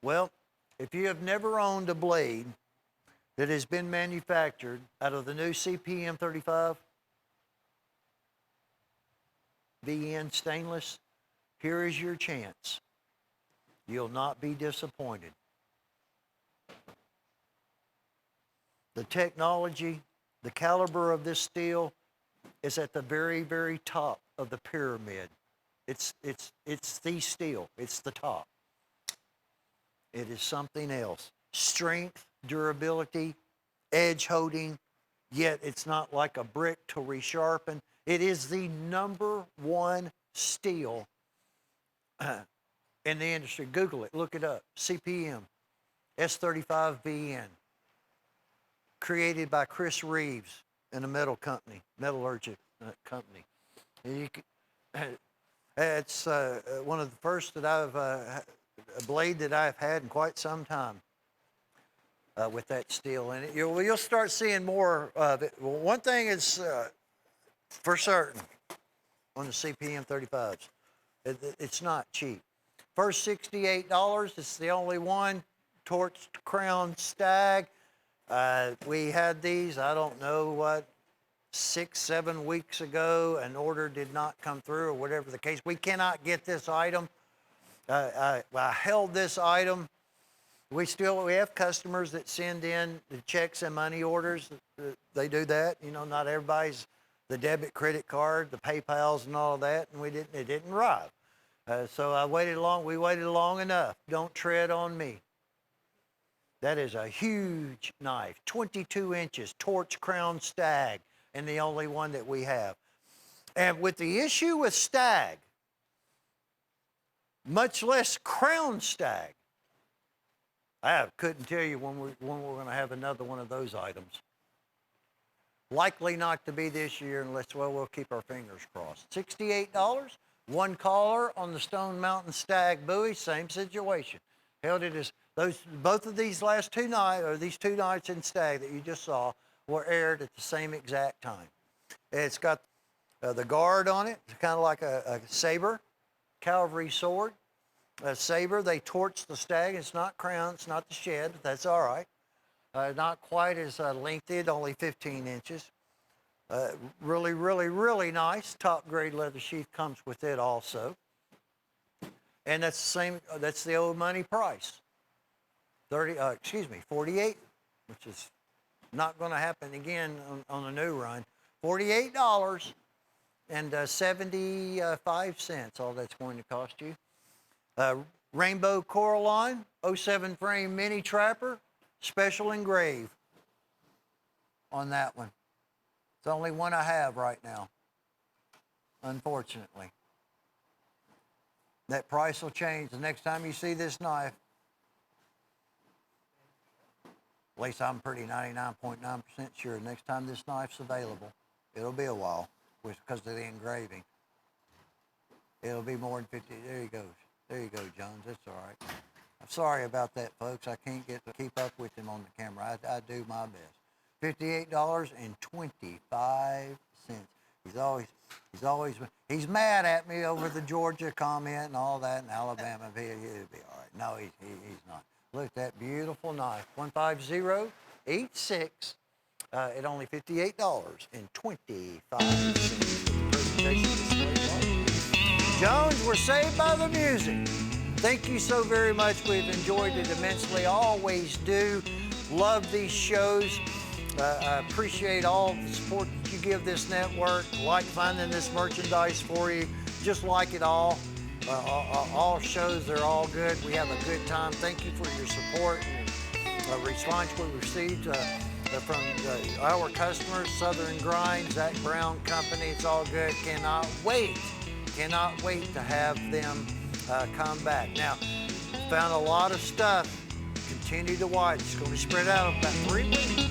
Well, if you have never owned a blade that has been manufactured out of the new CPM 35 VN stainless, here is your chance. You'll not be disappointed. The technology, the caliber of this steel is at the very, very top of the pyramid. It's the steel. It's the top. It is something else. Strength, durability, edge holding, yet it's not like a brick to resharpen. It is the #1 steel in the industry. Google it, look it up. CPM, S35VN, created by Chris Reeves in a metallurgic company. It's one of the first that a blade that I've had in quite some time with that steel in it. You'll start seeing more of it. Well, one thing is for certain on the CPM 35s, it's not cheap. First $68, it's the only one, torched crown stag. We had these, I don't know what, 6-7 weeks ago. An order did not come through or whatever the case. We cannot get this item. I held this item. We have customers that send in the checks and money orders. They do that. You know, not everybody's the debit, credit card, the PayPals and all of that, and it didn't arrive. So we waited long enough. Don't tread on me. That is a huge knife, 22 inches, torch crown stag, and the only one that we have. And with the issue with stag, much less crown stag, I couldn't tell you when we're going to have another one of those items. Likely not to be this year unless, well, we'll keep our fingers crossed. $68, one collar on the Stone Mountain Stag buoy, same situation. Held it as both of these last two nights, or these 2 nights in stag that you just saw, were aired at the same exact time. It's got the guard on it. It's kind of like a saber, cavalry sword. A saber, they torch the stag. It's not crown, it's not the shed, but that's all right. Not quite as lengthy, only 15 inches. Really, really, really nice. Top grade leather sheath comes with it also. And that's the same, that's the old money price. 48, which is not going to happen again on a new run. $48.75, all that's going to cost you. Rainbow Coraline, 07 frame mini trapper, special engrave on that one. It's the only one I have right now, unfortunately. That price will change the next time you see this knife. At least I'm pretty 99.9% sure next time this knife's available, it'll be a while because of the engraving. It'll be more than 50. There you go. There you go, Jones. That's all right. I'm sorry about that, folks. I can't get to keep up with him on the camera. I do my best. $58.25. He's mad at me over the Georgia comment and all that in Alabama. He'll be all right. No, he's not. Look at that beautiful knife. 15086 at only $58.25. Jones, we're saved by the music. Thank you so very much. We've enjoyed it immensely. Always do. Love these shows. I appreciate all the support that you give this network. Like finding this merchandise for you. Just like it all. All shows, they're all good. We have a good time. Thank you for your support and response we received from our customers, Southern Grind, Zach Brown Company. It's all good. Cannot wait to have them come back. Now, found a lot of stuff. Continue to watch. It's going to be spread out about 3 weeks.